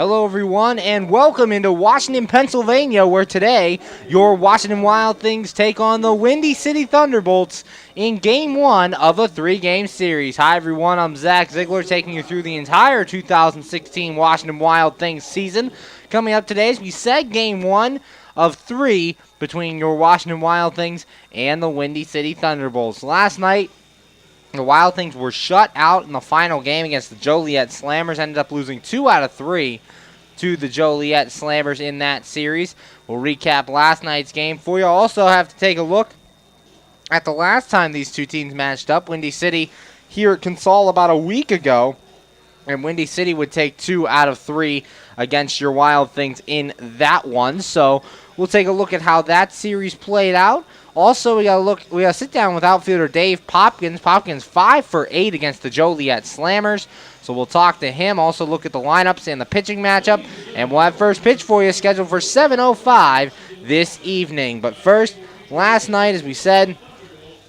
Hello, everyone, and welcome into Washington, Pennsylvania, where today your Washington Wild Things take on the Windy City Thunderbolts in Game 1 of a 3-game series. Hi, everyone. I'm Zach Ziegler, taking you through the entire 2016 Washington Wild Things season. Coming up today, as we said, Game 1 of 3 between your Washington Wild Things and the Windy City Thunderbolts. Last night, the Wild Things were shut out in the final game against the Joliet Slammers. Ended up losing 2 out of 3 to the Joliet Slammers in that series. We'll recap last night's game for you. Also have to take a look at the last time these two teams matched up. Windy City here at Consol about a week ago. And Windy City would take 2 out of 3 against your Wild Things in that one. So we'll take a look at how that series played out. Also, we gotta sit down with outfielder Dave Popkins. Popkins 5 for 8 against the Joliet Slammers. So we'll talk to him. Also look at the lineups and the pitching matchup. And we'll have first pitch for you scheduled for 7:05 this evening. But first, last night, as we said,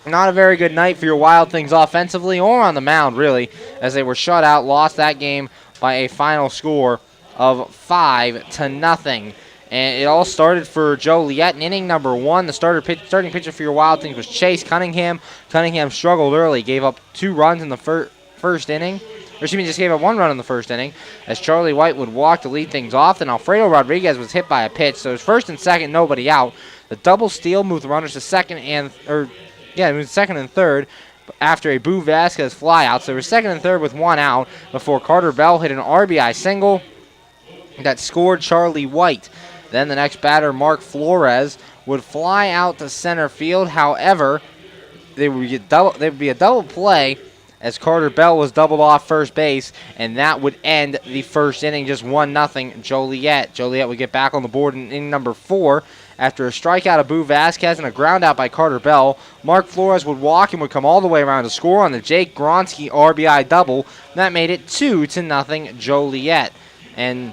not a very good night for your Wild Things offensively or on the mound, really, as they were shut out, lost that game by a final score of 5-0. And it all started for Joliet in inning number 1. The starting pitcher for your Wild Things was Chase Cunningham. Cunningham struggled early, gave up 2 runs in the first inning. Just gave up 1 run in the first inning as Charlie White would walk to lead things off. Then Alfredo Rodriguez was hit by a pitch, so it was first and second, nobody out. The double steal moved the runners to second and third after a Boo Vasquez flyout. So it was second and third with 1 out before Carter Bell hit an RBI single that scored Charlie White. Then the next batter, Mark Flores, would fly out to center field. However, there would be a double play as Carter Bell was doubled off first base, and that would end the first inning, just 1-0 Joliet. Joliet would get back on the board in inning number 4 after a strikeout of Boo Vasquez and a ground out by Carter Bell. Mark Flores would walk and would come all the way around to score on the Jake Gronsky RBI double. That made it 2-0 Joliet. And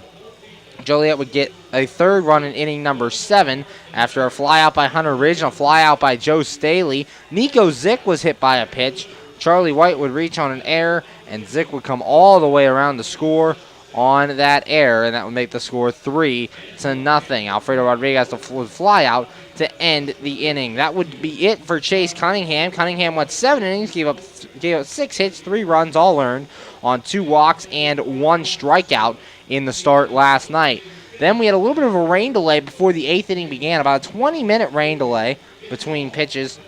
Joliet would get a third run in inning number 7 after a flyout by Hunter Ridge and a flyout by Joe Staley. Nico Zick was hit by a pitch. Charlie White would reach on an error, and Zick would come all the way around to score on that error, and that would make the score 3-0. Alfredo Rodriguez would fly out to end the inning. That would be it for Chase Cunningham. Cunningham went 7 innings, gave up 6 hits, 3 runs, all earned on 2 walks and 1 strikeout in the start last night. Then we had a little bit of a rain delay before the 8th inning began, about a 20-minute rain delay between pitches.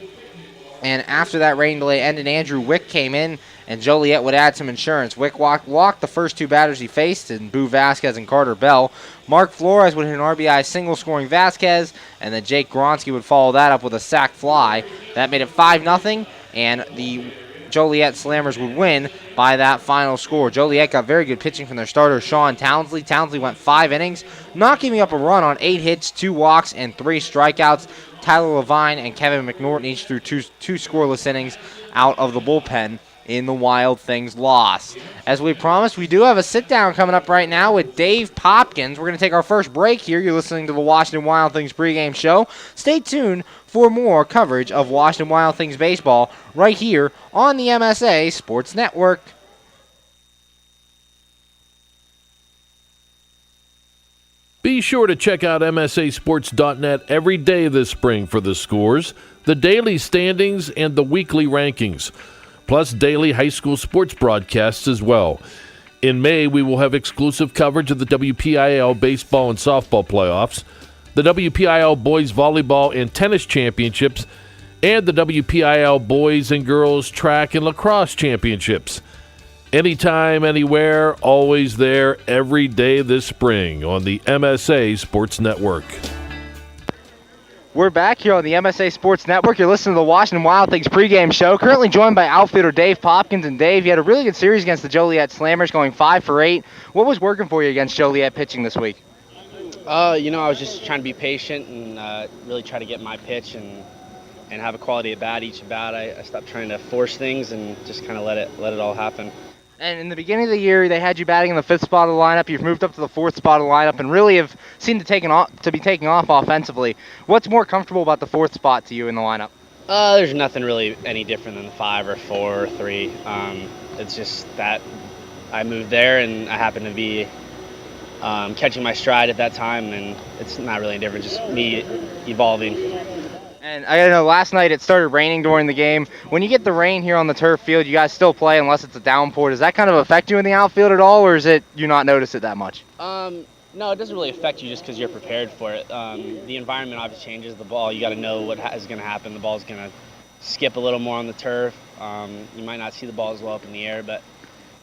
And after that rain delay ended, Andrew Wick came in, and Joliet would add some insurance. Wick walked the first 2 batters he faced, in Boo Vasquez and Carter Bell. Mark Flores would hit an RBI single scoring Vasquez, and then Jake Gronsky would follow that up with a sac fly. That made it 5-0, and the Joliet Slammers would win by that final score. Joliet got very good pitching from their starter, Sean Townsley. Townsley went 5 innings, not giving up a run on 8 hits, 2 walks, and 3 strikeouts. Tyler Levine and Kevin McNorton each threw two scoreless innings out of the bullpen in the Wild Things loss. As we promised, we do have a sit-down coming up right now with Dave Popkins. We're going to take our first break here. You're listening to the Washington Wild Things pregame show. Stay tuned for more coverage of Washington Wild Things baseball right here on the MSA Sports Network. Be sure to check out MSASports.net every day this spring for the scores, the daily standings, and the weekly rankings, plus daily high school sports broadcasts as well. In May, we will have exclusive coverage of the WPIAL baseball and softball playoffs, the WPIAL boys volleyball and tennis championships, and the WPIAL boys and girls track and lacrosse championships. Anytime, anywhere, always there, every day this spring on the MSA Sports Network. We're back here on the MSA Sports Network. You're listening to the Washington Wild Things pregame show. Currently joined by outfielder Dave Popkins. And Dave, you had a really good series against the Joliet Slammers, going 5 for 8. What was working for you against Joliet pitching this week? I was just trying to be patient and really try to get my pitch and have a quality at bat each at bat. I stopped trying to force things and just kind of let it all happen. And in the beginning of the year, they had you batting in the 5th spot of the lineup. You've moved up to the 4th spot of the lineup and really have seemed to be taking off offensively. What's more comfortable about the 4th spot to you in the lineup? There's nothing really any different than the 5 or 4 or 3. It's just that I moved there and I happen to be catching my stride at that time, and it's not really any different, just me evolving. And I know last night it started raining during the game. When you get the rain here on the turf field, you guys still play unless it's a downpour. Does that kind of affect you in the outfield at all, or is it you not notice it that much? No, it doesn't really affect you just because you're prepared for it. The environment obviously changes the ball. You got to know what is going to happen. The ball's going to skip a little more on the turf. You might not see the ball as well up in the air, but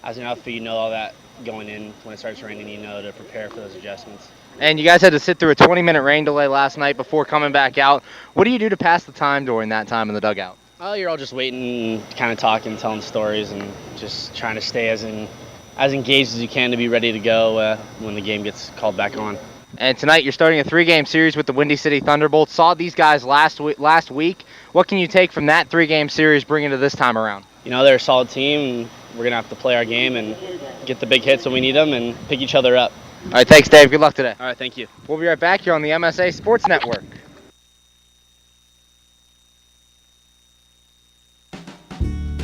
as an outfield, you know all that going in. When it starts raining, you know to prepare for those adjustments. And you guys had to sit through a 20-minute rain delay last night before coming back out. What do you do to pass the time during that time in the dugout? You're all just waiting, kind of talking, telling stories, and just trying to stay as engaged as you can to be ready to go when the game gets called back on. And tonight you're starting a 3-game series with the Windy City Thunderbolts. Saw these guys last week. What can you take from that 3-game series, bring it to this time around? You know, they're a solid team. And we're going to have to play our game and get the big hits when we need them and pick each other up. All right, thanks, Dave. Good luck today. All right, thank you. We'll be right back here on the MSA Sports Network.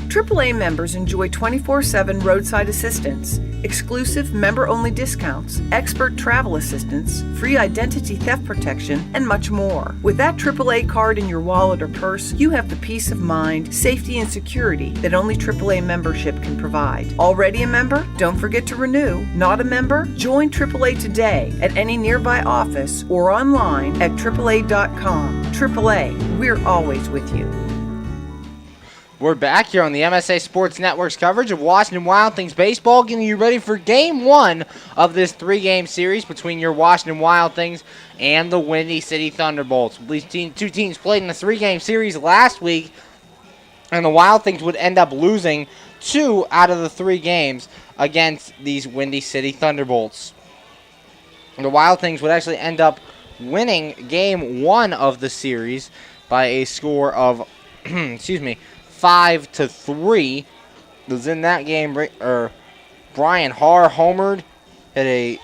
AAA members enjoy 24/7 roadside assistance, exclusive member-only discounts, expert travel assistance, free identity theft protection, and much more. With that AAA card in your wallet or purse, you have the peace of mind, safety, and security that only AAA membership can provide. Already a member? Don't forget to renew. Not a member? Join AAA today at any nearby office or online at AAA.com. AAA, we're always with you. We're back here on the MSA Sports Network's coverage of Washington Wild Things baseball, getting you ready for Game 1 of this 3-game series between your Washington Wild Things and the Windy City Thunderbolts. These two teams played in a 3-game series last week, and the Wild Things would end up losing 2 out of the 3 games against these Windy City Thunderbolts. The Wild Things would actually end up winning Game 1 of the series by a score of, 5-3. It was in that game. Brian Haar homered, had a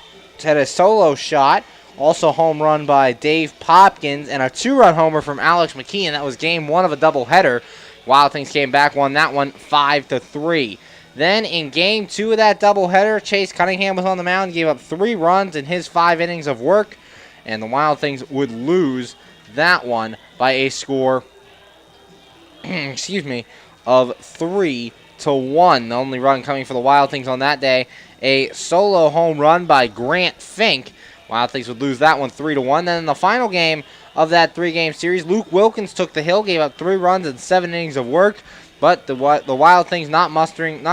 solo shot, also home run by Dave Popkins, and a 2-run homer from Alex McKeon. That was Game 1 of a doubleheader. Wild Things came back, won that one 5-3. Then in Game 2 of that doubleheader, Chase Cunningham was on the mound, gave up 3 runs in his 5 innings of work, and the Wild Things would lose that one by a score of 3-1. The only run coming for the Wild Things on that day, a solo home run by Grant Fink. Wild Things would lose that one 3-1. Then in the final game of that 3-game series, Luke Wilkins took the hill, gave up 3 runs in 7 innings of work, but the Wild Things not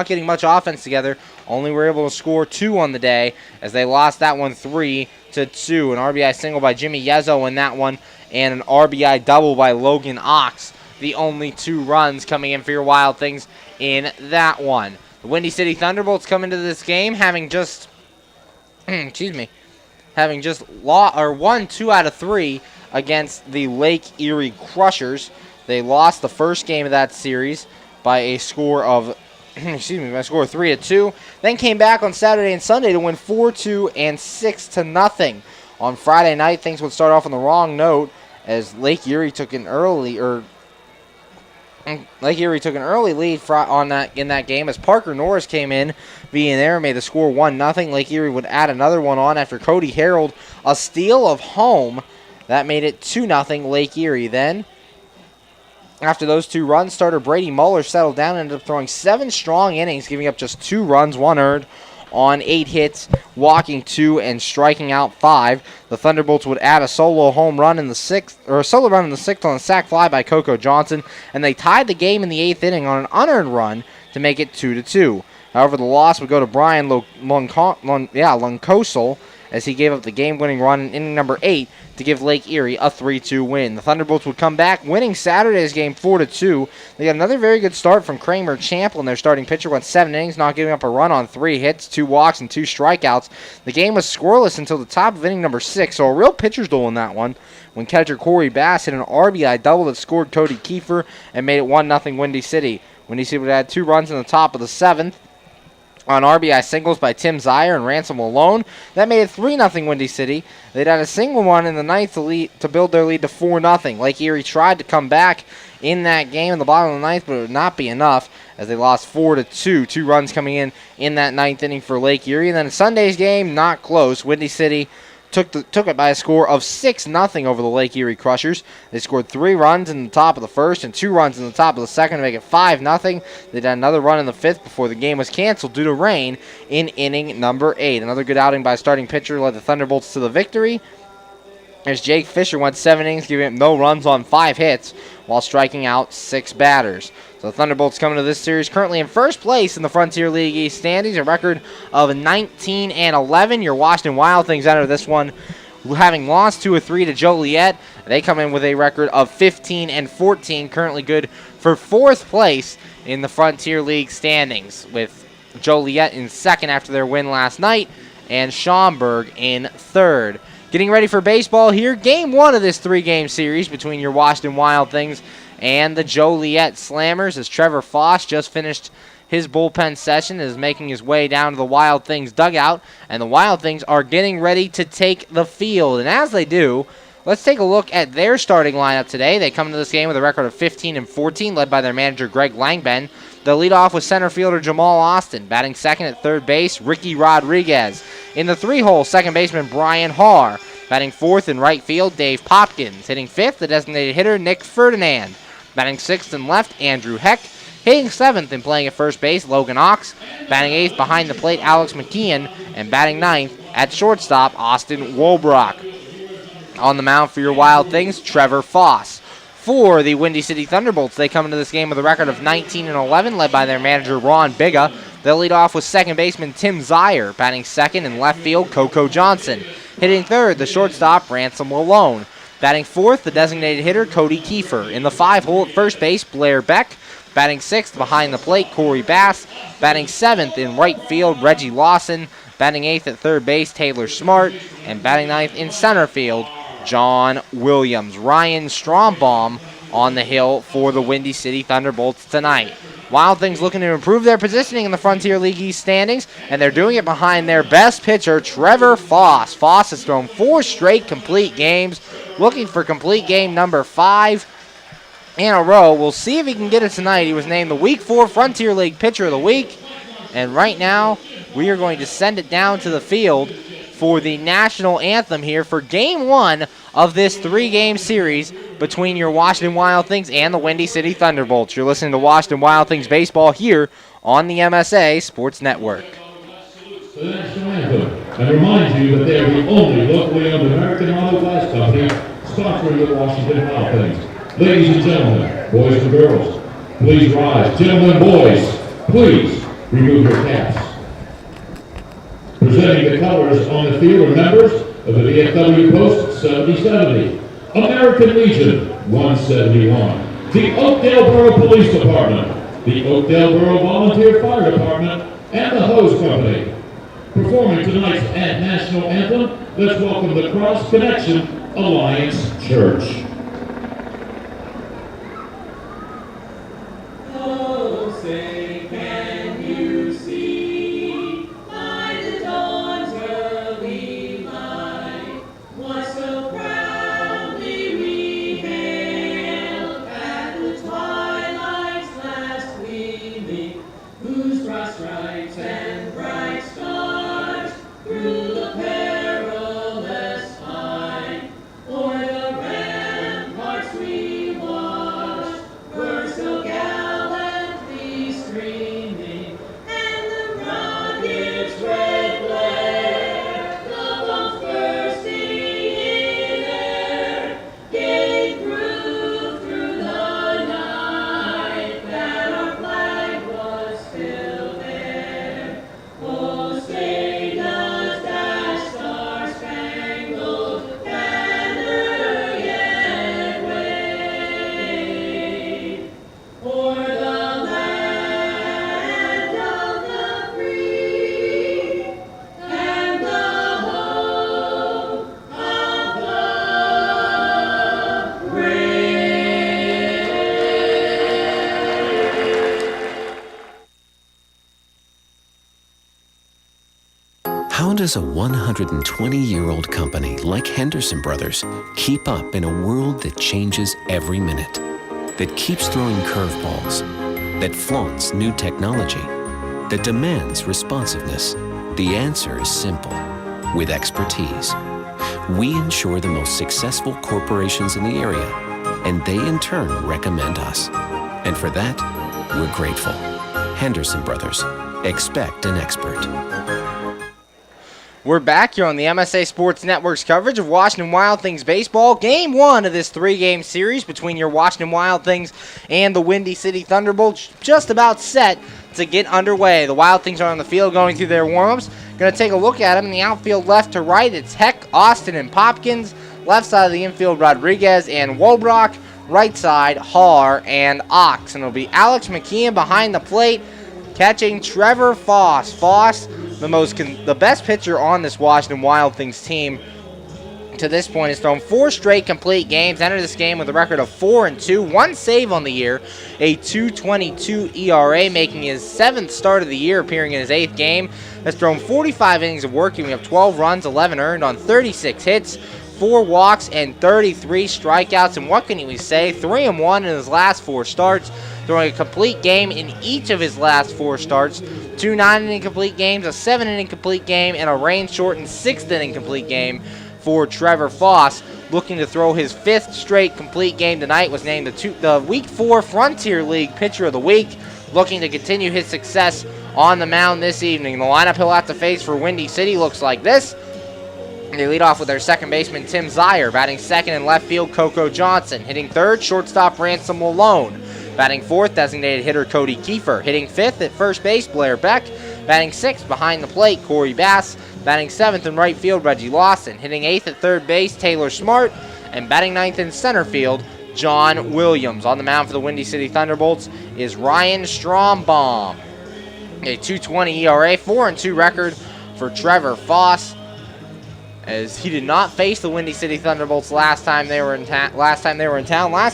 getting much offense together, only were able to score 2 on the day as they lost that one 3-2. An RBI single by Jimmy Yezzo in that one, and an RBI double by Logan Ox. The only 2 runs coming in for your Wild Things in that one. The Windy City Thunderbolts come into this game having just won 2 out of 3 against the Lake Erie Crushers. They lost the first game of that series by a score of 3-2. Then came back on Saturday and Sunday to win 4-2 and 6-0. On Friday night, things would start off on the wrong note as Lake Erie took an early lead in that game as Parker Norris came in, being there, made the score 1-0. Lake Erie would add another one on after Cody Harold, a steal of home. That made it 2-0 Lake Erie. Then, after those 2 runs, starter Brady Muller settled down and ended up throwing 7 strong innings, giving up just 2 runs, 1 earned, on 8 hits, walking 2 and striking out 5. The Thunderbolts would add a solo run in the 6th on a sac fly by Coco Johnson, and they tied the game in the 8th inning on an unearned run to make it 2-2. However, the loss would go to Brian Luncosel as he gave up the game-winning run in inning number 8 to give Lake Erie a 3-2 win. The Thunderbolts would come back, winning Saturday's game 4-2. They got another very good start from Kramer Champlin. Their starting pitcher went 7 innings, not giving up a run on 3 hits, 2 walks, and 2 strikeouts. The game was scoreless until the top of inning number 6, so a real pitcher's duel in that one, when catcher Corey Bass hit an RBI double that scored Cody Kiefer and made it 1-0 Windy City. Windy City would add 2 runs in the top of the 7th on RBI singles by Tim Zier and Ransom Malone. That made it 3-0 Windy City. They'd had a single run in the 9th to build their lead to 4-0. Lake Erie tried to come back in that game in the bottom of the 9th, but it would not be enough as they lost 4-2. 2 runs coming in that ninth inning for Lake Erie. And then Sunday's game, not close. Windy City took it by a score of 6-0 over the Lake Erie Crushers. They scored 3 runs in the top of the first and 2 runs in the top of the second to make it 5-0. They did another run in the fifth before the game was canceled due to rain in inning number 8. Another good outing by a starting pitcher led the Thunderbolts to the victory, as Jake Fisher went 7 innings, giving up no runs on 5 hits while striking out 6 batters. So the Thunderbolts coming to this series currently in first place in the Frontier League East standings, a record of 19-11. Your Washington Wild Things enter this one having lost 2-3 to Joliet. They come in with a record of 15-14, currently good for 4th place in the Frontier League standings, with Joliet in second after their win last night and Schaumburg in 3rd. Getting ready for baseball here. Game 1 of this 3-game series between your Washington Wild Things and the Joliet Slammers, as Trevor Foss just finished his bullpen session, is making his way down to the Wild Things dugout, and the Wild Things are getting ready to take the field. And as they do, let's take a look at their starting lineup today. They come into this game with a record of 15-14, led by their manager Greg Langben. They'll lead off with center fielder Jamal Austin. Batting second at third base, Ricky Rodriguez. In the 3-hole, second baseman Brian Haar. Batting fourth in right field, Dave Popkins. Hitting fifth, the designated hitter Nick Ferdinand. Batting sixth and left, Andrew Heck. Hitting seventh and playing at first base, Logan Ox. Batting eighth behind the plate, Alex McKeon. And batting ninth at shortstop, Austin Wolbrock. On the mound for your Wild Things, Trevor Foss. For the Windy City Thunderbolts, they come into this game with a record of 19-11, led by their manager Ron Biga. They'll lead off with second baseman Tim Zier. Batting second in left field, Coco Johnson. Hitting third, the shortstop Ransom Malone. Batting fourth, the designated hitter Cody Kiefer. In the 5-hole at first base, Blair Beck. Batting sixth behind the plate, Corey Bass. Batting seventh in right field, Reggie Lawson. Batting eighth at third base, Taylor Smart. And batting ninth in center field, John Williams. Ryan Strombaum on the hill for the Windy City Thunderbolts tonight. Wild Things looking to improve their positioning in the Frontier League East standings, and they're doing it behind their best pitcher, Trevor Foss. Foss has thrown 4 straight complete games, looking for complete game number 5 in a row. We'll see if he can get it tonight. He was named the Week 4 Frontier League Pitcher of the Week, and right now we are going to send it down to the field for the national anthem here for Game 1 of this 3-game series between your Washington Wild Things and the Windy City Thunderbolts. You're listening to Washington Wild Things baseball here on the MSA Sports Network. The national anthem, and reminds you that they are the only locally owned American auto glass company sponsoring the Washington Wild Things. Ladies and gentlemen, boys and girls, please rise. Gentlemen, boys, please remove your caps. Presenting the colors on the field are members of the VFW Post 7070, American Legion 171, the Oakdale Borough Police Department, the Oakdale Borough Volunteer Fire Department, and the Hose Company. Performing tonight's national anthem, let's welcome the Cross Connection Alliance Church. How does a 120-year-old company like Henderson Brothers keep up in a world that changes every minute, that keeps throwing curveballs, that flaunts new technology, that demands responsiveness? The answer is simple. With expertise, we insure the most successful corporations in the area, and they in turn recommend us. And for that, we're grateful. Henderson Brothers. Expect an expert. We're back here on the MSA Sports Network's coverage of Washington Wild Things baseball. Game 1 of this 3-game series between your Washington Wild Things and the Windy City Thunderbolts just about set to get underway. The Wild Things are on the field going through their warm-ups. Going to take a look at them in the outfield left to right. It's Heck, Austin, and Popkins. Left side of the infield, Rodriguez and Wolbrock. Right side, Haar and Ox. And it'll be Alex McKeon behind the plate, catching Trevor Foss. Foss, the best pitcher on this Washington Wild Things team to this point, has thrown 4 straight complete games. Entered this game with a record of 4-2, 1 save on the year, a 2.22 ERA, making his 7th start of the year, appearing in his 8th game. Has thrown 45 innings of work, giving up 12 runs, 11 earned on 36 hits, 4 walks, and 33 strikeouts. And what can we say? 3-1 in his last 4 starts, throwing a complete game in each of his last 4 starts. 2 9-inning complete games, a 7-inning complete game, and a rain-shortened 6th-inning complete game for Trevor Foss. Looking to throw his 5th straight complete game tonight. Was named the Week 4 Frontier League Pitcher of the Week. Looking to continue his success on the mound this evening. The lineup he'll have to face for Windy City looks like this. They lead off with their second baseman, Tim Zier. Batting second in left field, Coco Johnson. Hitting third, shortstop Ransom Malone. Batting fourth, designated hitter Cody Kiefer. Hitting fifth at first base, Blair Beck. Batting sixth behind the plate, Corey Bass. Batting seventh in right field, Reggie Lawson. Hitting eighth at third base, Taylor Smart. And batting ninth in center field, John Williams. On the mound for the Windy City Thunderbolts is Ryan Strombaum. A 2.20 ERA, 4-2 record for Trevor Foss, as he did not face the Windy City Thunderbolts last time they were in town. Last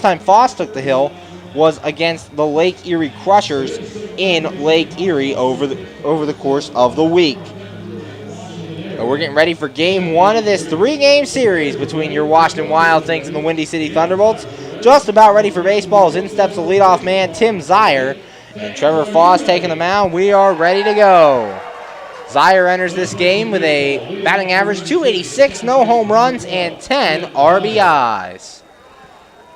time Foss took the hill was against the Lake Erie Crushers in Lake Erie over the course of the week. And we're getting ready for Game 1 of this 3-game series between your Washington Wild Things and the Windy City Thunderbolts. Just about ready for baseball as in steps the leadoff man, Tim Zier. And Trevor Foss taking the mound. We are ready to go. Zier enters this game with a batting average 286, no home runs, and 10 RBIs.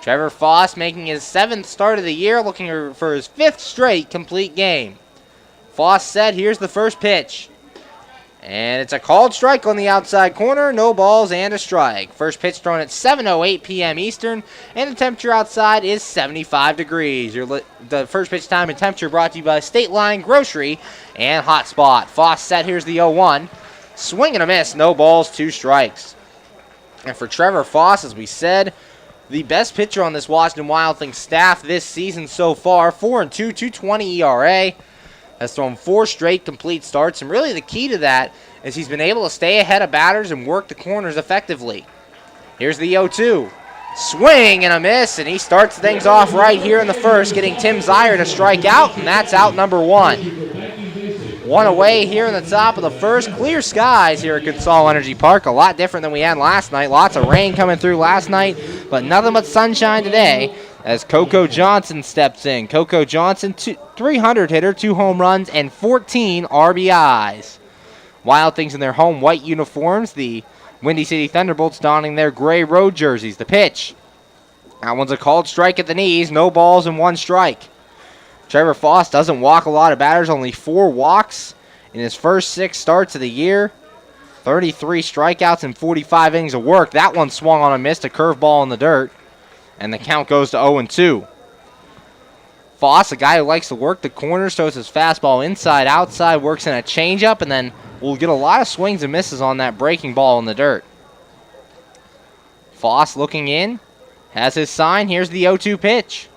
Trevor Foss making his 7th start of the year, looking for his 5th straight complete game. Foss set, here's the first pitch. And it's a called strike on the outside corner, no balls and a strike. First pitch thrown at 7:08 p.m. Eastern, and the temperature outside is 75 degrees. The first pitch time and temperature brought to you by State Line Grocery and Hotspot. Foss set, here's the 0-1. Swing and a miss, no balls, 2 strikes. And for Trevor Foss, as we said, the best pitcher on this Washington Wild Things staff this season so far, 4-2, 2.20 ERA. Has thrown 4 straight complete starts, and really the key to that is he's been able to stay ahead of batters and work the corners effectively. Here's the 0-2. Swing and a miss, and he starts things off right here in the first, getting Tim Zier to strike out, and that's out number 1. 1 away here in the top of the first. Clear skies here at Consol Energy Park. A lot different than we had last night. Lots of rain coming through last night, but nothing but sunshine today as Coco Johnson steps in. Coco Johnson, 300 hitter, 2 home runs, and 14 RBIs. Wild Things in their home white uniforms. The Windy City Thunderbolts donning their gray road jerseys. The pitch. That one's a called strike at the knees. No balls and 1 strike. Trevor Foss doesn't walk a lot of batters. Only 4 walks in his first 6 starts of the year. 33 strikeouts and 45 innings of work. That one swung on a miss, a curveball in the dirt. And the count goes to 0-2. Foss, a guy who likes to work the corners, throws his fastball inside, outside, works in a changeup, and then will get a lot of swings and misses on that breaking ball in the dirt. Foss looking in, has his sign. Here's the 0-2 pitch.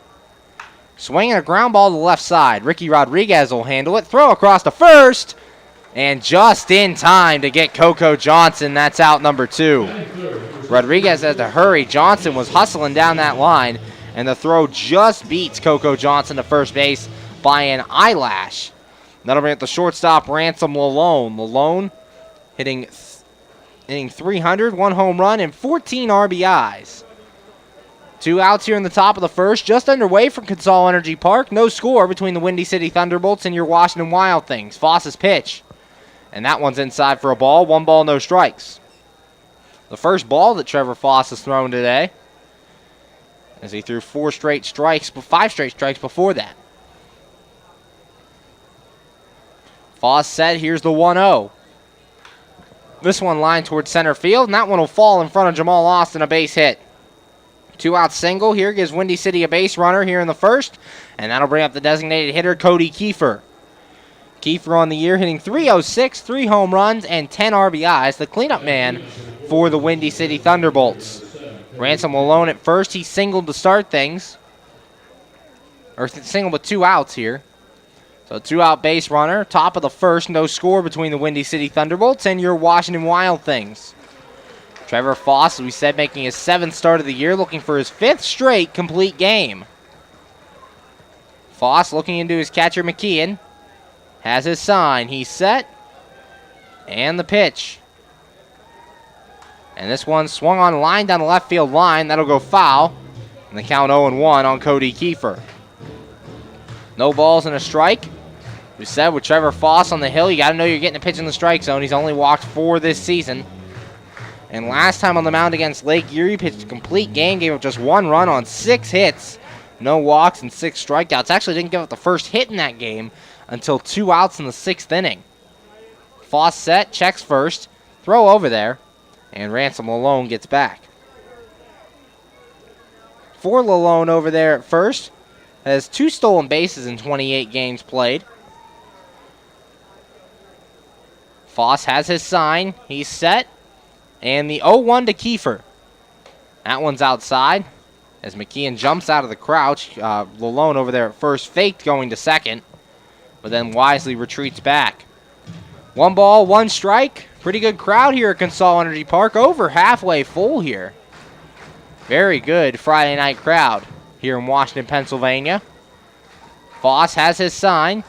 Swinging a ground ball to the left side. Ricky Rodriguez will handle it. Throw across to first. And just in time to get Coco Johnson. That's out number 2. Rodriguez has to hurry. Johnson was hustling down that line. And the throw just beats Coco Johnson to first base by an eyelash. That'll bring up the shortstop, Ransom Malone. Malone hitting 300, 1 home run, and 14 RBIs. 2 outs here in the top of the first, just underway from Consol Energy Park. No score between the Windy City Thunderbolts and your Washington Wild Things. Foss's pitch, and that one's inside for a ball. 1 ball, no strikes. The first ball that Trevor Foss has thrown today, as he threw 5 straight strikes before that. Foss set, here's the 1-0. This one lined towards center field, and that one will fall in front of Jamal Austin, a base hit. 2 out single here gives Windy City a base runner here in the first, and that'll bring up the designated hitter, Cody Kiefer. Kiefer on the year hitting .306, 3 home runs, and 10 RBIs, the cleanup man for the Windy City Thunderbolts. Ransom alone at first. He singled to start things, or singled with 2 outs here. So 2 out base runner, top of the first, no score between the Windy City Thunderbolts and your Washington Wild Things. Trevor Foss, as we said, making his 7th start of the year, looking for his 5th straight complete game. Foss looking into his catcher McKeon, has his sign, he's set, and the pitch. And this one swung on line down the left field line, that'll go foul, and the count 0-1 on Cody Kiefer. No balls and a strike. We said with Trevor Foss on the hill, you got to know you're getting a pitch in the strike zone. He's only walked 4 this season. And last time on the mound against Lake Erie, pitched a complete game, gave up just 1 run on 6 hits. No walks and 6 strikeouts. Actually didn't give up the first hit in that game until 2 outs in the 6th inning. Foss set, checks first, throw over there, and Ransom Lalone gets back. For Lalone over there at first, has 2 stolen bases in 28 games played. Foss has his sign. He's set. And the 0-1 to Kiefer. That one's outside as McKeon jumps out of the crouch. Lalone over there at first faked going to second, but then wisely retreats back. 1 ball, 1 strike. Pretty good crowd here at Consol Energy Park. Over halfway full here. Very good Friday night crowd here in Washington, Pennsylvania. Foss has his sign.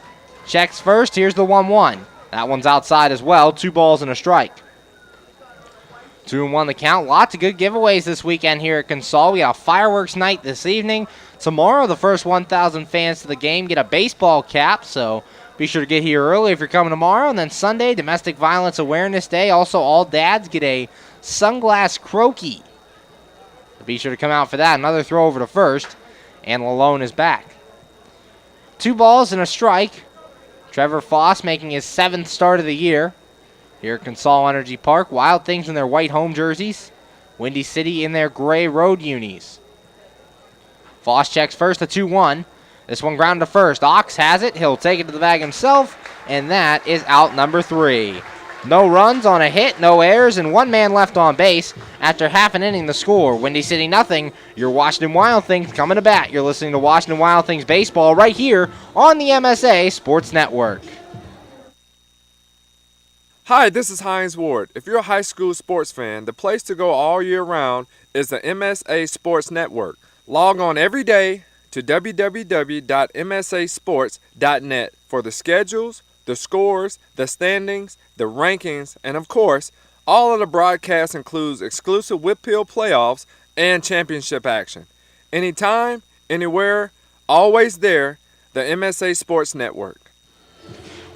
Checks first. Here's the 1-1. That one's outside as well. 2 balls and a strike. 2-1 the count. Lots of good giveaways this weekend here at Consol. We got a fireworks night this evening. Tomorrow, the first 1,000 fans to the game get a baseball cap, so be sure to get here early if you're coming tomorrow. And then Sunday, Domestic Violence Awareness Day. Also, all dads get a sunglass croaky. So be sure to come out for that. Another throw over to first, and Lalone is back. 2 balls and a strike. Trevor Foss making his 7th start of the year here at Consol Energy Park. Wild Things in their white home jerseys. Windy City in their gray road unis. Foss checks first, a 2-1. This one ground to first. Ox has it. He'll take it to the bag himself, and that is out number 3. No runs on a hit, no errors, and 1 man left on base. After half an inning, the score, Windy City nothing. Your Washington Wild Things coming to bat. You're listening to Washington Wild Things baseball right here on the MSA Sports Network. Hi, this is Hines Ward. If you're a high school sports fan, the place to go all year round is the MSA Sports Network. Log on every day to www.msasports.net for the schedules, the scores, the standings, the rankings, and of course, all of the broadcasts includes exclusive Whitfield playoffs and championship action. Anytime, anywhere, always there, the MSA Sports Network.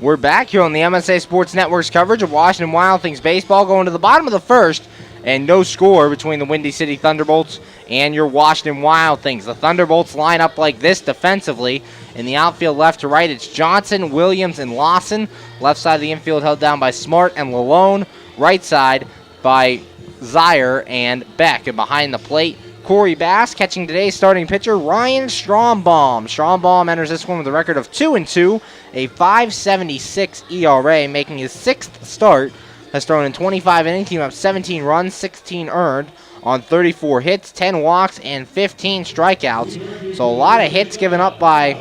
We're back here on the MSA Sports Network's coverage of Washington Wild Things baseball, going to the bottom of the first, and no score between the Windy City Thunderbolts and your Washington Wild Things. The Thunderbolts line up like this defensively. In the outfield left to right, it's Johnson, Williams, and Lawson. Left side of the infield held down by Smart and Lalone. Right side by Zier and Beck. And behind the plate, Corey Bass catching today's starting pitcher, Ryan Strombaum. Strombaum enters this one with a record of 2-2, a .576 ERA, making his 6th start. Has thrown in 25 innings, team up 17 runs, 16 earned on 34 hits, 10 walks, and 15 strikeouts. So a lot of hits given up by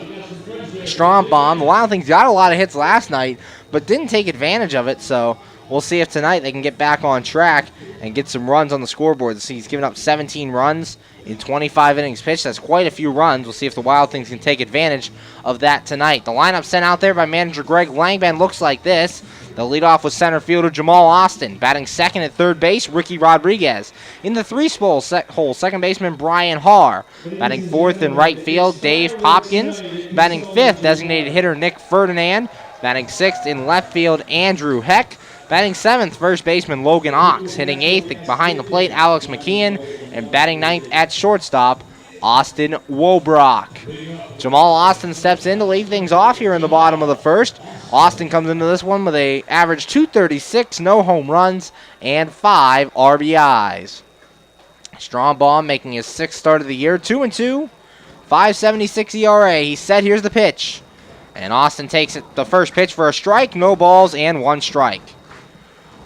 Strombaum. The Wild Things got a lot of hits last night, but didn't take advantage of it, so we'll see if tonight they can get back on track and get some runs on the scoreboard. So he's given up 17 runs in 25 innings pitched. That's quite a few runs. We'll see if the Wild Things can take advantage of that tonight. The lineup sent out there by manager Greg Langban looks like this. The leadoff was center fielder Jamal Austin. Batting second at third base, Ricky Rodriguez. In the three-hole, second baseman Brian Haar. Batting fourth in right field, Dave Popkins. Batting fifth, designated hitter Nick Ferdinand. Batting sixth in left field, Andrew Heck. Batting seventh, first baseman Logan Ox. Hitting eighth behind the plate, Alex McKeon. And batting ninth at shortstop, Austin Wobrock. Jamal Austin steps in to lead things off here in the bottom of the first. Austin comes into this one with a average .236, no home runs, and 5 RBIs. Strombaum making his sixth start of the year, 2-2, 5.76 ERA. He's set, here's the pitch. And Austin takes the first pitch for a strike, no balls, and 1 strike.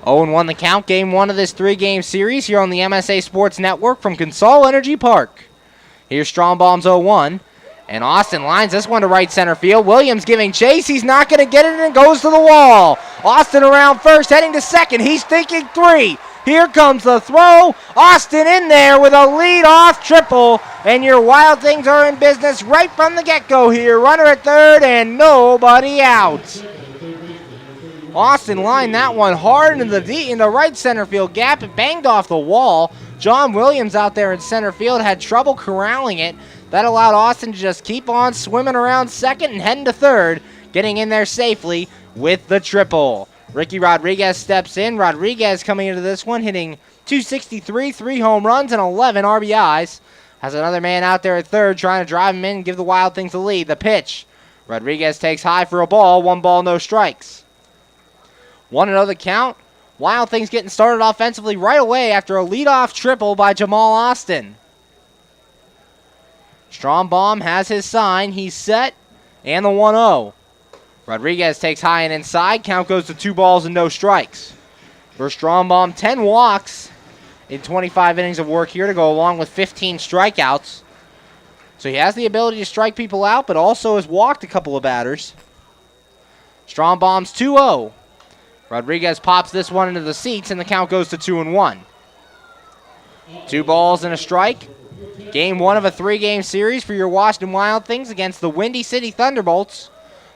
0-1 the count, game 1 of this 3-game series here on the MSA Sports Network from Consol Energy Park. Here's Strombaum's 0-1. And Austin lines this one to right center field. Williams giving chase. He's not going to get it, and it goes to the wall. Austin around first, heading to second. He's thinking 3. Here comes the throw. Austin in there with a lead-off triple. And your Wild Things are in business right from the get-go here. Runner at third and nobody out. Austin lined that one hard into the right center field gap. It banged off the wall. John Williams out there in center field had trouble corralling it. That allowed Austin to just keep on swimming around second and heading to third, getting in there safely with the triple. Ricky Rodriguez steps in. Rodriguez coming into this one, hitting .263, 3 home runs, and 11 RBIs. Has another man out there at third trying to drive him in and give the Wild Things the lead. The pitch. Rodriguez takes high for a ball. 1 ball, no strikes. 1-0 the count. Wild Things getting started offensively right away after a leadoff triple by Jamal Austin. Strombaum has his sign. He's set. And the 1-0. Rodriguez takes high and inside. Count goes to 2 balls and no strikes. For Strombaum, 10 walks in 25 innings of work here to go along with 15 strikeouts. So he has the ability to strike people out, but also has walked a couple of batters. Strombaum's 2-0. Rodriguez pops this one into the seats, and the count goes to 2-1. 2 balls and a strike. Game 1 of a 3-game series for your Washington Wild Things against the Windy City Thunderbolts.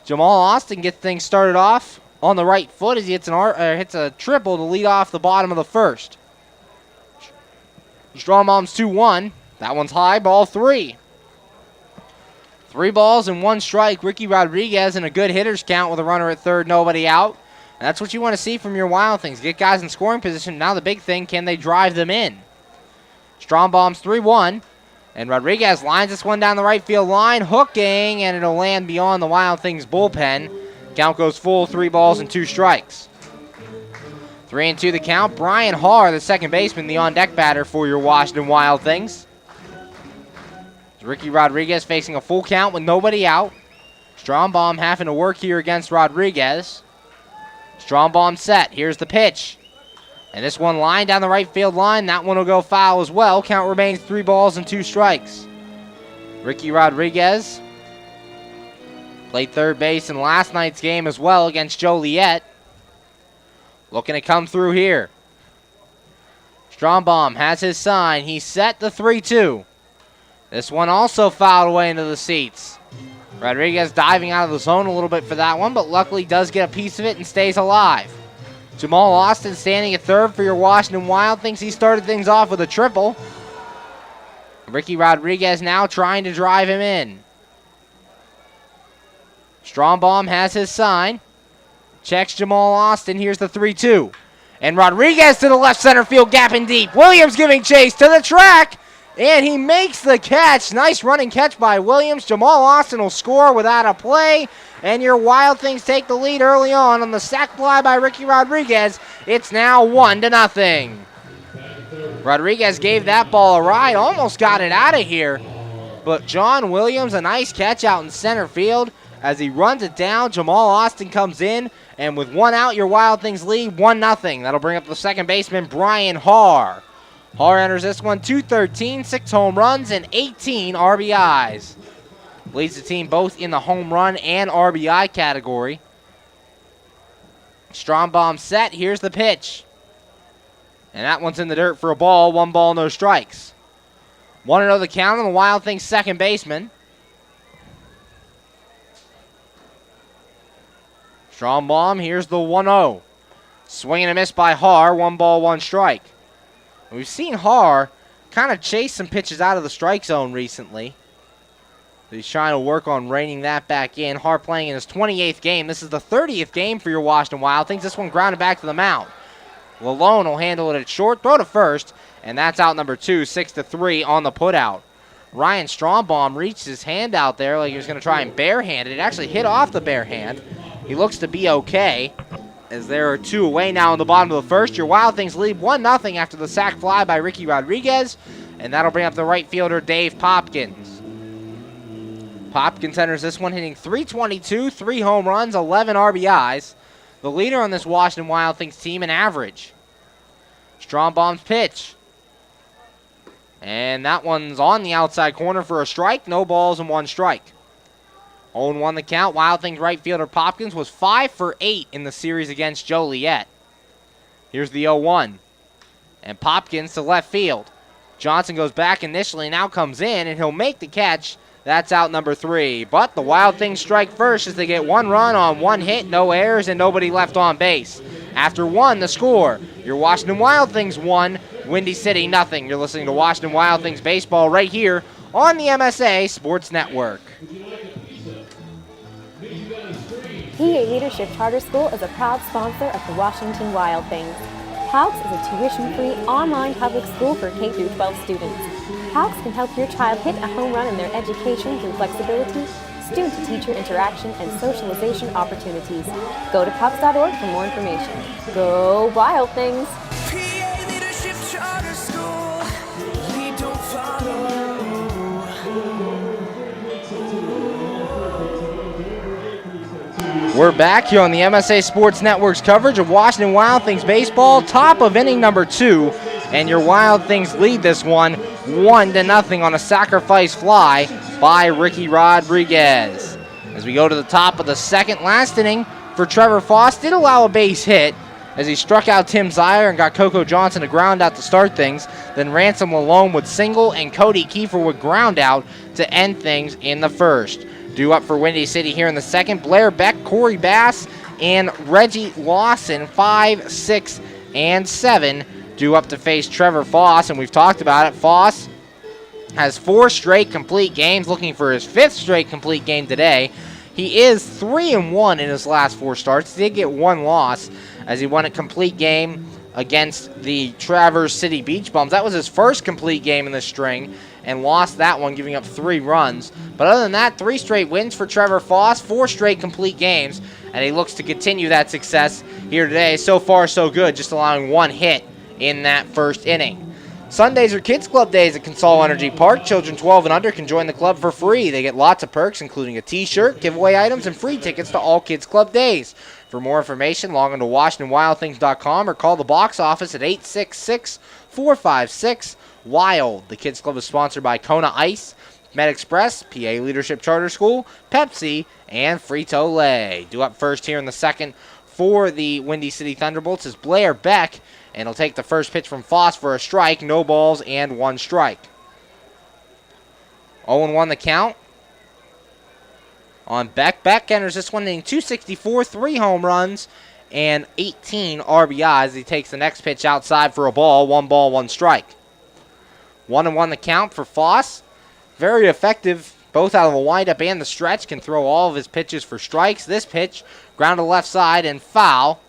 Jamal Austin gets things started off on the right foot as he hits a triple to lead off the bottom of the first. Strombaum's 2-1. That one's high, ball 3. 3 balls and 1 strike. Ricky Rodriguez in a good hitter's count with a runner at third, nobody out. And that's what you want to see from your Wild Things. Get guys in scoring position. Now the big thing, can they drive them in? Strombaum's 3-1. And Rodriguez lines this one down the right field line, hooking, and it'll land beyond the Wild Things bullpen. Count goes full, 3 balls and 2 strikes. 3-2 the count. Brian Haar, the second baseman, the on-deck batter for your Washington Wild Things. Ricky Rodriguez facing a full count with nobody out. Strombaum having to work here against Rodriguez. Strombaum set. Here's the pitch. And this one lined down the right field line. That one will go foul as well. Count remains 3 balls and 2 strikes. Ricky Rodriguez played third base in last night's game as well against Joliet. Looking to come through here. Strombaum has his sign. He's set, the 3-2. This one also fouled away into the seats. Rodriguez diving out of the zone a little bit for that one, but luckily does get a piece of it and stays alive. Jamal Austin standing at third for your Washington Wild Things. He started things off with a triple. Ricky Rodriguez now trying to drive him in. Strombaum has his sign. Checks Jamal Austin. Here's the 3-2. And Rodriguez to the left center field, gapping deep. Williams giving chase to the track. And he makes the catch. Nice running catch by Williams. Jamal Austin will score without a play. And your Wild Things take the lead early on the sac fly by Ricky Rodriguez. It's now 1-0. Rodriguez gave that ball a ride. Almost got it out of here. But John Williams, a nice catch out in center field. As he runs it down, Jamal Austin comes in. And with 1 out, your Wild Things lead 1-0. That'll bring up the second baseman, Brian Haar. Haar enters this one, .213, 6 home runs, and 18 RBIs. Leads the team both in the home run and RBI category. Strombaum set. Here's the pitch. And that one's in the dirt for a ball. 1 ball, no strikes. 1-0 the count on the Wild Things second baseman. Strombaum, here's the 1-0. Swing and a miss by Haar, 1 ball, 1 strike. We've seen Haar kind of chase some pitches out of the strike zone recently. He's trying to work on reining that back in. Haar playing in his 28th game. This is the 30th game for your Washington Wild. Thinks this one grounded back to the mound. Lalone will handle it at short, throw to first, and that's out number 2, 6-3 on the putout. Ryan Strombaum reached his hand out there like he was going to try and barehand it. It actually hit off the bare hand. He looks to be okay, as there are 2 away now in the bottom of the first. Your Wild Things lead 1-0 after the sac fly by Ricky Rodriguez, and that'll bring up the right fielder Dave Popkins. Popkins enters this one hitting .322, 3 home runs, 11 RBIs. The leader on this Washington Wild Things team in average. Strombaum's pitch. And that one's on the outside corner for a strike. No balls and 1 strike. 0-1 the count. Wild Things right fielder Popkins was 5 for 8 in the series against Joliet. Here's the 0-1. And Popkins to left field. Johnson goes back initially, now comes in, and he'll make the catch. That's out number 3. But the Wild Things strike first as they get 1 run on 1 hit, no errors, and nobody left on base. After 1, the score. Your Washington Wild Things 1, Windy City nothing. You're listening to Washington Wild Things baseball right here on the MSA Sports Network. PA Leadership Charter School is a proud sponsor of the Washington Wild Things. PALCS is a tuition-free online public school for K-12 students. PALCS can help your child hit a home run in their education through flexibility, student-to-teacher interaction, and socialization opportunities. Go to PALCS.org for more information. Go Wild Things! PA Leadership Charter School, lead, don't follow. We're back here on the MSA Sports Network's coverage of Washington Wild Things baseball. Top of inning number 2, and your Wild Things lead this one 1-0 on a sacrifice fly by Ricky Rodriguez. As we go to the top of the second, last inning for Trevor Foss did allow a base hit as he struck out Tim Zier and got Coco Johnson to ground out to start things. Then Ransom Lalone would single and Cody Kiefer would ground out to end things in the first. Due up for Windy City here in the second, Blair Beck, Corey Bass, and Reggie Lawson, 5, 6, and 7, due up to face Trevor Foss, and we've talked about it. Foss has 4 straight complete games, looking for his 5th straight complete game today. He is 3-1 in his last 4 starts. He did get 1 loss as he won a complete game against the Traverse City Beach Bums. That was his first complete game in the string, and lost that one, giving up 3 runs. But other than that, 3 straight wins for Trevor Foss, 4 straight complete games, and he looks to continue that success here today. So far, so good, just allowing 1 hit in that first inning. Sundays are Kids Club days at Consol Energy Park. Children 12 and under can join the club for free. They get lots of perks, including a t-shirt, giveaway items, and free tickets to all Kids Club days. For more information, log on to WashingtonWildThings.com or call the box office at 866-456-WILD. The Kids Club is sponsored by Kona Ice, Med Express, PA Leadership Charter School, Pepsi, and Frito-Lay. Due up first here in the second for the Windy City Thunderbolts is Blair Beck, and he'll take the first pitch from Foss for a strike, no balls and 1 strike. 0-1 the count on Beck. Beck enters this one hitting .264, 3 home runs, and 18 RBIs. He takes the next pitch outside for a ball, 1 ball, 1 strike. 1-1 the count for Foss. Very effective, both out of the windup and the stretch. Can throw all of his pitches for strikes. This pitch, ground to left side and foul.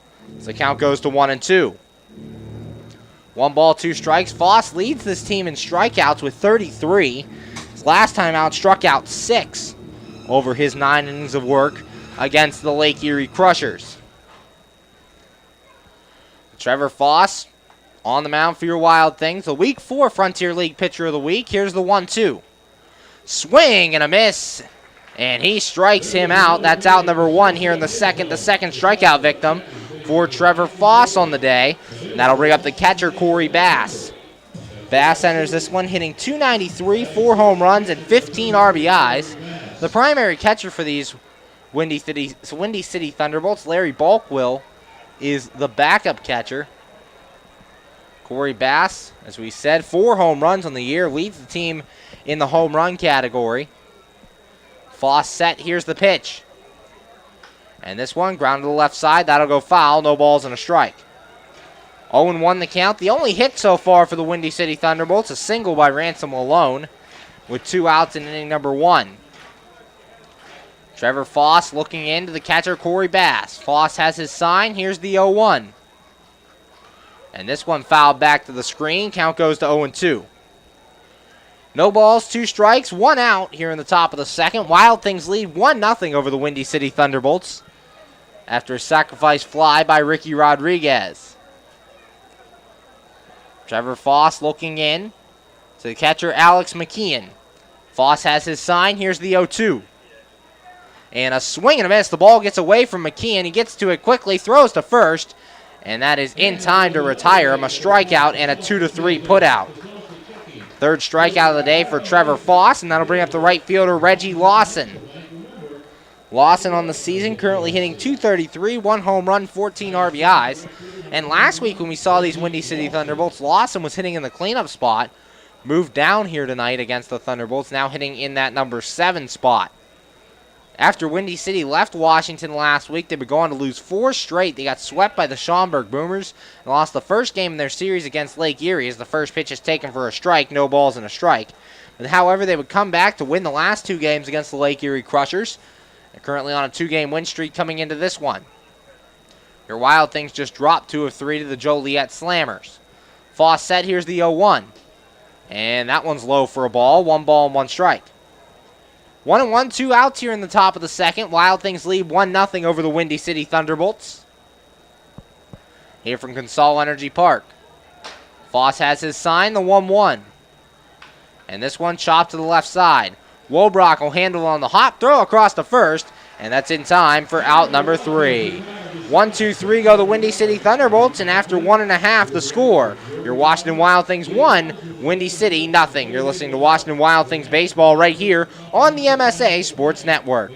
So the count goes to 1-2. 1 ball, 2 strikes. Foss leads this team in strikeouts with 33. His last time out, struck out 6 over his 9 innings of work against the Lake Erie Crushers. Trevor Foss on the mound for your Wild Things. The Week 4 Frontier League Pitcher of the Week. Here's the 1-2. Swing and a miss, and he strikes him out. That's out number 1 here in the second strikeout victim for Trevor Foss on the day. And that'll bring up the catcher, Corey Bass. Bass enters this one hitting .293, 4 home runs, and 15 RBIs. The primary catcher for these Windy City Thunderbolts, Larry Balkwill, is the backup catcher. Corey Bass, as we said, 4 home runs on the year, leads the team in the home run category. Foss set, here's the pitch. And this one ground to the left side. That'll go foul. No balls and a strike. 0-1 the count. The only hit so far for the Windy City Thunderbolts, a single by Ransom alone, with 2 outs in inning number 1. Trevor Foss looking in to the catcher, Corey Bass. Foss has his sign. Here's the 0-1. And this one fouled back to the screen. Count goes to 0-2. No balls, 2 strikes, 1 out here in the top of the second. Wild Things lead 1-0 over the Windy City Thunderbolts after a sacrifice fly by Ricky Rodriguez. Trevor Foss looking in to the catcher, Alex McKeon. Foss has his sign. Here's the 0-2. And a swing and a miss. The ball gets away from McKeon. He gets to it quickly, throws to first, and that is in time to retire him. A strikeout and a 2-3 putout. Third strikeout of the day for Trevor Foss, and that'll bring up the right fielder, Reggie Lawson. Lawson on the season, currently hitting .233, 1 home run, 14 RBIs. And last week when we saw these Windy City Thunderbolts, Lawson was hitting in the cleanup spot. Moved down here tonight against the Thunderbolts, now hitting in that number 7 spot. After Windy City left Washington last week, they were going to lose 4 straight. They got swept by the Schaumburg Boomers and lost the first game in their series against Lake Erie as the first pitch is taken for a strike, no balls and a strike. But however, they would come back to win the last 2 games against the Lake Erie Crushers. They're currently on a 2-game win streak coming into this one. Your Wild Things just dropped 2 of 3 to the Joliet Slammers. Foss set, here's the 0-1. And that one's low for a ball, 1 ball and 1 strike. 1-1, 2 outs here in the top of the second. Wild Things lead 1-0 over the Windy City Thunderbolts. Here from Consol Energy Park. Foss has his sign, the 1-1. And this one chopped to the left side. Wobrock will handle on the hop, throw across to first, and that's in time for out number 3. 1-2-3 go the Windy City Thunderbolts, and after 1.5 the score. Your Washington Wild Things 1, Windy City 0. You're listening to Washington Wild Things baseball right here on the MSA Sports Network.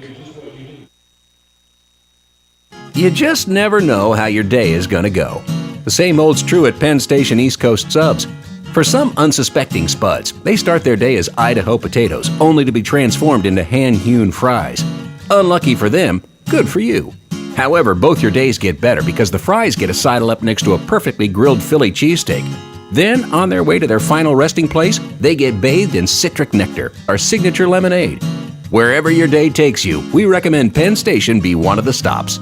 You just never know how your day is going to go. The same holds true at Penn Station East Coast Subs. For some unsuspecting spuds, they start their day as Idaho potatoes, only to be transformed into hand-hewn fries. Unlucky for them, good for you. However, both your days get better because the fries get a sidle up next to a perfectly grilled Philly cheesesteak. Then, on their way to their final resting place, they get bathed in citric nectar, our signature lemonade. Wherever your day takes you, we recommend Penn Station be one of the stops.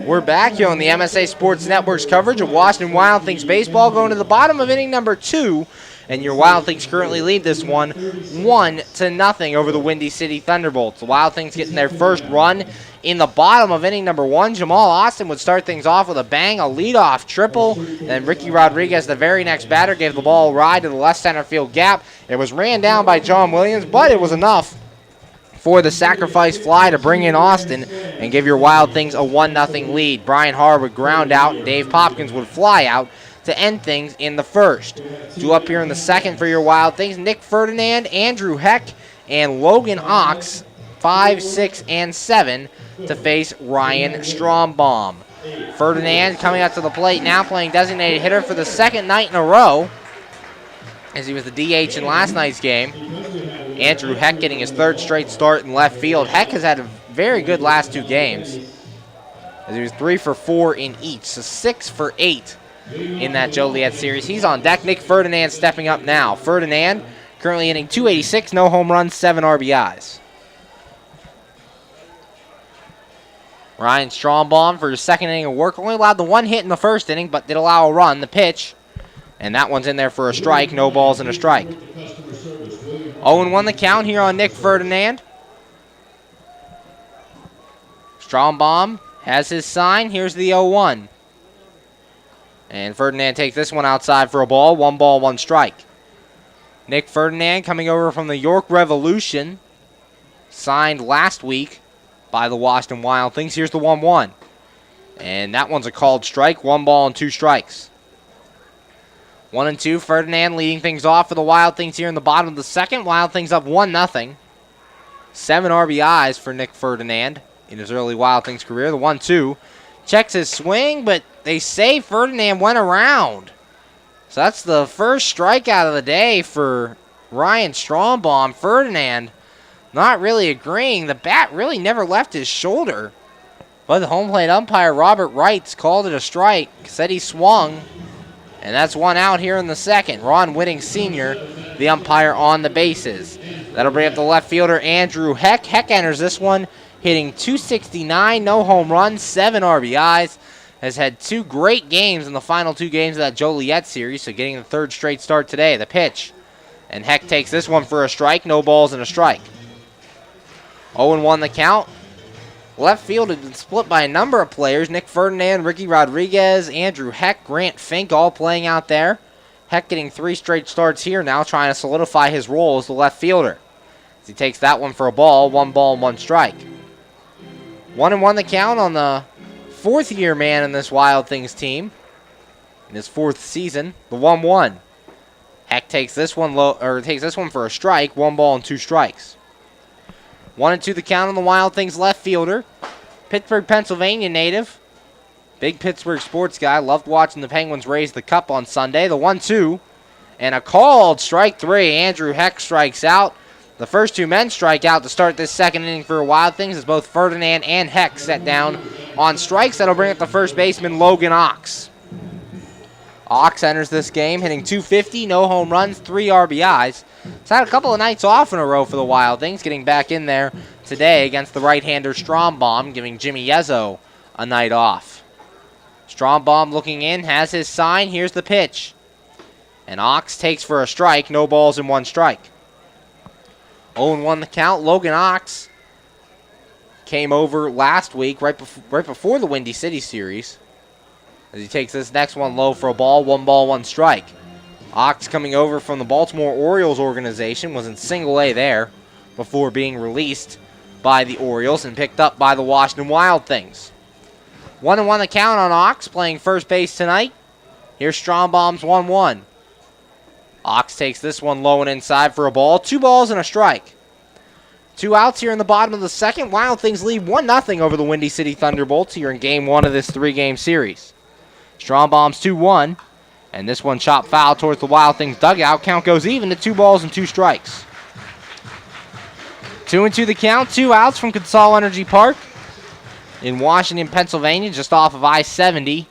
We're back here on the MSA Sports Network's coverage of Washington Wild Things baseball, going to the bottom of inning number 2, and your Wild Things currently lead this one 1-0 over the Windy City Thunderbolts. The Wild Things getting their first run in the bottom of inning number 1. Jamal Austin would start things off with a bang, a leadoff triple. Then Ricky Rodriguez, the very next batter, gave the ball a ride to the left center field gap. It was ran down by John Williams, but it was enough for the sacrifice fly to bring in Austin and give your Wild Things a 1-0 lead. Brian Harr would ground out, and Dave Popkins would fly out to end things in the first. Due up here in the second for your Wild Things, Nick Ferdinand, Andrew Heck, and Logan Ox, 5, 6, and 7, to face Ryan Strombaum. Ferdinand coming out to the plate now, playing designated hitter for the second night in a row, as he was the DH in last night's game. Andrew Heck getting his 3rd straight start in left field. Heck has had a very good last 2 games, as he was 3 for 4 in each, so 6 for 8 in that Joliet series. He's on deck. Nick Ferdinand stepping up now. Ferdinand currently hitting .286, no home runs, 7 RBIs. Ryan Strombaum for his second inning of work. Only allowed the 1 hit in the first inning, but did allow a run. The pitch, and that one's in there for a strike. No balls and a strike. 0-1 the count here on Nick Ferdinand. Strombaum has his sign. Here's the 0-1. And Ferdinand takes this one outside for a ball. 1 ball, 1 strike. Nick Ferdinand coming over from the York Revolution. Signed last week by the Washington Wild Things. Here's the 1-1. And that one's a called strike. 1 ball and 2 strikes. 1-2. Ferdinand leading things off for the Wild Things here in the bottom of the second. Wild Things up 1-0. 7 RBIs for Nick Ferdinand in his early Wild Things career. The 1-2. Checks his swing, but they say Ferdinand went around. So that's the first strikeout of the day for Ryan Strombaum. Ferdinand not really agreeing. The bat really never left his shoulder. But the home plate umpire, Robert Wrights, called it a strike, said he swung, and that's one out here in the second. Ron Whitting Sr., the umpire on the bases. That'll bring up the left fielder, Andrew Heck. Heck enters this one hitting .269, no home runs, 7 RBIs. Has had 2 great games in the final 2 games of that Joliet series, so getting the 3rd straight start today. The pitch. And Heck takes this one for a strike, no balls and a strike. 0-1 the count. Left field had been split by a number of players. Nick Ferdinand, Ricky Rodriguez, Andrew Heck, Grant Fink all playing out there. Heck getting 3 straight starts here now, trying to solidify his role as the left fielder. As he takes that one for a ball, 1 ball and 1 strike. 1-1 the count on the 4th-year man in this Wild Things team. In his 4th season, the 1-1. Heck takes this one for a strike, 1 ball and 2 strikes. 1-2 the count on the Wild Things left fielder. Pittsburgh, Pennsylvania native. Big Pittsburgh sports guy. Loved watching the Penguins raise the cup on Sunday. The 1-2. And a called strike 3. Andrew Heck strikes out. The first 2 men strike out to start this second inning for Wild Things as both Ferdinand and Heck set down on strikes. That'll bring up the first baseman, Logan Ox. Ox enters this game hitting .250, no home runs, 3 RBIs. He's had a couple of nights off in a row for the Wild Things, getting back in there today against the right-hander Strombaum, giving Jimmy Yezzo a night off. Strombaum looking in, has his sign. Here's the pitch. And Ox takes for a strike, no balls and 1 strike. 0-1 the count. Logan Ox came over last week, right before the Windy City series, as he takes this next one low for a ball, 1 ball, 1 strike. Ox coming over from the Baltimore Orioles organization, was in single A there before being released by the Orioles and picked up by the Washington Wild Things. 1-1 the count on Ox, playing first base tonight. Here's Strombaum's 1-1. Ox takes this one low and inside for a ball, 2 balls and a strike. 2 outs here in the bottom of the second. Wild Things lead 1-0 over the Windy City Thunderbolts here in Game 1 of this 3-game series. Strombaum's 2-1, and this one chopped foul towards the Wild Things dugout. Count goes even to 2 balls and 2 strikes. 2-2 the count, 2 outs from Consol Energy Park in Washington, Pennsylvania, just off of I-70.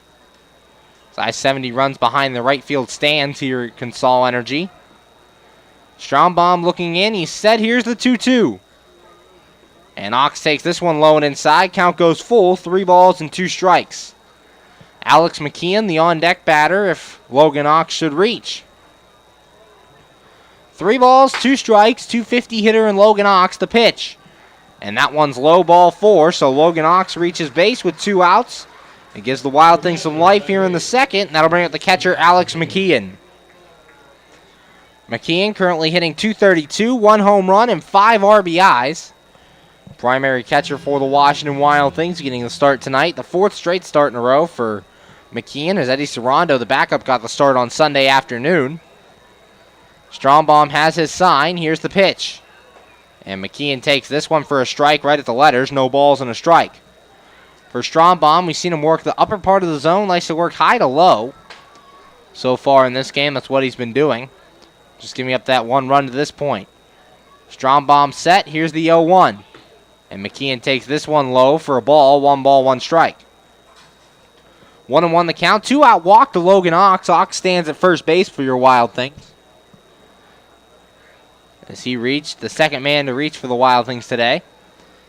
I-70 runs behind the right field stands here at Consol Energy. Strombaum looking in. He's set. Here's the 2-2. And Ox takes this one low and inside. Count goes full. 3 balls and 2 strikes. Alex McKeon, the on-deck batter, if Logan Ox should reach. 3 balls, 2 strikes, .250 hitter and Logan Ox, the pitch. And that one's low, ball 4, so Logan Ox reaches base with 2 outs. It gives the Wild Things some life here in the second, and that'll bring up the catcher, Alex McKeon. McKeon currently hitting .232, 1 home run, and 5 RBIs. Primary catcher for the Washington Wild Things, getting the start tonight. The 4th straight start in a row for McKeon, as Eddie Sorondo, the backup, got the start on Sunday afternoon. Strombaum has his sign. Here's the pitch. And McKeon takes this one for a strike right at the letters. No balls and a strike. For Strombaum, we've seen him work the upper part of the zone. Likes to work high to low. So far in this game, that's what he's been doing. Just giving up that 1 run to this point. Strombaum set. Here's the 0-1. And McKeon takes this one low for a ball. 1 ball, 1 strike. 1-1 the count. 2 out walk to Logan Ox. Ox stands at first base for your Wild Things, as he reached the second man to reach for the Wild Things today.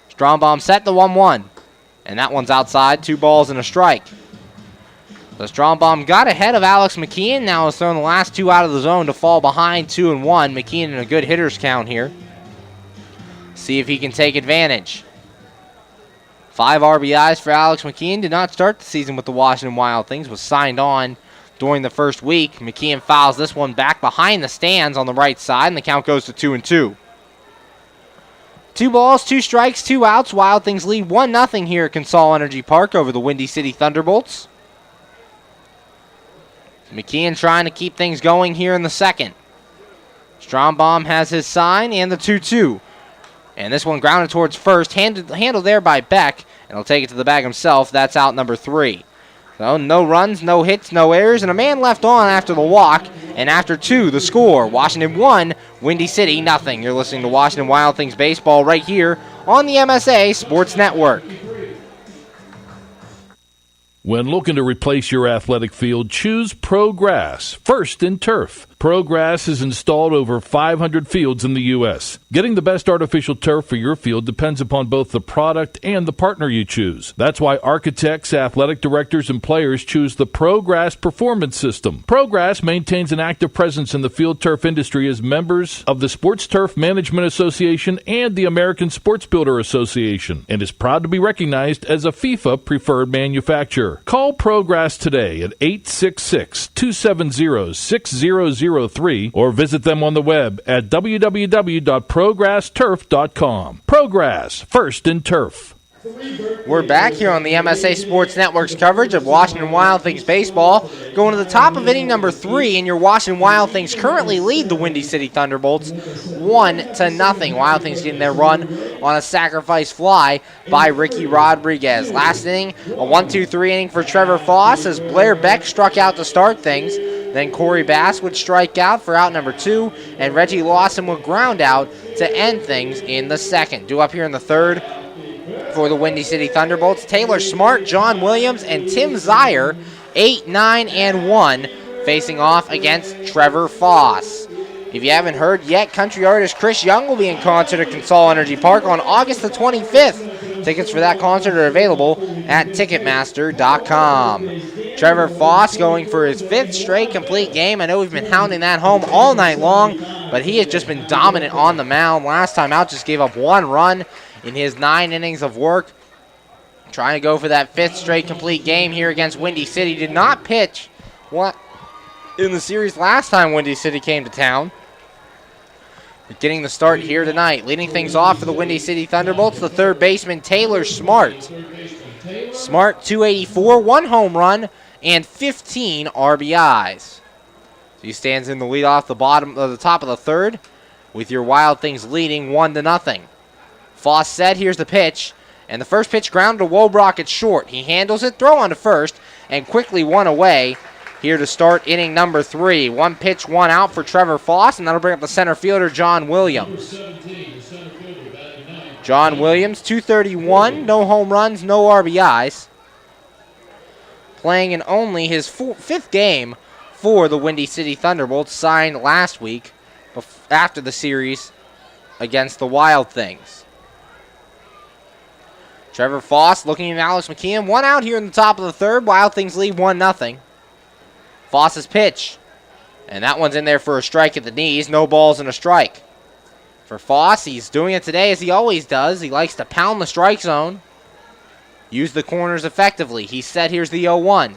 Strombaum set the 1-1. And that one's outside. 2 balls and a strike. So Strombaum got ahead of Alex McKeon. Now has thrown the last 2 out of the zone to fall behind 2-1. McKeon in a good hitter's count here. See if he can take advantage. 5 RBIs for Alex McKeon. Did not start the season with the Washington Wild Things. Was signed on during the first week. McKeon fouls this one back behind the stands on the right side, and the count goes to 2-2. 2 balls, 2 strikes, 2 outs. Wild Things lead 1-0 here at Consol Energy Park over the Windy City Thunderbolts. McKeon trying to keep things going here in the second. Strombaum has his sign and the 2-2. And this one grounded towards first, handled there by Beck, and he'll take it to the bag himself. That's out number 3. So no runs, no hits, no errors, and a man left on after the walk. And after 2, the score. Washington 1, Windy City 0. You're listening to Washington Wild Things baseball right here on the MSA Sports Network. When looking to replace your athletic field, choose ProGrass, first in turf. ProGrass is installed over 500 fields in the U.S. Getting the best artificial turf for your field depends upon both the product and the partner you choose. That's why architects, athletic directors, and players choose the ProGrass Performance System. ProGrass maintains an active presence in the field turf industry as members of the Sports Turf Management Association and the American Sports Builder Association, and is proud to be recognized as a FIFA preferred manufacturer. Call ProGrass today at 866-270-6003 or visit them on the web at www.progressturf.com. ProGrass, first in turf. We're back here on the MSA Sports Network's coverage of Washington Wild Things baseball. Going to the top of inning number 3, and your Washington Wild Things currently lead the Windy City Thunderbolts 1-0. Wild Things getting their run on a sacrifice fly by Ricky Rodriguez. Last inning, a 1-2-3 inning for Trevor Foss as Blair Beck struck out to start things. Then Corey Bass would strike out for out number 2, and Reggie Lawson would ground out to end things in the second. Due up here in the third for the Windy City Thunderbolts, Taylor Smart, John Williams, and Tim Zier, 8, 9, and 1, facing off against Trevor Foss. If you haven't heard yet, country artist Chris Young will be in concert at Consol Energy Park on August the 25th. Tickets for that concert are available at Ticketmaster.com. Trevor Foss going for his 5th straight complete game. I know we've been hounding that home all night long, but he has just been dominant on the mound. Last time out, just gave up 1 run in his 9 innings of work. Trying to go for that 5th straight complete game here against Windy City. Did not pitch in the series last time Windy City came to town. But getting the start here tonight. Leading things off for the Windy City Thunderbolts, the third baseman Taylor Smart. Smart, 284, 1 home run, and 15 RBIs. So he stands in the lead off the top of the third, with your Wild Things leading 1-0. Foss set, here's the pitch, and the first pitch grounded to Wobrock at short. He handles it, throw on to first, and quickly 1 away here to start inning number 3. 1 pitch, 1 out for Trevor Foss, and that'll bring up the center fielder, John Williams. John Williams, 231, no home runs, no RBIs. Playing in only his 5th game for the Windy City Thunderbolts, signed last week after the series against the Wild Things. Trevor Foss looking at Alex McKeon. 1 out here in the top of the third. Wild Things lead 1-0. Foss's pitch. And that one's in there for a strike at the knees. No balls and a strike. For Foss, he's doing it today as he always does. He likes to pound the strike zone. Use the corners effectively. He's set. Here's the 0-1.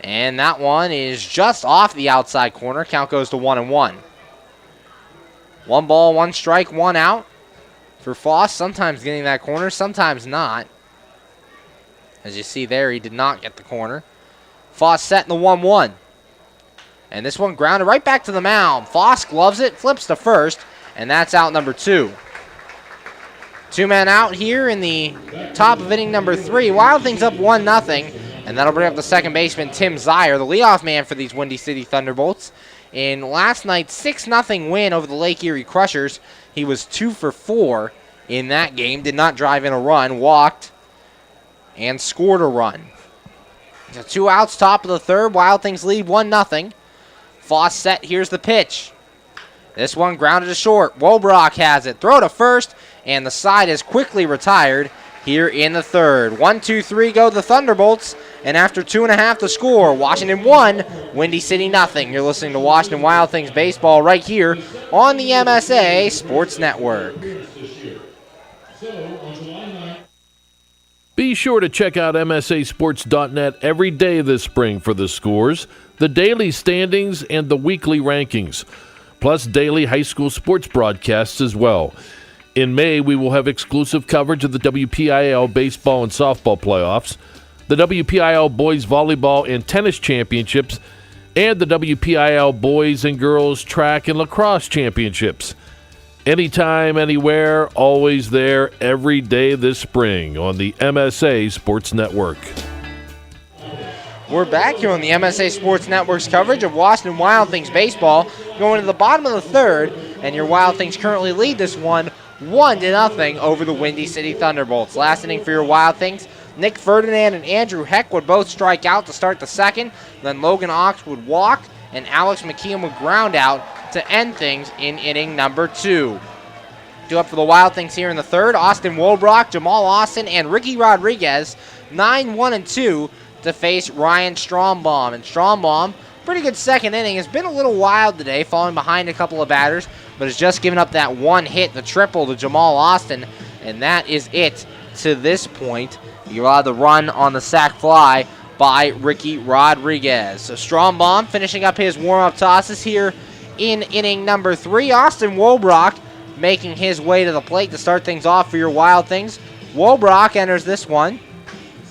And that one is just off the outside corner. Count goes to 1-1. 1 ball, 1 strike, 1 out. For Foss, sometimes getting that corner, sometimes not. As you see there, he did not get the corner. Foss set in the 1-1. And this one grounded right back to the mound. Foss gloves it, flips to first, and that's out number 2. 2 men out here in the top of inning number 3. Wild Things up 1-0, and that'll bring up the second baseman, Tim Zier, the leadoff man for these Windy City Thunderbolts. In last night's 6-0 win over the Lake Erie Crushers, he was 2 for 4 in that game. Did not drive in a run, walked, and scored a run. So 2 outs, top of the third. Wild Things lead 1-0. Foss set, here's the pitch. This one grounded to short. Wobrock has it. Throw to first, and the side is quickly retired here in the third. 1, 2, 3 go the Thunderbolts, and after 2.5 to score, Washington 1, Windy City 0. You're listening to Washington Wild Things baseball right here on the MSA Sports Network. Be sure to check out MSASports.net every day this spring for the scores, the daily standings, and the weekly rankings, plus daily high school sports broadcasts as well. In May, we will have exclusive coverage of the WPIAL baseball and softball playoffs, the WPIAL boys volleyball and tennis championships, and the WPIAL boys and girls track and lacrosse championships. Anytime, anywhere, always there, every day this spring on the MSA Sports Network. We're back here on the MSA Sports Network's coverage of Washington Wild Things baseball, going to the bottom of the third, and your Wild Things currently lead this one 1-0 over the Windy City Thunderbolts. Last inning for your Wild Things, Nick Ferdinand and Andrew Heck would both strike out to start the second. Then Logan Ox would walk, and Alex McKeon would ground out to end things in inning number 2. Due up for the Wild Things here in the third, Austin Wolbrock, Jamal Austin, and Ricky Rodriguez, 9-1-2 to face Ryan Strombaum. And Strombaum, pretty good second inning, has been a little wild today, falling behind a couple of batters, but has just given up that one hit, the triple to Jamal Austin, and that is it to this point. You allowed the run on the sac fly by Ricky Rodriguez. So Strombaum finishing up his warm-up tosses here in inning number 3. Austin Wolbrock making his way to the plate to start things off for your Wild Things. Wolbrock enters this one,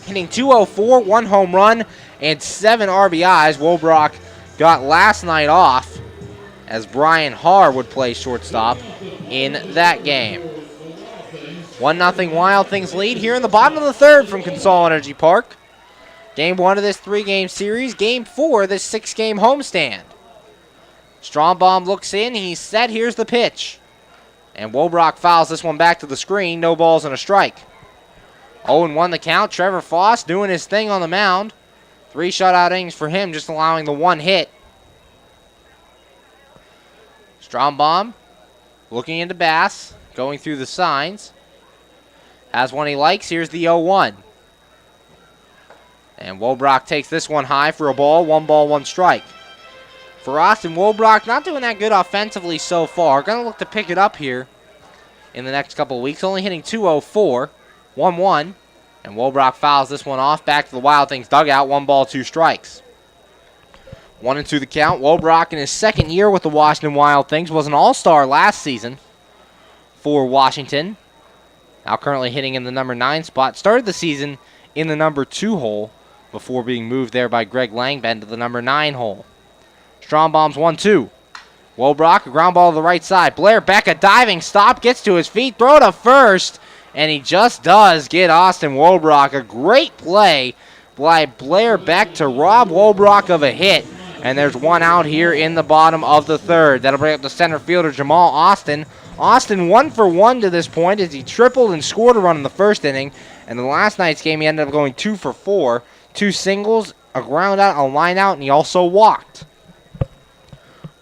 hitting .204, 1 home run, and 7 RBIs. Wolbrock got last night off as Brian Haar would play shortstop in that game. 1-0 Wild Things lead here in the bottom of the third from Consol Energy Park. Game 1 of this 3-game series, Game 4 of this 6-game homestand. Strombaum looks in, he's set, here's the pitch. And Wolbrock fouls this one back to the screen, no balls and a strike. 0-1 the count, Trevor Foss doing his thing on the mound. 3 shutout innings for him, just allowing the 1 hit. Strombaum looking into Bass, going through the signs. Has one he likes, here's the 0-1. And Wolbrock takes this one high for a ball, 1 ball, 1 strike. For Austin Wolbrock, not doing that good offensively so far. Going to look to pick it up here in the next couple of weeks. Only hitting .204, 1-1. And Wolbrock fouls this one off back to the Wild Things dugout, 1 ball, 2 strikes. 1-2 the count. Wolbrock in his second year with the Washington Wild Things was an all-star last season for Washington. Now currently hitting in the number 9 spot. Started the season in the number 2 hole before being moved there by Greg Langben to the number 9 hole. Strombaum's 1-2. Wolbrock, a ground ball to the right side. Blair Beck, a diving stop, gets to his feet, throw to first, and he just does get Austin Wolbrock. A great play by Blair Beck to rob Wolbrock of a hit. And there's 1 out here in the bottom of the third. That'll bring up the center fielder, Jamal Austin. Austin 1 for 1 to this point as he tripled and scored a run in the first inning. And in last night's game, he ended up going 2 for 4. 2 singles, a ground out, a line out, and he also walked.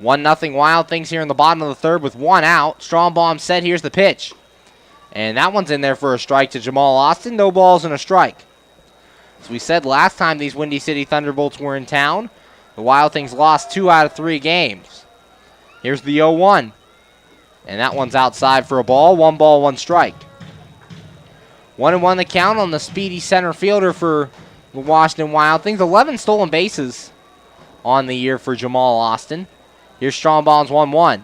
1-0 Wild Things here in the bottom of the third with 1 out. Strombaum set, here's the pitch. And that one's in there for a strike to Jamal Austin. No balls and a strike. As we said last time these Windy City Thunderbolts were in town, the Wild Things lost 2 out of 3 games. Here's the 0-1. And that one's outside for a ball. 1 ball, 1 strike. 1-1 the count on the speedy center fielder for the Washington Wild Things. 11 stolen bases on the year for Jamal Austin. Here's Strombaum's 1-1.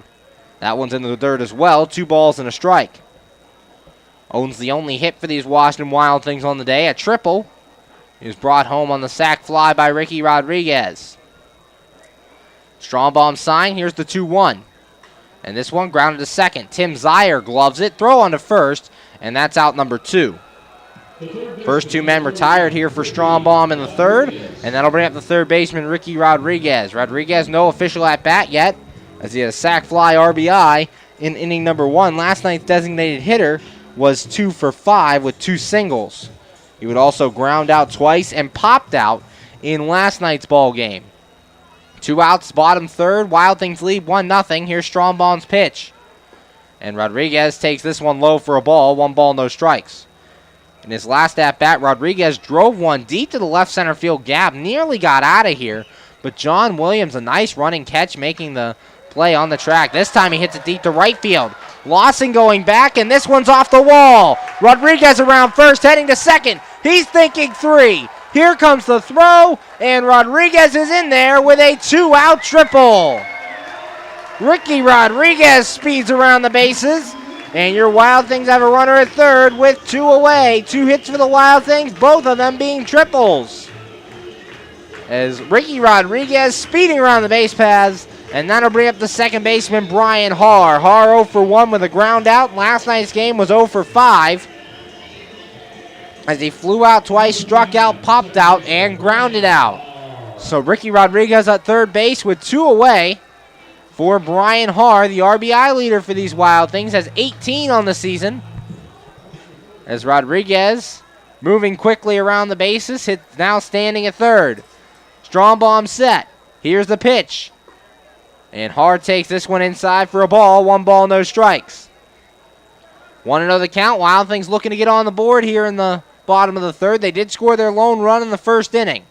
That one's in the dirt as well. 2 balls and a strike. Owns the only hit for these Washington Wild Things on the day. A triple. He was brought home on the sac fly by Ricky Rodriguez. Strombaum's sign. Here's the 2-1. And this one grounded to second. Tim Zier gloves it. Throw on to first. And that's out number 2. First 2 men retired here for Strombaum in the third, and that'll bring up the third baseman, Ricky Rodriguez. Rodriguez, no official at-bat yet, as he had a sac fly RBI in inning number 1. Last night's designated hitter was 2 for 5 with 2 singles. He would also ground out twice and popped out in last night's ball game. 2 outs, bottom third. Wild Things lead 1-0. Here's Strombaum's pitch. And Rodriguez takes this one low for a ball. 1 ball, no strikes. In his last at-bat, Rodriguez drove one deep to the left center field gap. Nearly got out of here. But John Williams, a nice running catch, making the play on the track. This time he hits it deep to right field. Lawson going back, and this one's off the wall. Rodriguez around first, heading to second. He's thinking 3. Here comes the throw, and Rodriguez is in there with a 2-out triple. Ricky Rodriguez speeds around the bases, and your Wild Things have a runner at third with 2 away. 2 hits for the Wild Things, both of them being triples. As Ricky Rodriguez speeding around the base paths, and that'll bring up the second baseman, Brian Haar. Haar 0 for 1 with a ground out. Last night's game was 0 for 5. As he flew out twice, struck out, popped out, and grounded out. So Ricky Rodriguez at third base with 2 away for Brian Haar. The RBI leader for these Wild Things has 18 on the season. As Rodriguez moving quickly around the bases, now standing at third. Strombaum set. Here's the pitch. And Hard takes this one inside for a ball. 1 ball, no strikes. 1-0 the count. Wild Things looking to get on the board here in the bottom of the third. They did score their lone run in the first inning.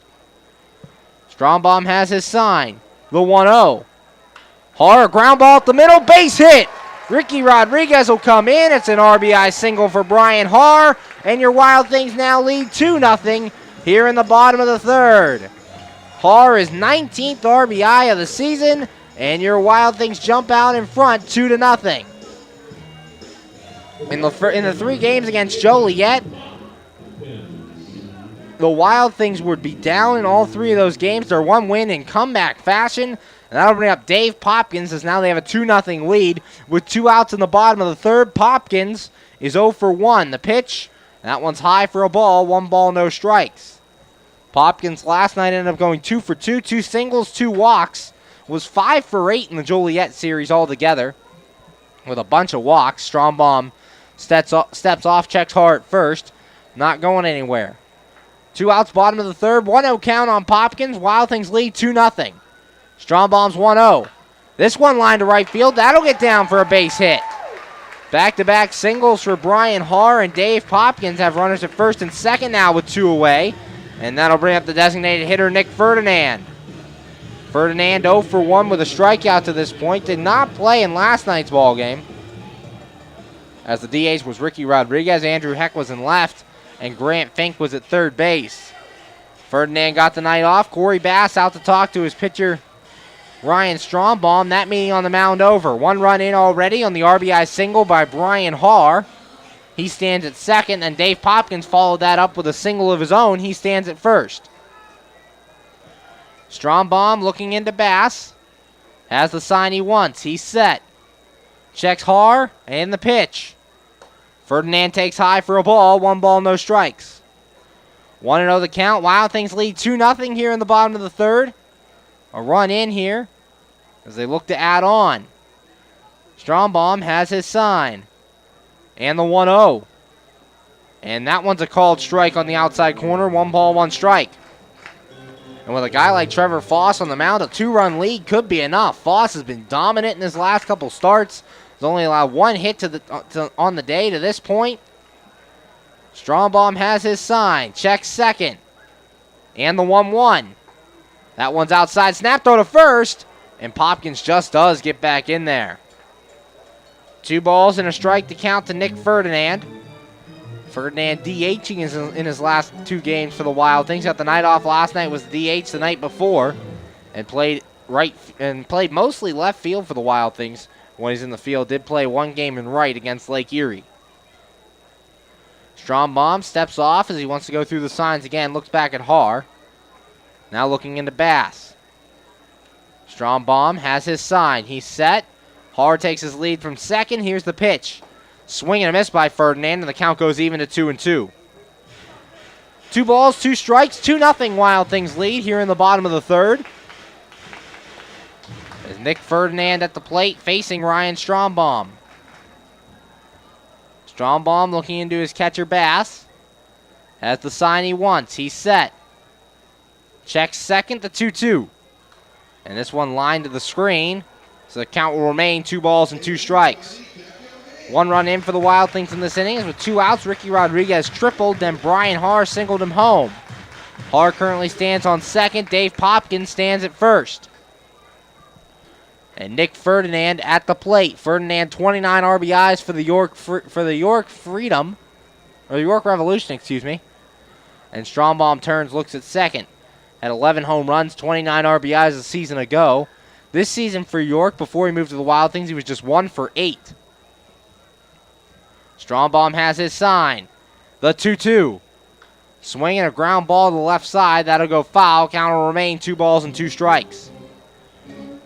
Strombaum has his sign. The 1-0. Hard ground ball at the middle. Base hit. Ricky Rodriguez will come in. It's an RBI single for Brian Haar. And your Wild Things now lead 2-0 here in the bottom of the third. Haar is 19th RBI of the season. And your Wild Things jump out in front 2-0. In the 3 games against Joliet, the Wild Things would be down in all 3 of those games. They're 1 win in comeback fashion. And that'll bring up Dave Popkins as now they have a 2-0 lead with 2 outs in the bottom of the third. Popkins is 0 for 1. The pitch, that one's high for a ball. 1 ball, no strikes. Popkins last night ended up going 2 for 2, 2 singles, 2 walks. Was 5 for 8 in the Joliet series altogether with a bunch of walks. Strombaum steps off, checks Hart first. Not going anywhere. 2 outs, bottom of the third. 1-0 count on Popkins. Wild Things lead 2-0. Strombaum's 1-0. This one line to right field. That'll get down for a base hit. Back-to-back singles for Brian Haar and Dave Popkins have runners at first and second now with 2 away. And that'll bring up the designated hitter, Nick Ferdinand. Ferdinand 0 for 1 with a strikeout to this point. Did not play in last night's ball game, as the DH was Ricky Rodriguez. Andrew Heck was in left, and Grant Fink was at third base. Ferdinand got the night off. Corey Bass out to talk to his pitcher, Ryan Strombaum. That meeting on the mound over. 1 run in already on the RBI single by Brian Haar. He stands at second, and Dave Popkins followed that up with a single of his own. He stands at first. Strombaum looking into Bass. Has the sign he wants. He's set. Checks Haar and the pitch. Ferdinand takes high for a ball. 1 ball, no strikes. 1-0 the count. Wild Things lead 2-0 here in the bottom of the third. A run in here as they look to add on. Strombaum has his sign. And the 1-0. And that one's a called strike on the outside corner. 1 ball, 1 strike. And with a guy like Trevor Foss on the mound, a 2-run lead could be enough. Foss has been dominant in his last couple starts. He's only allowed 1 hit on the day to this point. Strombaum has his sign. Checks second. And the 1-1. That one's outside. Snap throw to first. And Popkins just does get back in there. 2 balls and a strike to count to Nick Ferdinand. Ferdinand DHing in his last 2 games for the Wild Things. Got the night off last night, was DH the night before, and played mostly left field for the Wild Things when he's in the field. Did play 1 game in right against Lake Erie. Strombaum steps off as he wants to go through the signs again. Looks back at Haar. Now looking into Bass. Strombaum has his sign. He's set. Haar takes his lead from second. Here's the pitch. Swing and a miss by Ferdinand, and the count goes even to 2-2. 2 balls, 2 strikes, 2-0 Wild Things lead here in the bottom of the third. As Nick Ferdinand at the plate facing Ryan Strombaum. Strombaum looking into his catcher Bass. Has the sign he wants. He's set. Checks second to 2-2. And this one lined to the screen, so the count will remain 2 balls and 2 strikes. 1 run in for the Wild Things in this inning. With 2 outs, Ricky Rodriguez tripled, then Brian Haar singled him home. Haar currently stands on second. Dave Popkins stands at first. And Nick Ferdinand at the plate. Ferdinand 29 RBIs for the York Revolution, excuse me. And Strombaum turns, looks at second. Had 11 home runs, 29 RBIs a season ago. This season for York, before he moved to the Wild Things, he was just 1 for 8. Strombaum has his sign. The 2-2. Swinging a ground ball to the left side. That'll go foul. Count will remain 2 balls and 2 strikes.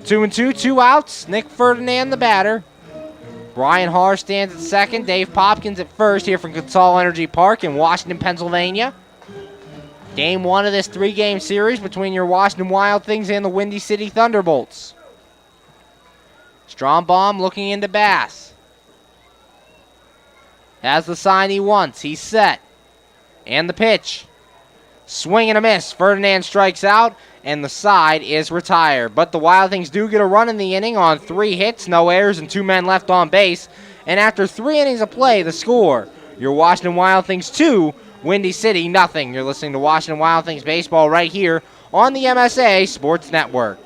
2-2, 2 outs. Nick Ferdinand the batter. Brian Haar stands at second. Dave Popkins at first here from Consol Energy Park in Washington, Pennsylvania. Game 1 of this 3-game series between your Washington Wild Things and the Windy City Thunderbolts. Strombaum looking into Bass. Has the sign he wants. He's set. And the pitch. Swing and a miss. Ferdinand strikes out, and the side is retired. But the Wild Things do get a run in the inning on 3 hits, no errors, and 2 men left on base. And after 3 innings of play, the score, your Washington Wild Things 2, Windy City nothing. You're listening to Washington Wild Things baseball right here on the MSA Sports Network.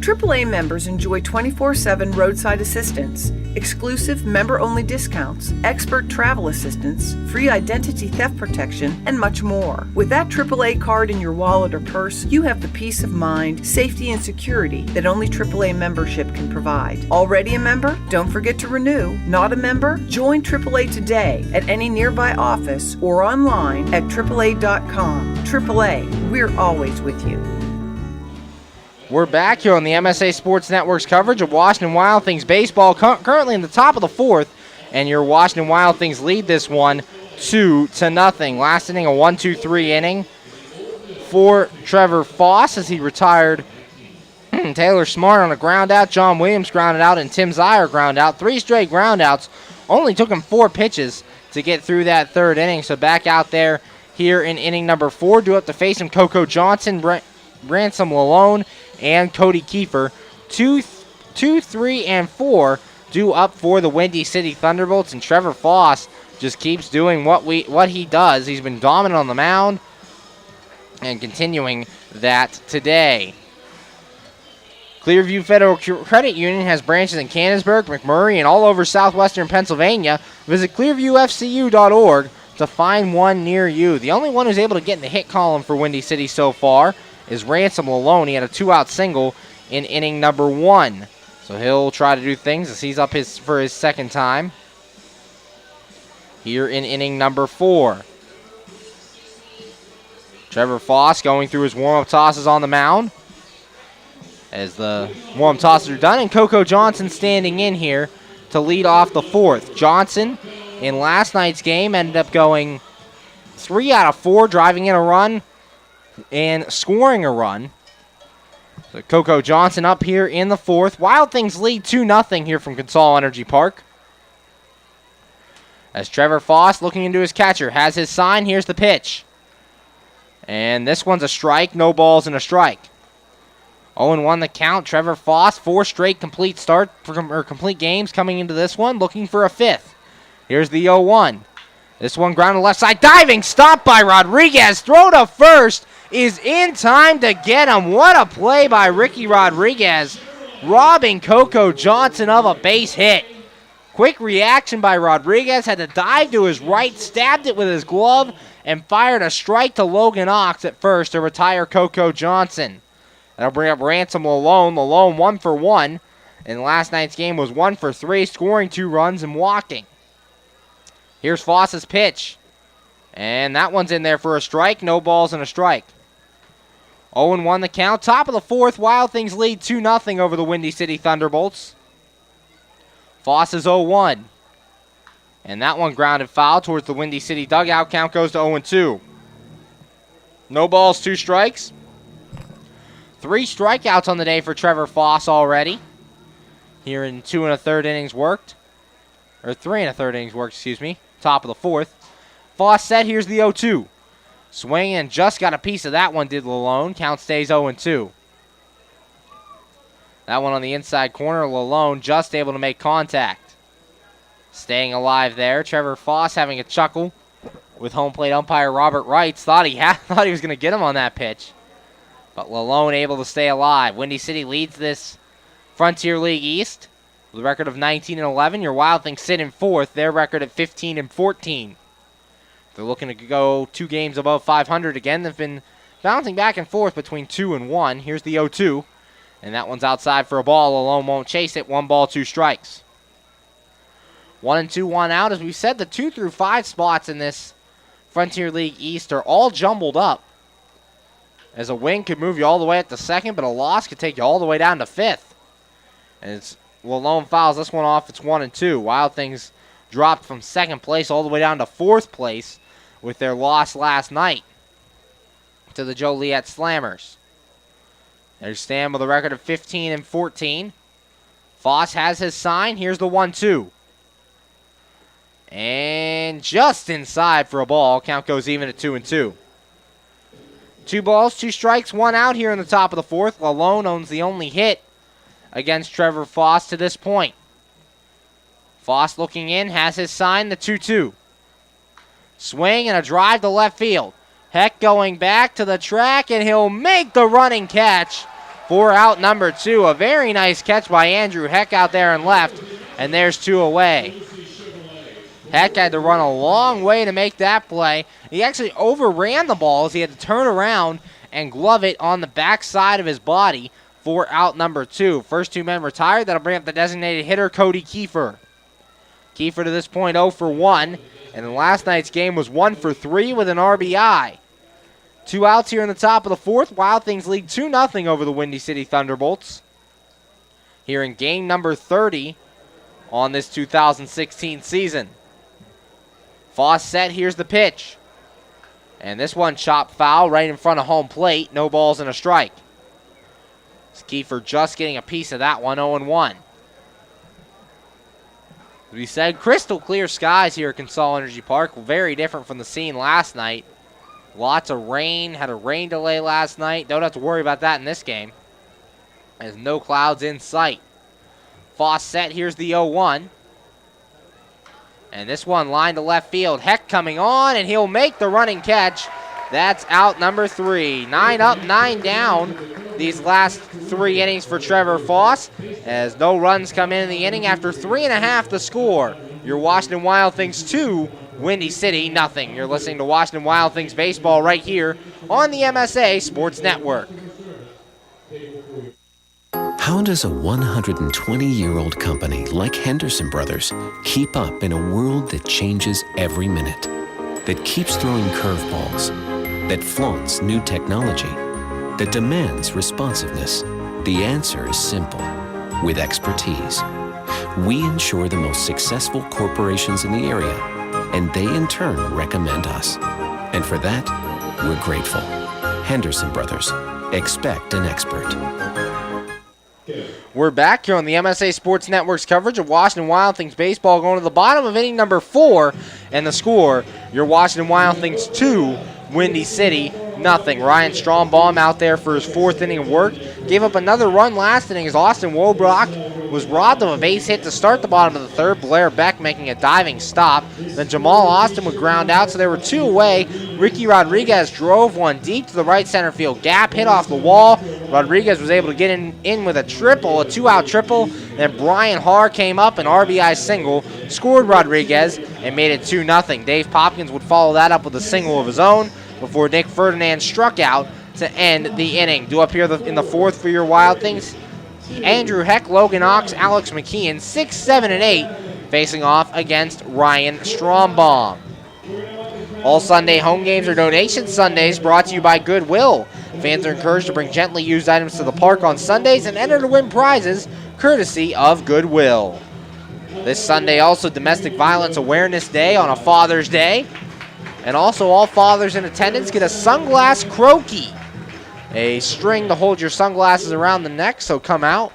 AAA members enjoy 24/7 roadside assistance, exclusive member-only discounts, expert travel assistance, free identity theft protection, and much more. With that AAA card in your wallet or purse, you have the peace of mind, safety, and security that only AAA membership can provide. Already a member? Don't forget to renew. Not a member? Join AAA today at any nearby office or online at AAA.com. AAA, we're always with you. We're back here on the MSA Sports Network's coverage of Washington Wild Things baseball, currently in the top of the 4th, and your Washington Wild Things lead this one 2-0. Last inning, a 1-2-3 inning for Trevor Foss as he retired Taylor Smart on a ground out, John Williams grounded out, and Tim Zier ground out. 3 straight ground outs. Only took him 4 pitches to get through that 3rd inning, so back out there here in inning number 4. Do have to face him Coco Johnson, Ransom Lalone, and Cody Kiefer. 2, 3, and 4 due up for the Windy City Thunderbolts, and Trevor Foss just keeps doing what he does. He's been dominant on the mound and continuing that today. Clearview Federal Credit Union has branches in Canonsburg, McMurray, and all over southwestern Pennsylvania. Visit clearviewfcu.org to find one near you. The only one who's able to get in the hit column for Windy City so far is Ransom Lalone. He had a 2-out single in inning number 1. So he'll try to do things as he's up for his 2nd time here in inning number 4. Trevor Foss going through his warm-up tosses on the mound as the warm-up tosses are done, and Coco Johnson standing in here to lead off the 4th. Johnson, in last night's game, ended up going 3 out of 4, driving in a run and scoring a run. So Coco Johnson up here in the 4th. Wild Things lead 2-0 here from Consol Energy Park. As Trevor Foss, looking into his catcher, has his sign. Here's the pitch. And this one's a strike. No balls and a strike. 0-1 the count. Trevor Foss, 4 straight complete complete games coming into this one, looking for a 5th. Here's the 0-1. This one grounded left side. Diving stop by Rodriguez. Throw to first is in time to get him. What a play by Ricky Rodriguez, robbing Coco Johnson of a base hit. Quick reaction by Rodriguez, had to dive to his right, stabbed it with his glove, and fired a strike to Logan Ox at first to retire Coco Johnson. That'll bring up Ransom Lalone. Lalone 1 for 1, and last night's game was 1 for 3, scoring 2 runs and walking. Here's Foss's pitch, and that one's in there for a strike. No balls and a strike. 0-1 the count. Top of the 4th, Wild Things lead 2-0 over the Windy City Thunderbolts. Foss is 0-1. And that one grounded foul towards the Windy City dugout. Count goes to 0-2. No balls, 2 strikes. 3 strikeouts on the day for Trevor Foss already. Here in 2 1/3 innings worked. Or 3 1/3 innings worked, excuse me. Top of the 4th. Foss set, here's the 0-2. Swing and just got a piece of that one, did Lalone. Count stays 0-2. That one on the inside corner, Lalone just able to make contact. Staying alive there. Trevor Foss having a chuckle with home plate umpire Robert Wrights. Thought he was going to get him on that pitch. But Lalone able to stay alive. Windy City leads this Frontier League East with a record of 19-11. Your Wild Things sit in 4th. Their record at 15-14. They're looking to go 2 games above 500 again. They've been bouncing back and forth between 2 and 1. Here's the 0-2. And that one's outside for a ball. Lalone won't chase it. 1 ball, 2 strikes. 1-2, 1 out. As we said, the 2 through 5 spots in this Frontier League East are all jumbled up. As a win could move you all the way up to 2nd, but a loss could take you all the way down to 5th. And it's Lalone fouls this one off. It's 1-2. Wild Things dropped from 2nd place all the way down to 4th place with their loss last night to the Joliet Slammers. They stand with a record of 15-14. Foss has his sign. Here's the 1-2. And just inside for a ball. Count goes even at 2-2. 2 balls, 2 strikes, 1 out here in the top of the fourth. Lalone owns the only hit against Trevor Foss to this point. Foss looking in, has his sign, the 2-2. Swing and a drive to left field. Heck going back to the track, and he'll make the running catch for out number 2. A very nice catch by Andrew Heck out there in left, and there's 2 away. Heck had to run a long way to make that play. He actually overran the ball as he had to turn around and glove it on the backside of his body for out number 2. First 2 men retired. That'll bring up the designated hitter, Cody Kiefer. Kiefer to this point 0 for 1. And in last night's game was 1 for 3 with an RBI. 2 outs here in the top of the fourth. Wild Things lead 2-0 over the Windy City Thunderbolts. Here in game number 30 on this 2016 season. Foss set, here's the pitch. And this one chopped foul right in front of home plate. No balls and a strike. Kiefer just getting a piece of that one, 0-1. As we said, crystal clear skies here at Consol Energy Park. Very different from the scene last night. Lots of rain. Had a rain delay last night. Don't have to worry about that in this game. There's no clouds in sight. Foss set. Here's the 0-1. And this one lined to left field. Heck coming on, and he'll make the running catch. That's out number 3. 9 up, 9 down these last 3 innings for Trevor Foss, as no runs come in the inning after 3.5 the score. Your Washington Wild Things 2, Windy City nothing. You're listening to Washington Wild Things baseball right here on the MSA Sports Network. How does a 120-year-old company like Henderson Brothers keep up in a world that changes every minute, that keeps throwing curveballs, that flaunts new technology, that demands responsiveness? The answer is simple. With expertise, we ensure the most successful corporations in the area, and they in turn recommend us. And for that, we're grateful. Henderson Brothers. Expect an expert. We're back here on the MSA Sports Network's coverage of Washington Wild Things baseball, going to the bottom of inning number 4, and the score, your Washington Wild Things 2, Windy City nothing. Ryan Strombaum out there for his 4th inning of work. Gave up another run last inning as Austin Wobrock was robbed of a base hit to start the bottom of the 3rd. Blair Beck making a diving stop. Then Jamal Austin would ground out, so there were 2 away. Ricky Rodriguez drove one deep to the right center field gap, hit off the wall. Rodriguez was able to get in with a triple, a 2-out triple. Then Brian Haar came up, an RBI single, scored Rodriguez, and made it 2-0. Dave Popkins would follow that up with a single of his own before Nick Ferdinand struck out to end the inning. Due up here in the 4th for your Wild Things, Andrew Heck, Logan Ox, Alex McKeon, 6, 7, and 8, facing off against Ryan Strombaum. All Sunday home games are donation Sundays, brought to you by Goodwill. Fans are encouraged to bring gently used items to the park on Sundays and enter to win prizes courtesy of Goodwill. This Sunday also Domestic Violence Awareness Day on a Father's Day. And also all fathers in attendance get a sunglass croaky, a string to hold your sunglasses around the neck, so come out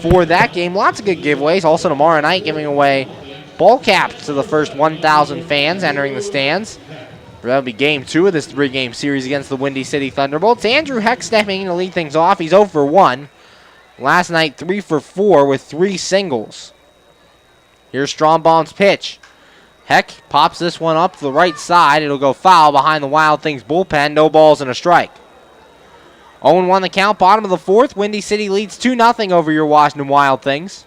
for that game. Lots of good giveaways. Also tomorrow night giving away ball caps to the first 1,000 fans entering the stands. That'll be game 2 of this 3-game series against the Windy City Thunderbolts. Andrew Heck stepping in to lead things off. He's 0 for 1. Last night 3 for 4 with 3 singles. Here's Strombaum's pitch. Heck pops this one up to the right side. It'll go foul behind the Wild Things bullpen. No balls and a strike. 0-1 the count, bottom of the 4th. Windy City leads 2-0 over your Washington Wild Things.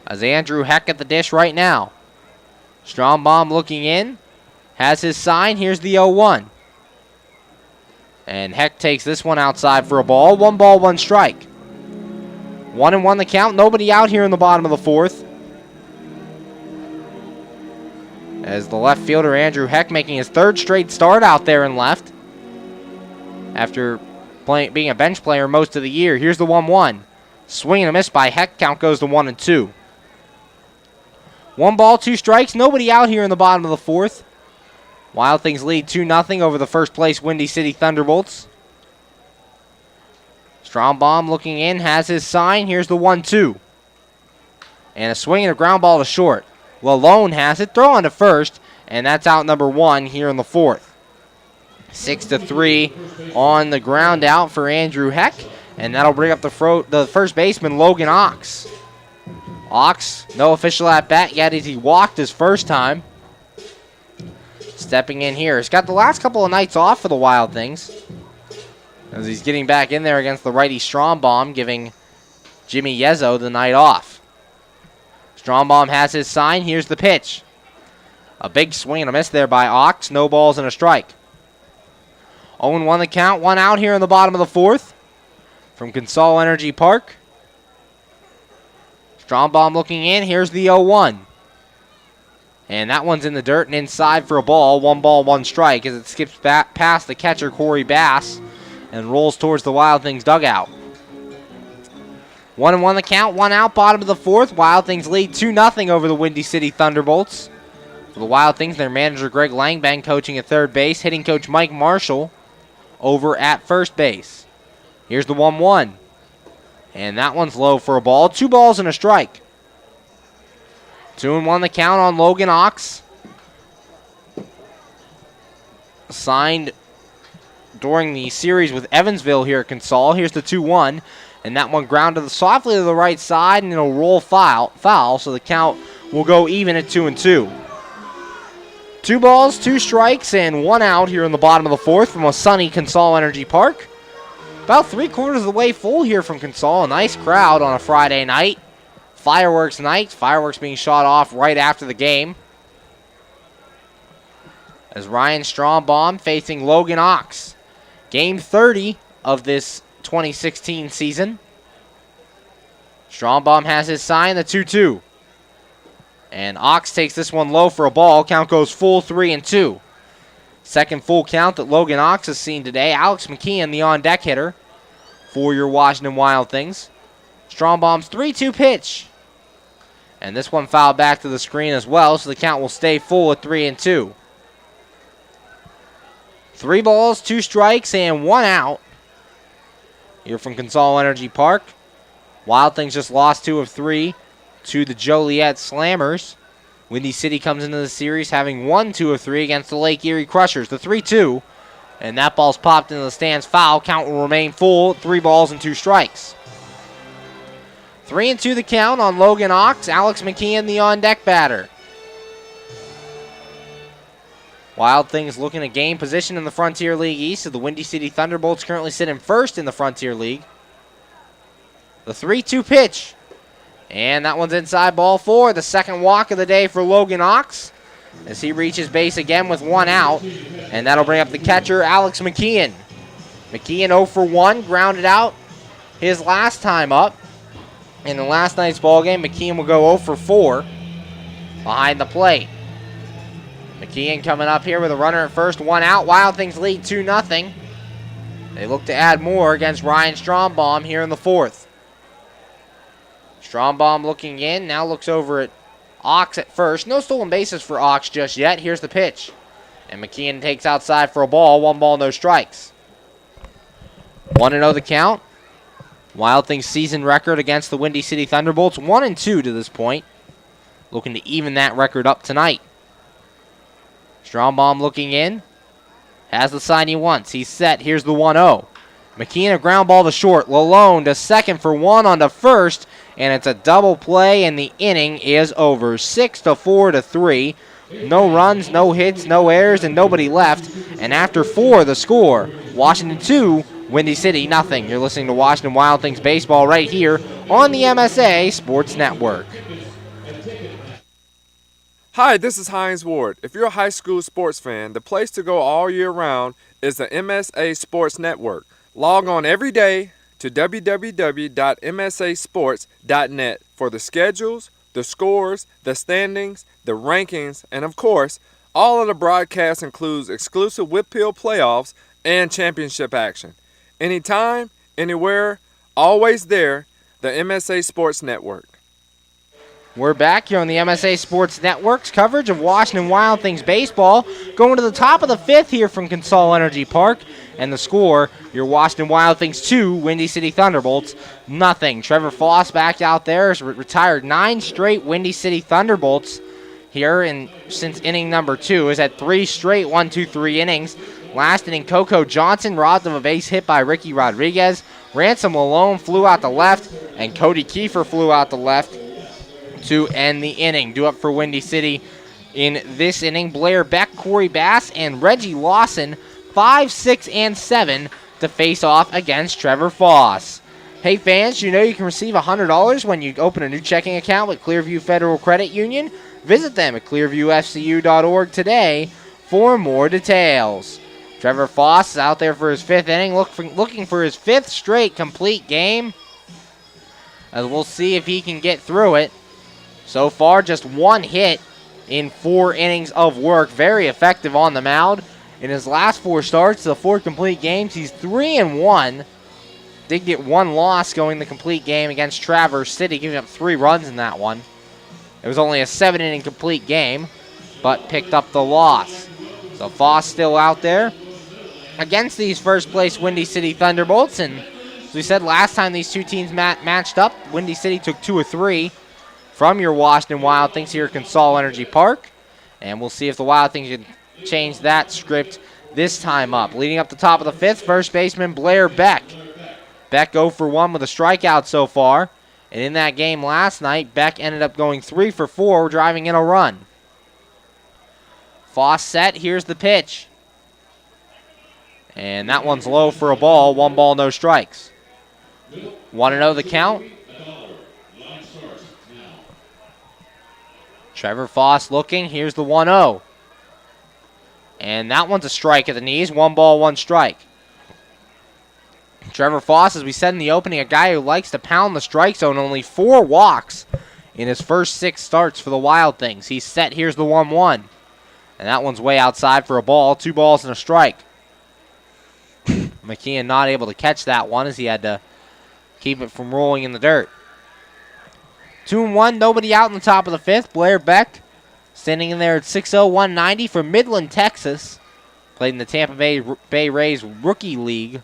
As Andrew Heck at the dish right now. Strombaum looking in. Has his sign. Here's the 0-1. And Heck takes this one outside for a ball. 1 ball, 1 strike. 1-1 the count. Nobody out here in the bottom of the 4th. As the left fielder Andrew Heck making his 3rd straight start out there in left after being a bench player most of the year. Here's the 1-1. Swing and a miss by Heck. Count goes to 1-2. 1 ball, 2 strikes. Nobody out here in the bottom of the 4th. Wild Things lead 2-0 over the first place Windy City Thunderbolts. Strombaum looking in, has his sign. Here's the 1-2. And a swing and a ground ball to short. Lalone has it, throw on to first, and that's out number 1 here in the 4th. 6-3 on the ground out for Andrew Heck, and that'll bring up the first baseman, Logan Ox. Ox, no official at bat yet as he walked his first time. Stepping in here. He's got the last couple of nights off for the Wild Things, as he's getting back in there against the righty Strombaum, giving Jimmy Yezzo the night off. Strombaum has his sign. Here's the pitch. A big swing and a miss there by Ox. No balls and a strike. 0-1 the count. 1 out here in the bottom of the 4th from Consol Energy Park. Strombaum looking in. Here's the 0-1. And that one's in the dirt and inside for a ball. 1 ball, 1 strike as it skips back past the catcher, Corey Bass, and rolls towards the Wild Things dugout. 1-1 the count. 1 out, bottom of the 4th. Wild Things lead 2-0 over the Windy City Thunderbolts. For the Wild Things, their manager Greg Langbang coaching at third base. Hitting coach Mike Marshall over at first base. Here's the 1-1. And that one's low for a ball. 2 balls and a strike. 2-1 the count on Logan Ox. Signed during the series with Evansville here at Consol. Here's the 2-1. And that one grounded softly to the right side, and it'll roll foul, so the count will go even at 2-2. 2 balls, 2 strikes, and 1 out here in the bottom of the 4th from a sunny Consol Energy Park. About 3/4 of the way full here from Consol. A nice crowd on a Friday night. Fireworks night. Fireworks being shot off right after the game. As Ryan Strombaum facing Logan Ox. Game 30 of this 2016 season. Strombaum has his sign, the 2-2. And Ox takes this one low for a ball. Count goes full 3-2. Second full count that Logan Ox has seen today. Alex McKeon, the on-deck hitter for your Washington Wild Things. Strombaum's 3-2 pitch. And this one fouled back to the screen as well, so the count will stay full at 3-2. 3 balls, 2 strikes, and 1 out here from Consol Energy Park. Wild Things just lost 2 of 3 to the Joliet Slammers. Windy City comes into the series having won 2 of 3 against the Lake Erie Crushers. The 3-2, and that ball's popped into the stands foul. Count will remain full, 3 balls and 2 strikes. 3-2 the count on Logan Ox. Alex McKeon, the on-deck batter. Wild Things looking at game position in the Frontier League East. So the Windy City Thunderbolts currently sit in first in the Frontier League. The 3-2 pitch. And that one's inside, ball 4. The second walk of the day for Logan Ox as he reaches base again with 1 out. And that'll bring up the catcher, Alex McKeon. McKeon 0 for 1, grounded out his last time up. In the last night's ballgame, McKeon will go 0 for 4 behind the plate. McKeon coming up here with a runner at first, 1 out. Wild Things lead 2-0. They look to add more against Ryan Strombaum here in the 4th. Strombaum looking in, now looks over at Ox at first. No stolen bases for Ox just yet. Here's the pitch. And McKeon takes outside for a ball. 1 ball, no strikes. 1-0 the count. Wild Things season record against the Windy City Thunderbolts, 1-2 to this point. Looking to even that record up tonight. Strombaum looking in. Has the sign he wants. He's set. Here's the 1-0. McKeon a ground ball to short. Lalone to second for 1 on to first. And it's a double play, and the inning is over. 6-4-3. No runs, no hits, no errors, and nobody left. And after 4, the score, Washington 2, Windy City nothing. You're listening to Washington Wild Things baseball right here on the MSA Sports Network. Hi, this is Hines Ward. If you're a high school sports fan, the place to go all year round is the MSA Sports Network. Log on every day to www.msasports.net for the schedules, the scores, the standings, the rankings, and of course, all of the broadcasts includes exclusive Whitfield playoffs and championship action. Anytime, anywhere, always there, the MSA Sports Network. We're back here on the MSA Sports Network's coverage of Washington Wild Things baseball. Going to the top of the 5th here from Consol Energy Park. And the score, your Washington Wild Things 2, Windy City Thunderbolts nothing. Trevor Foss back out there has retired 9 straight Windy City Thunderbolts here since inning number 2. Is at 3 straight 1-2-3 innings. Last inning, Coco Johnson robbed of a base hit by Ricky Rodriguez. Ransom Malone flew out the left, and Cody Kiefer flew out the left to end the inning. Due up for Windy City in this inning, Blair Beck, Corey Bass, and Reggie Lawson, 5, 6, and 7 to face off against Trevor Foss. Hey fans, you know you can receive $100 when you open a new checking account with Clearview Federal Credit Union. Visit them at clearviewfcu.org today for more details. Trevor Foss is out there for his 5th inning, looking for his 5th straight complete game. As we'll see if he can get through it. So far, just 1 hit in 4 innings of work. Very effective on the mound. In his last 4 starts, the 4 complete games, he's 3-1. Did get 1 loss going the complete game against Traverse City, giving up 3 runs in that one. It was only a 7-inning complete game, but picked up the loss. So Foss still out there against these first-place Windy City Thunderbolts. And as we said, last time these two teams matched up, Windy City took 2 of 3 from your Washington Wild Things here at Consol Energy Park. And we'll see if the Wild Things can change that script this time up. Leading up the top of the 5th, first baseman Blair Beck. Beck 0 for 1 with a strikeout so far. And in that game last night, Beck ended up going 3 for 4, driving in a run. Foss set, here's the pitch. And that one's low for a ball, 1 ball, no strikes. 1-0 the count. Trevor Foss looking, here's the 1-0. And that one's a strike at the knees, 1 ball, 1 strike. Trevor Foss, as we said in the opening, a guy who likes to pound the strike zone, only 4 walks in his first 6 starts for the Wild Things. He's set, here's the 1-1. And that one's way outside for a ball, 2 balls and a strike. McKeon not able to catch that one as he had to keep it from rolling in the dirt. 2-1, nobody out in the top of the 5th. Blair Beck standing in there at 6'0", 190 from Midland, Texas. Played in the Tampa Bay Rays Rookie League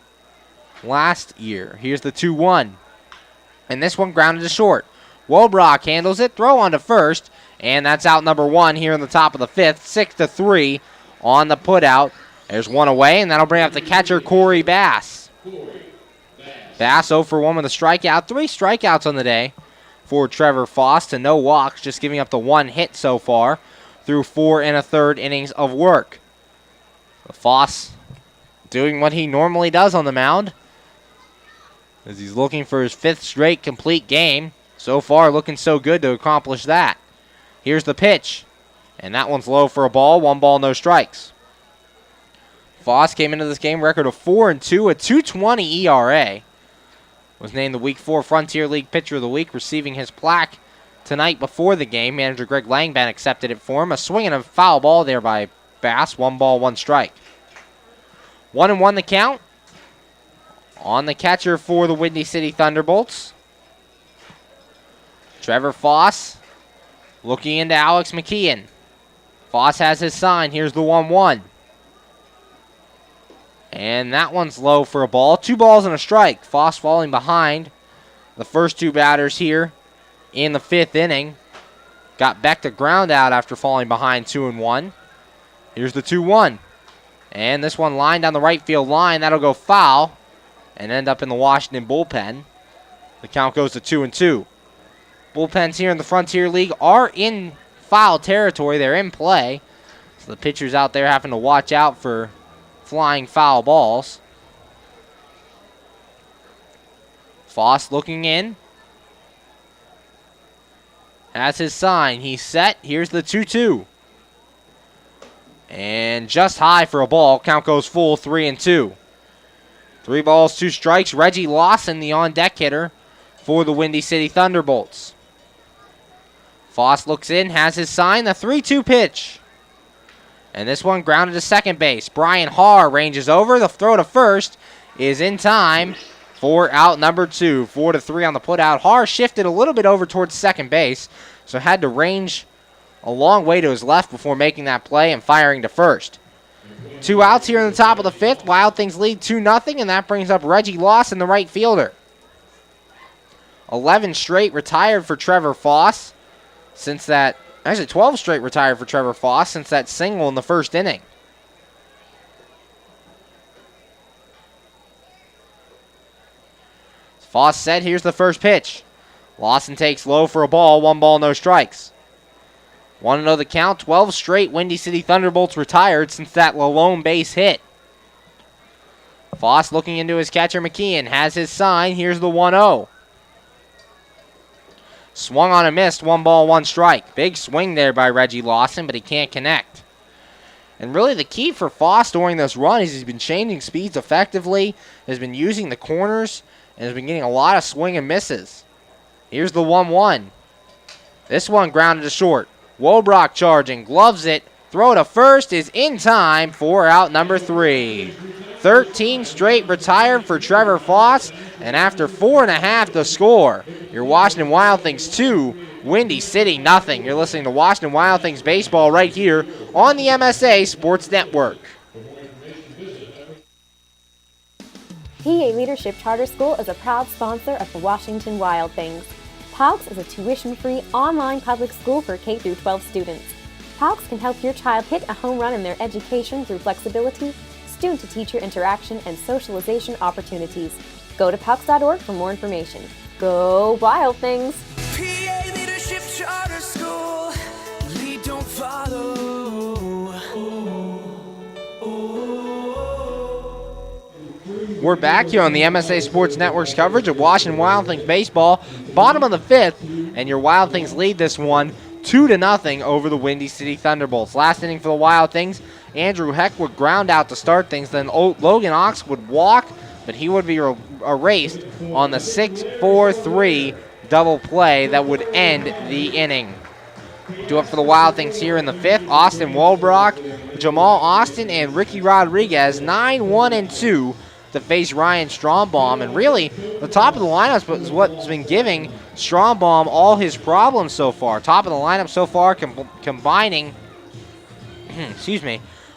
last year. Here's the 2-1. And this one grounded to short. Wobrock handles it, throw on to first, and that's out number 1 here in the top of the 5th. 6-3 on the putout. There's 1 away, and that'll bring up the catcher, Corey Bass. Bass 0 for 1 with a strikeout. 3 strikeouts on the day for Trevor Foss to no walks, just giving up the 1 hit so far through 4 1/3 innings of work. Foss doing what he normally does on the mound as he's looking for his 5th straight complete game. So far, looking so good to accomplish that. Here's the pitch, and that one's low for a ball, 1 ball, no strikes. Foss came into this game record of 4-2, a 2.20 ERA. Was named the Week 4 Frontier League Pitcher of the Week, receiving his plaque tonight before the game. Manager Greg Langban accepted it for him. A swing and a foul ball there by Bass, 1 ball, 1 strike. 1-1 the count. On the catcher for the Windy City Thunderbolts, Trevor Foss looking into Alex McKeon. Foss has his sign. Here's the 1-1. And that one's low for a ball. 2 balls and a strike. Foss falling behind the first 2 batters here in the 5th inning. Got Beck to ground out after falling behind 2-1. Here's the 2-1. And this one lined down the right field line. That'll go foul and end up in the Washington bullpen. The count goes to 2-2. Bullpens here in the Frontier League are in foul territory. They're in play. So the pitchers out there having to watch out for flying foul balls. Foss looking in. Has his sign. He's set. Here's the 2-2. And just high for a ball. Count goes full, 3-2. 3 balls, 2 strikes. Reggie Lawson, the on-deck hitter for the Windy City Thunderbolts. Foss looks in, has his sign. The 3-2 pitch. And this one grounded to second base. Brian Haar ranges over. The throw to first is in time for out number 2. 4-3 on the putout. Haar shifted a little bit over towards second base, so had to range a long way to his left before making that play and firing to first. 2 outs here in the top of the 5th. Wild Things lead 2-0, and that brings up Reggie Lawson, the right fielder. 11 straight retired for Trevor Foss since that Actually, 12 straight retired for Trevor Foss since that single in the first inning. Foss set, here's the first pitch. Lawson takes low for a ball, 1 ball, no strikes. 1-0 the count, 12 straight Windy City Thunderbolts retired since that Lalone base hit. Foss looking into his catcher McKeon, has his sign, here's the 1-0. Swung on and missed, 1 ball, 1 strike. Big swing there by Reggie Lawson, but he can't connect. And really the key for Foss during this run is he's been changing speeds effectively, has been using the corners, and has been getting a lot of swing and misses. Here's the 1-1. This one grounded to short. Wobrock charging, gloves it, throw to first is in time for out number 3. 13 straight retired for Trevor Foss, and after 4.5 to score, your Washington Wild Things 2, Windy City nothing. You're listening to Washington Wild Things baseball right here on the MSA Sports Network. PA Leadership Charter School is a proud sponsor of the Washington Wild Things. PALCS is a tuition-free online public school for K-12 students. PALCS can help your child hit a home run in their education through flexibility, student-to-teacher interaction, and socialization opportunities. Go to PALCS.org for more information. Go Wild Things! PA Leadership Charter School. Lead, don't follow. We're back here on the MSA Sports Network's coverage of Washington Wild Things baseball. Bottom of the 5th, and your Wild Things lead this one 2-0 over the Windy City Thunderbolts. Last inning for the Wild Things, Andrew Heck would ground out to start things. Then Logan Ox would walk, but he would be erased on the 6-4-3 double play that would end the inning. Do it for the Wild Things here in the 5th. Austin Walbrock, Jamal Austin, and Ricky Rodriguez, 9-1-2 to face Ryan Strombaum. And really, the top of the lineup is what's been giving Strombaum all his problems so far. Top of the lineup so far combining,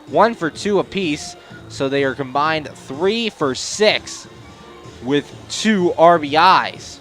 1 for 2 apiece. So they are combined 3 for 6 with 2 RBIs.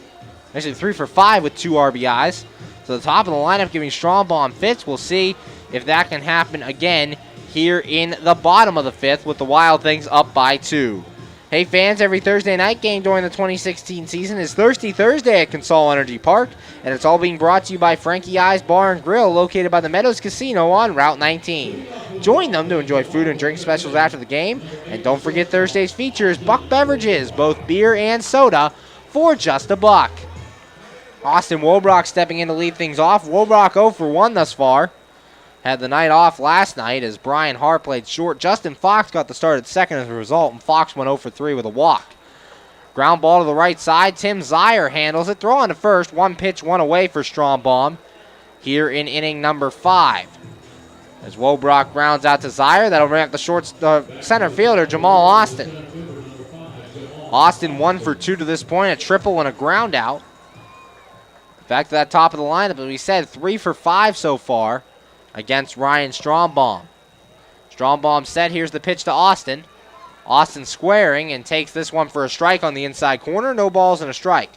Actually, 3 for 5 with 2 RBIs. So the top of the lineup giving Strombaum fits. We'll see if that can happen again here in the bottom of the 5th with the Wild Things up by 2. Hey fans, every Thursday night game during the 2016 season is Thirsty Thursday at Consol Energy Park, and it's all being brought to you by Frankie I's Bar and Grill located by the Meadows Casino on Route 19. Join them to enjoy food and drink specials after the game, and don't forget Thursday's features Buck Beverages, both beer and soda, for just $1. Austin Wobrock stepping in to lead things off. Wobrock 0 for 1 thus far. Had the night off last night as Brian Hart played short. Justin Fox got the start at second as a result, and Fox went 0 for 3 with a walk. Ground ball to the right side. Tim Zier handles it. Throw on to first. 1 pitch, 1 away for Strombaum here in inning number 5. As Wobrock grounds out to Zier, that'll bring up the center fielder, Jamal Austin. Austin 1 for 2 to this point, a triple and a ground out. Back to that top of the lineup, as we said, 3 for 5 so far against Ryan Strombaum. Strombaum set, here's the pitch to Austin. Austin squaring and takes this one for a strike on the inside corner. No balls and a strike.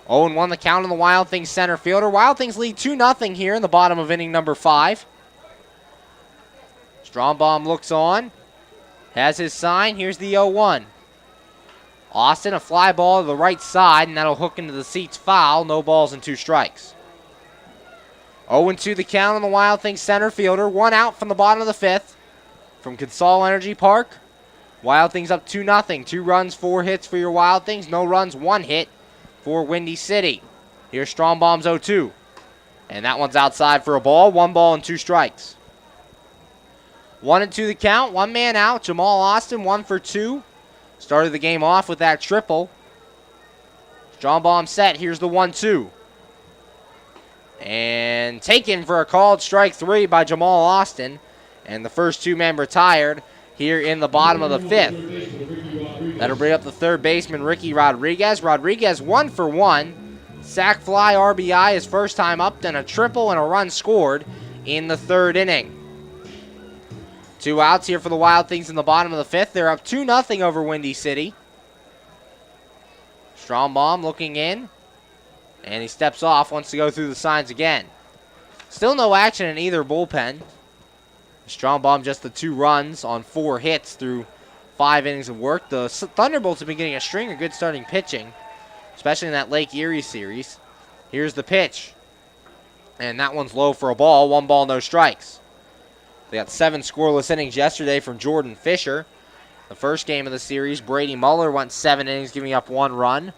0-1 the count on the Wild Things center fielder. Wild Things lead 2-0 here in the bottom of inning number 5. Strombaum looks on. Has his sign. Here's the 0-1. Austin, a fly ball to the right side, and that'll hook into the seats foul. No balls and 2 strikes. 0-2 the count on the Wild Things center fielder. 1 out from the bottom of the 5th from Consol Energy Park. Wild Things up 2-0. 2 runs, 4 hits for your Wild Things. No runs, 1 hit for Windy City. Here's Strombaum's 0-2. And that one's outside for a ball. 1 ball and 2 strikes. 1-2 the count. 1 man out. Jamal Austin 1 for 2. Started the game off with that triple. Strombaum set. Here's the 1-2. And taken for a called strike 3 by Jamal Austin. And the first 2 men retired here in the bottom of the 5th. That'll bring up the third baseman, Ricky Rodriguez. Rodriguez 1 for 1. Sac fly RBI his first time up, then a triple and a run scored in the 3rd inning. 2 outs here for the Wild Things in the bottom of the 5th. They're up 2-0 over Windy City. Strombaum looking in. And he steps off, wants to go through the signs again. Still no action in either bullpen. Strombaum just the 2 runs on 4 hits through 5 innings of work. The Thunderbolts have been getting a string of good starting pitching, especially in that Lake Erie series. Here's the pitch. And that one's low for a ball. 1 ball, no strikes. They got 7 scoreless innings yesterday from Jordan Fisher. The first game of the series, Brady Muller went 7 innings, giving up 1 run.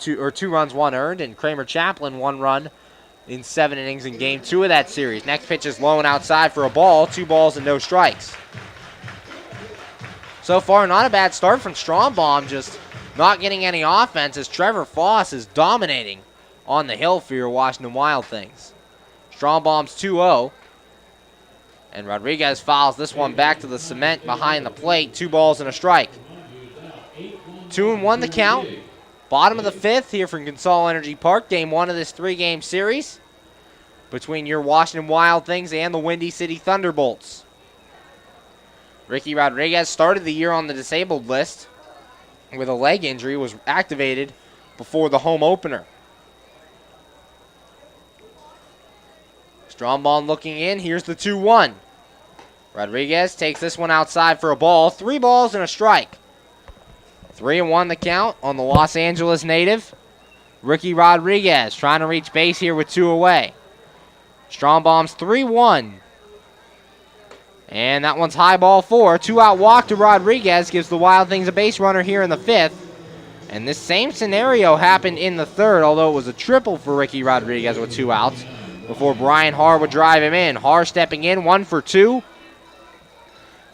2 runs, 1 earned. And Kramer Chaplin, 1 run in 7 innings in game 2 of that series. Next pitch is low and outside for a ball. 2 balls and no strikes. So far, not a bad start from Strombaum, just not getting any offense as Trevor Foss is dominating on the hill for your Washington Wild Things. Strombaum's 2-0. And Rodriguez fouls this one back to the cement behind the plate. 2 balls and a strike. 2-1 the count. Bottom of the 5th here from Consol Energy Park. Game 1 of this 3-game series between your Washington Wild Things and the Windy City Thunderbolts. Ricky Rodriguez started the year on the disabled list with a leg injury, was activated before the home opener. Strombaum looking in. Here's the 2-1. Rodriguez takes this one outside for a ball. 3 balls and a strike. 3-1 the count on the Los Angeles native. Ricky Rodriguez trying to reach base here with 2 away. Strombaum's 3-1. And that one's high ball 4. 2-out walk to Rodriguez gives the Wild Things a base runner here in the 5th. And this same scenario happened in the 3rd, although it was a triple for Ricky Rodriguez with 2 outs before Brian Harr would drive him in. Harr stepping in, 1 for 2.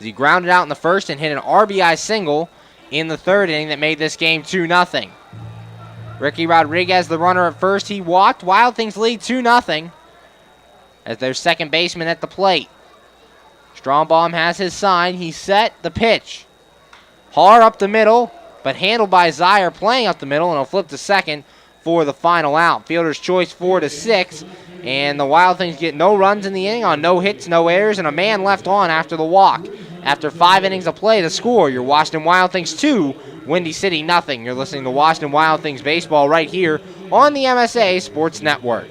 As he grounded out in the 1st and hit an RBI single in the 3rd inning that made this game 2-0. Ricky Rodriguez, the runner at first, he walked. Wild Things lead 2-0 as their second baseman at the plate. Strombaum has his sign. He's set. The pitch. Harr up the middle, but handled by Zier playing up the middle, and he'll flip to second for the final out. Fielder's choice 4-6, and the Wild Things get no runs in the inning on no hits, no errors, and a man left on after the walk. After 5 innings of play, the score, your Washington Wild Things 2, Windy City nothing. You're listening to Washington Wild Things baseball right here on the MSA Sports Network.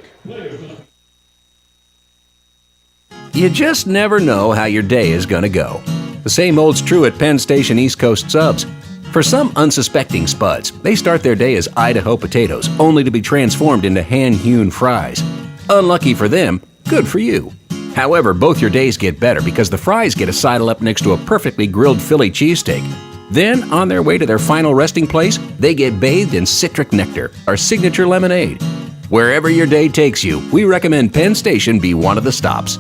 You just never know how your day is going to go. The same holds true at Penn Station East Coast Subs. For some unsuspecting spuds, they start their day as Idaho potatoes, only to be transformed into hand-hewn fries. Unlucky for them, good for you. However, both your days get better because the fries get to sidle up next to a perfectly grilled Philly cheesesteak. Then, on their way to their final resting place, they get bathed in citric nectar, our signature lemonade. Wherever your day takes you, we recommend Penn Station be one of the stops.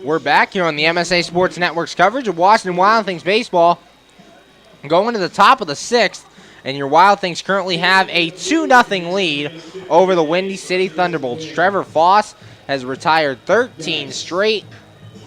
We're back here on the MSA Sports Network's coverage of Washington Wild Things baseball. Going to the top of the 6th, and your Wild Things currently have a 2-0 lead over the Windy City Thunderbolts. Trevor Foss has retired 13 straight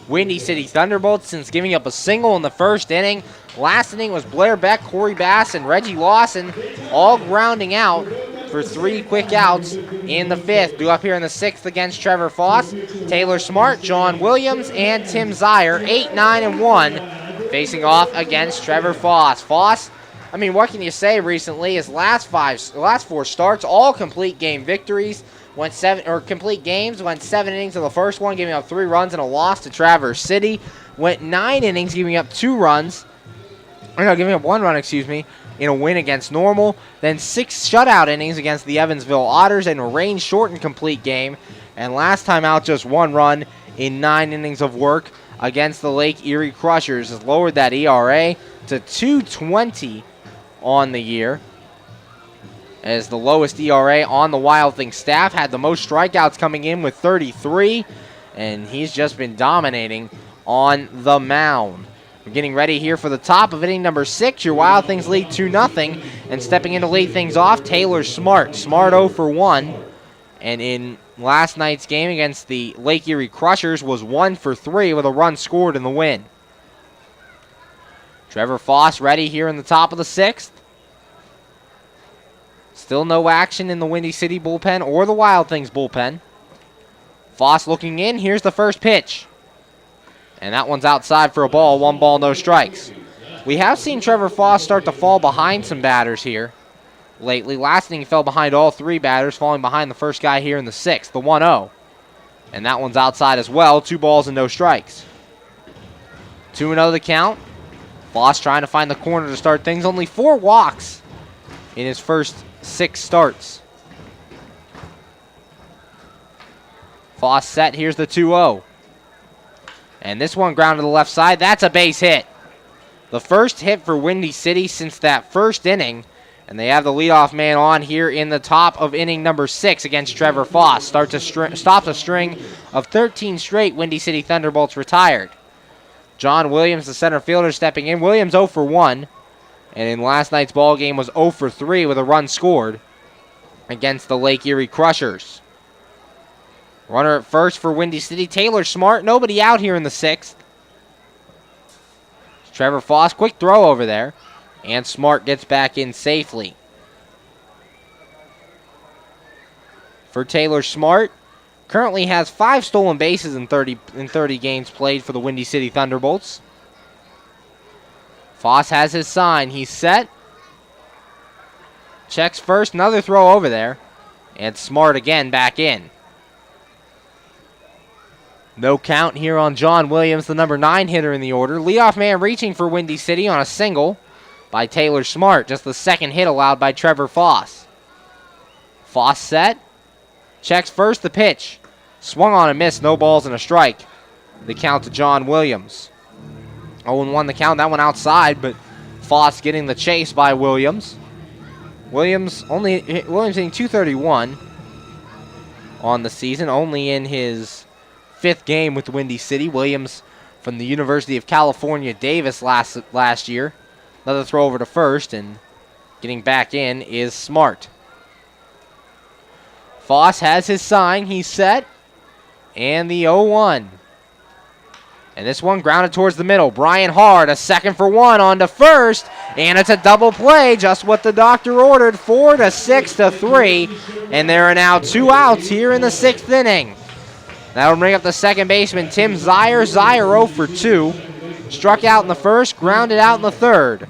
Windy City Thunderbolts since giving up a single in the 1st inning. Last inning was Blair Beck, Corey Bass, and Reggie Lawson all grounding out for 3 quick outs in the 5th. Due up here in the 6th against Trevor Foss, Taylor Smart, John Williams, and Tim Zier, 8, 9, and 1, facing off against Trevor Foss. Foss, I mean, what can you say recently? His last 4 starts, all complete game victories. Went 7 complete games. Went 7 innings in the first one, giving up 3 runs and a loss to Traverse City. Went 9 innings, giving up 2 runs. Giving up 1 run, in a win against Normal. Then 6 shutout innings against the Evansville Otters and a rain-shortened complete game. And last time out, just 1 run in 9 innings of work against the Lake Erie Crushers. Has lowered that ERA to 2.20 on the year, as the lowest ERA on the Wild Things staff. Had the most strikeouts coming in with 33, and he's just been dominating on the mound. We're getting ready here for the top of inning number 6. Your Wild Things lead 2-0, and stepping in to lead things off, Taylor Smart. Smart 0 for 1, and in last night's game against the Lake Erie Crushers was 1 for 3 with a run scored in the win. Trevor Foss ready here in the top of the 6th. Still no action in the Windy City bullpen or the Wild Things bullpen. Foss looking in. Here's the first pitch. And that one's outside for a ball. 1 ball, no strikes. We have seen Trevor Foss start to fall behind some batters here lately. Last inning he fell behind all 3 batters, falling behind the first guy here in the 6th, the 1-0. And that one's outside as well. 2 balls and no strikes. 2-0 the count. Foss trying to find the corner to start things. Only 4 walks in his first 6 starts. Foss set. Here's the 2-0. And this one ground to the left side. That's a base hit. The first hit for Windy City since that first inning. And they have the leadoff man on here in the top of inning number 6 against Trevor Foss. Stops a string of 13 straight Windy City Thunderbolts retired. John Williams, the center fielder, stepping in. Williams 0 for 1. And in last night's ball game was 0 for 3 with a run scored against the Lake Erie Crushers. Runner at first for Windy City. Taylor Smart. Nobody out here in the 6th. Trevor Foss, quick throw over there. And Smart gets back in safely. For Taylor Smart, currently has 5 stolen bases in 30 games played for the Windy City Thunderbolts. Foss has his sign. He's set. Checks first. Another throw over there. And Smart again back in. No count here on John Williams, the number 9 hitter in the order. Leadoff man reaching for Windy City on a single by Taylor Smart. Just the second hit allowed by Trevor Foss. Foss set. Checks first, the pitch. Swung on and missed. No balls and a strike. The count to John Williams. 0-1 the count. That one outside, but Foss getting the chase by Williams. Williams hitting 231 on the season, only in his 5th game with Windy City. Williams from the University of California, Davis last year. Another throw over to first, and getting back in is Smart. Foss has his sign. He's set. And the 0-1. And this one grounded towards the middle. Brian Hard, a 2nd for 1 on to first. And it's a double play, just what the doctor ordered. 4-6 to 3. And there are now 2 outs here in the 6th inning. That'll bring up the second baseman, Tim Zier. Zier 0 for 2. Struck out in the first, grounded out in the 3rd.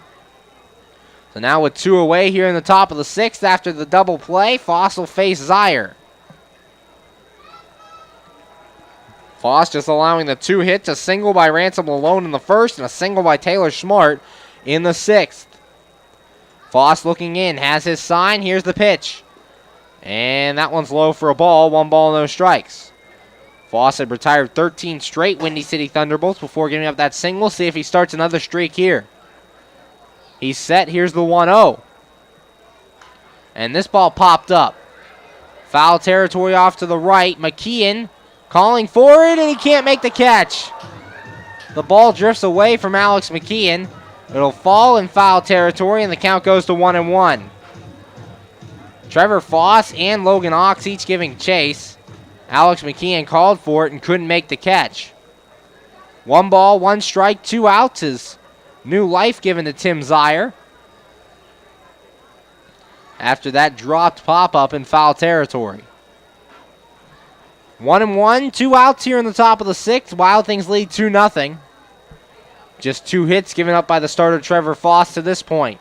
So now with 2 away here in the top of the 6th after the double play, Foss will face Zier. Foss just allowing the 2 hits, a single by Ransom Lalone in the first and a single by Taylor Smart in the 6th. Foss looking in, has his sign. Here's the pitch. And that one's low for a ball. 1 ball, no strikes. Foss had retired 13 straight Windy City Thunderbolts before giving up that single. See if he starts another streak here. He's set. Here's the 1-0. And this ball popped up. Foul territory off to the right. McKeon calling for it, and he can't make the catch. The ball drifts away from Alex McKeon. It'll fall in foul territory, and the count goes to 1-1. Trevor Foss and Logan Ox each giving chase. Alex McKeon called for it and couldn't make the catch. 1 ball, 1 strike, 2 outs is new life given to Tim Zier. After that dropped pop-up in foul territory. 1-1, 2 outs here in the top of the 6th. Wild Things lead 2-0. Just 2 hits given up by the starter Trevor Foss to this point.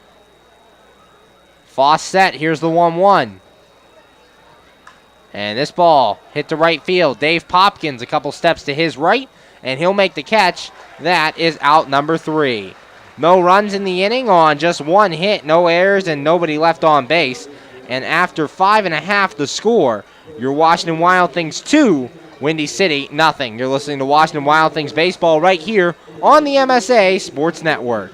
Foss set, here's the 1-1. And this ball hit to right field. Dave Popkins a couple steps to his right, and he'll make the catch. That is out number 3. No runs in the inning on just 1 hit, no errors, and nobody left on base. And after 5.5 the score, your Washington Wild Things 2, Windy City nothing. You're listening to Washington Wild Things baseball right here on the MSA Sports Network.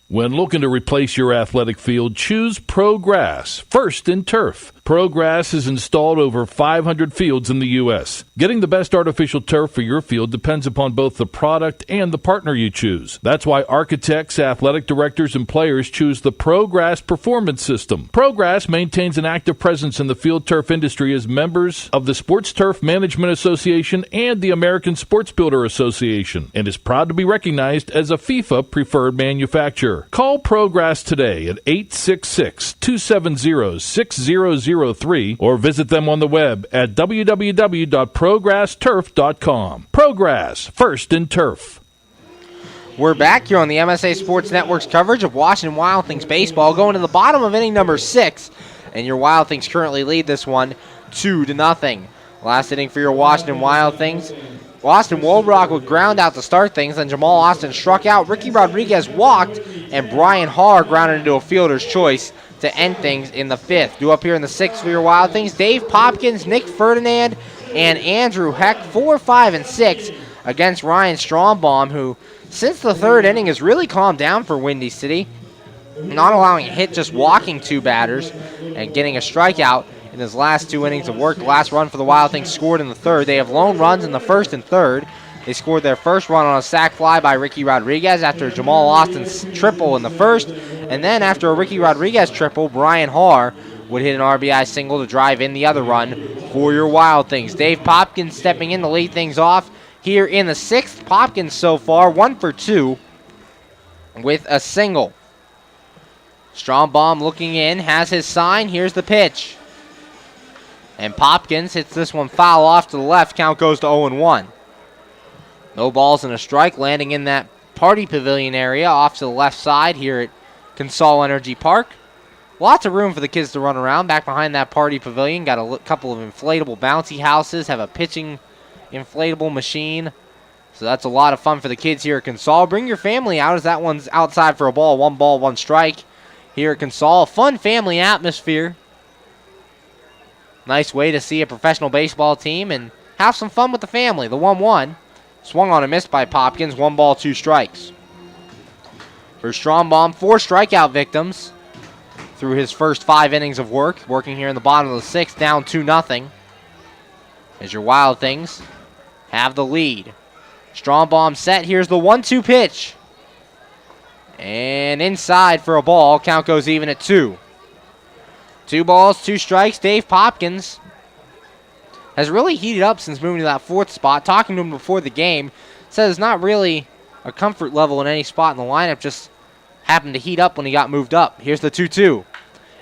When looking to replace your athletic field, choose ProGrass, first in turf. ProGrass has installed over 500 fields in the U.S. Getting the best artificial turf for your field depends upon both the product and the partner you choose. That's why architects, athletic directors, and players choose the ProGrass Performance System. ProGrass maintains an active presence in the field turf industry as members of the Sports Turf Management Association and the American Sports Builder Association, and is proud to be recognized as a FIFA preferred manufacturer. Call ProGrass today at 866-270-6003 or visit them on the web at www.progressturf.com. ProGrass, first in turf. We're back here on the MSA Sports Network's coverage of Washington Wild Things baseball, going to the bottom of inning number 6, and your Wild Things currently lead this one 2-0. Last inning for your Washington Wild Things. Austin Woldrock would ground out to start things, then Jamal Austin struck out, Ricky Rodriguez walked, and Brian Haar grounded into a fielder's choice to end things in the 5th. Due up here in the 6th for your Wild Things, Dave Popkins, Nick Ferdinand, and Andrew Heck, 4, 5, and 6 against Ryan Strombaum, who since the 3rd inning has really calmed down for Windy City, not allowing a hit, just walking 2 batters and getting a strikeout in his last 2 innings of work. The last run for the Wild Things scored in the 3rd. They have lone runs in the 1st and 3rd. They scored their first run on a sac fly by Ricky Rodriguez after Jamal Austin's triple in the 1st. And then after a Ricky Rodriguez triple, Brian Haar would hit an RBI single to drive in the other run for your Wild Things. Dave Popkins stepping in to lead things off here in the 6th. Popkins so far 1 for 2 with a single. Strombaum looking in, has his sign. Here's the pitch. And Popkins hits this one foul off to the left. Count goes to 0-1. No balls and a strike, landing in that party pavilion area off to the left side here at Consol Energy Park. Lots of room for the kids to run around back behind that party pavilion. Got a couple of inflatable bouncy houses, have a pitching inflatable machine. So that's a lot of fun for the kids here at Consol. Bring your family out as that one's outside for a ball. 1 ball, 1 strike here at Consol. Fun family atmosphere. Nice way to see a professional baseball team and have some fun with the family. The 1-1. Swung on and missed by Popkins. 1 ball, 2 strikes. For Strombaum, 4 strikeout victims through his first 5 innings of work. Working here in the bottom of the 6th, down 2-0. As your Wild Things have the lead. Strombaum set. Here's the 1-2 pitch. And inside for a ball. Count goes even at 2. 2 balls, 2 strikes. Dave Popkins has really heated up since moving to that 4th spot. Talking to him before the game, says it's not really a comfort level in any spot in the lineup, just happened to heat up when he got moved up. Here's the 2-2.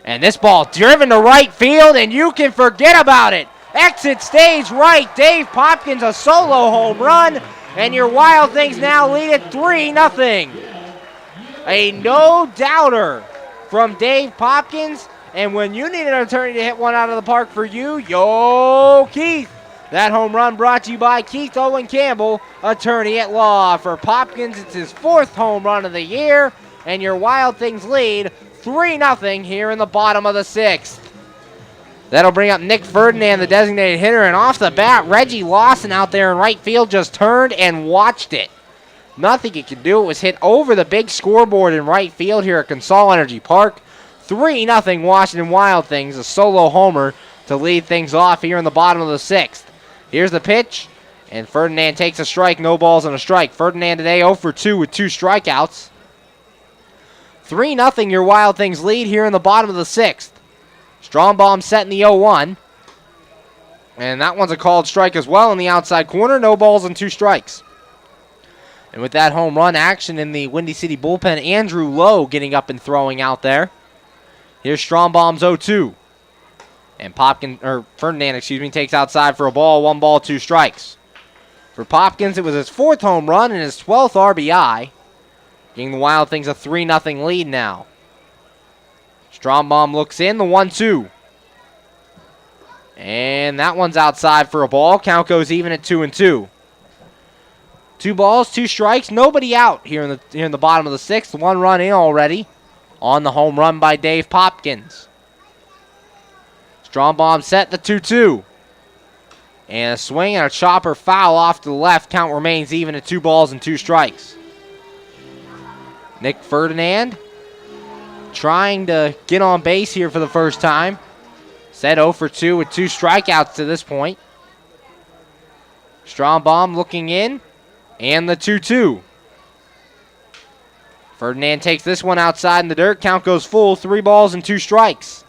And this ball driven to right field, and you can forget about it. Exit stage right. Dave Popkins, a solo home run, and your Wild Things now lead at 3-0. A no-doubter from Dave Popkins. And when you need an attorney to hit one out of the park for you, yo, Keith. That home run brought to you by Keith Owen Campbell, attorney at law. For Popkins, it's his 4th home run of the year, and your Wild Things lead 3-0 here in the bottom of the 6th. That'll bring up Nick Ferdinand, the designated hitter, and off the bat, Reggie Lawson out there in right field just turned and watched it. Nothing he could do. It was hit over the big scoreboard in right field here at Consol Energy Park. 3-0 Washington Wild Things, a solo homer to lead things off here in the bottom of the 6th. Here's the pitch, and Ferdinand takes a strike, no balls and a strike. Ferdinand today 0 for 2 with 2 strikeouts. 3-0 your Wild Things lead here in the bottom of the 6th. Strombaum set in the 0-1. And that one's a called strike as well in the outside corner, no balls and 2 strikes. And with that home run action in the Windy City bullpen, Andrew Lowe getting up and throwing out there. Here's Strombaum's 0-2. And Ferdinand, takes outside for a ball. 1 ball, 2 strikes. For Popkins, it was his 4th home run and his 12th RBI. Giving the Wild Things a 3-0 lead now. Strombaum looks in, the 1-2. And that one's outside for a ball. Count goes even at 2-2. 2 balls, 2 strikes, nobody out here in the bottom of the 6th. 1 run in already on the home run by Dave Popkins. Strombaum set the 2-2. And a swing and a chopper foul off to the left. Count remains even at 2 balls and 2 strikes. Nick Ferdinand trying to get on base here for the first time. Set 0 for 2 with 2 strikeouts to this point. Strombaum looking in. And the 2-2. Ferdinand takes this one outside in the dirt. Count goes full. 3 balls and 2 strikes.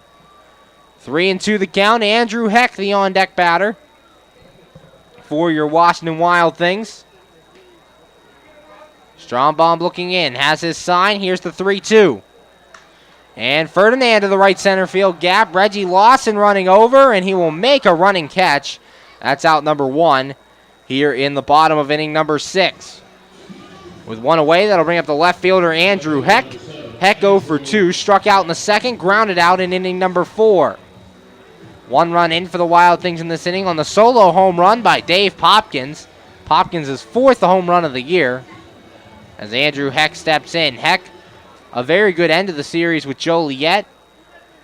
3-2 the count. Andrew Heck, the on-deck batter for your Washington Wild Things. Strombaum looking in. Has his sign. Here's the 3-2. And Ferdinand to the right center field gap. Reggie Lawson running over, and he will make a running catch. That's out number 1 here in the bottom of inning number 6. With 1 away, that'll bring up the left fielder, Andrew Heck. Heck 0 for 2, struck out in the 2nd, grounded out in inning number 4. 1 run in for the Wild Things in this inning on the solo home run by Dave Popkins. Popkins' 4th home run of the year as Andrew Heck steps in. Heck, a very good end of the series with Joliet.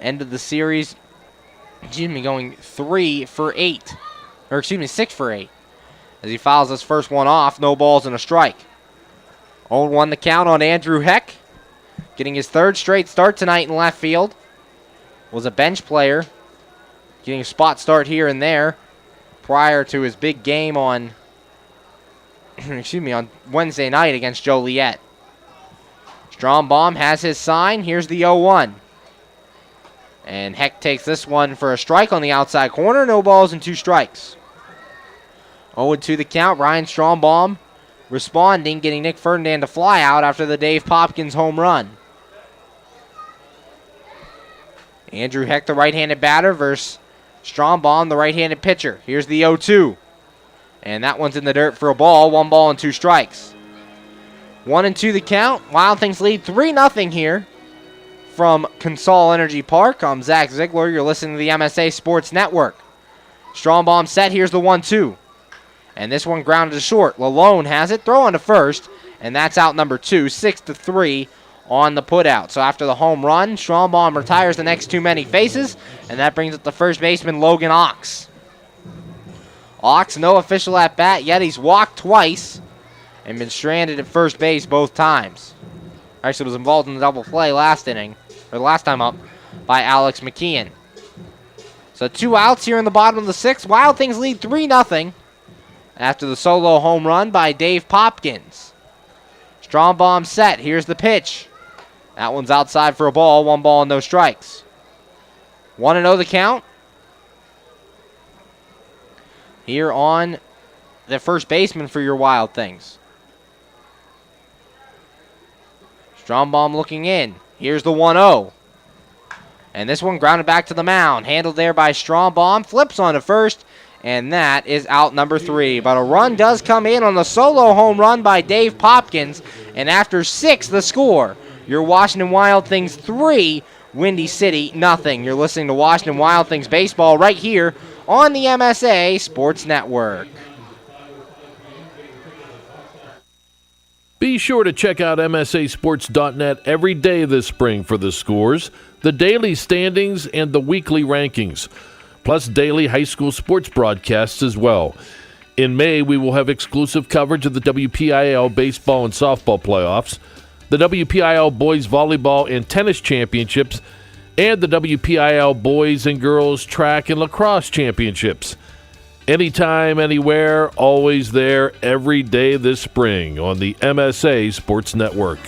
End of the series, going 3 for 8. Or 6 for 8. As he fouls his first one off, no balls and a strike. 0-1 the count on Andrew Heck. Getting his 3rd straight start tonight in left field. Was a bench player. Getting a spot start here and there prior to his big game on on Wednesday night against Joliet. Strombaum has his sign. Here's the 0-1. And Heck takes this one for a strike on the outside corner. No balls and 2 strikes. 0-2 the count. Ryan Strombaum responding, getting Nick Ferdinand to fly out after the Dave Popkins home run. Andrew Heck, the right-handed batter, versus Strombaum, the right-handed pitcher. Here's the 0-2. And that one's in the dirt for a ball. 1 ball and 2 strikes. 1-2 the count. Wild Things lead 3-0 here from Consol Energy Park. I'm Zach Ziegler. You're listening to the MSA Sports Network. Strombaum set. Here's the 1-2. And this one grounded to short. Lalone has it. Throw on to first. And that's out number 2. 6-3 on the putout. So after the home run, Strombaum retires the next too many faces. And that brings up the first baseman, Logan Ox. Ox, no official at bat yet. He's walked twice and been stranded at first base both times. Actually was involved in the double play last inning, or last time up, by Alex McKeon. So 2 outs here in the bottom of the 6th. Wild Things lead 3-0 after the solo home run by Dave Popkins. Strombaum set. Here's the pitch. That one's outside for a ball. 1 ball and no strikes. 1-0 the count. Here on the first baseman for your Wild Things. Strombaum looking in. Here's the 1-0. And this one grounded back to the mound. Handled there by Strombaum. Flips on to first. And that is out number 3. But a run does come in on the solo home run by Dave Popkins. And after 6, the score. Your Washington Wild Things 3, Windy City nothing. You're listening to Washington Wild Things baseball right here on the MSA Sports Network. Be sure to check out MSASports.net every day this spring for the scores, the daily standings, and the weekly rankings, plus daily high school sports broadcasts as well. In May, we will have exclusive coverage of the WPIAL baseball and softball playoffs, the WPIAL boys volleyball and tennis championships, and the WPIAL boys and girls track and lacrosse championships. Anytime, anywhere, always there, every day this spring on the MSA Sports Network.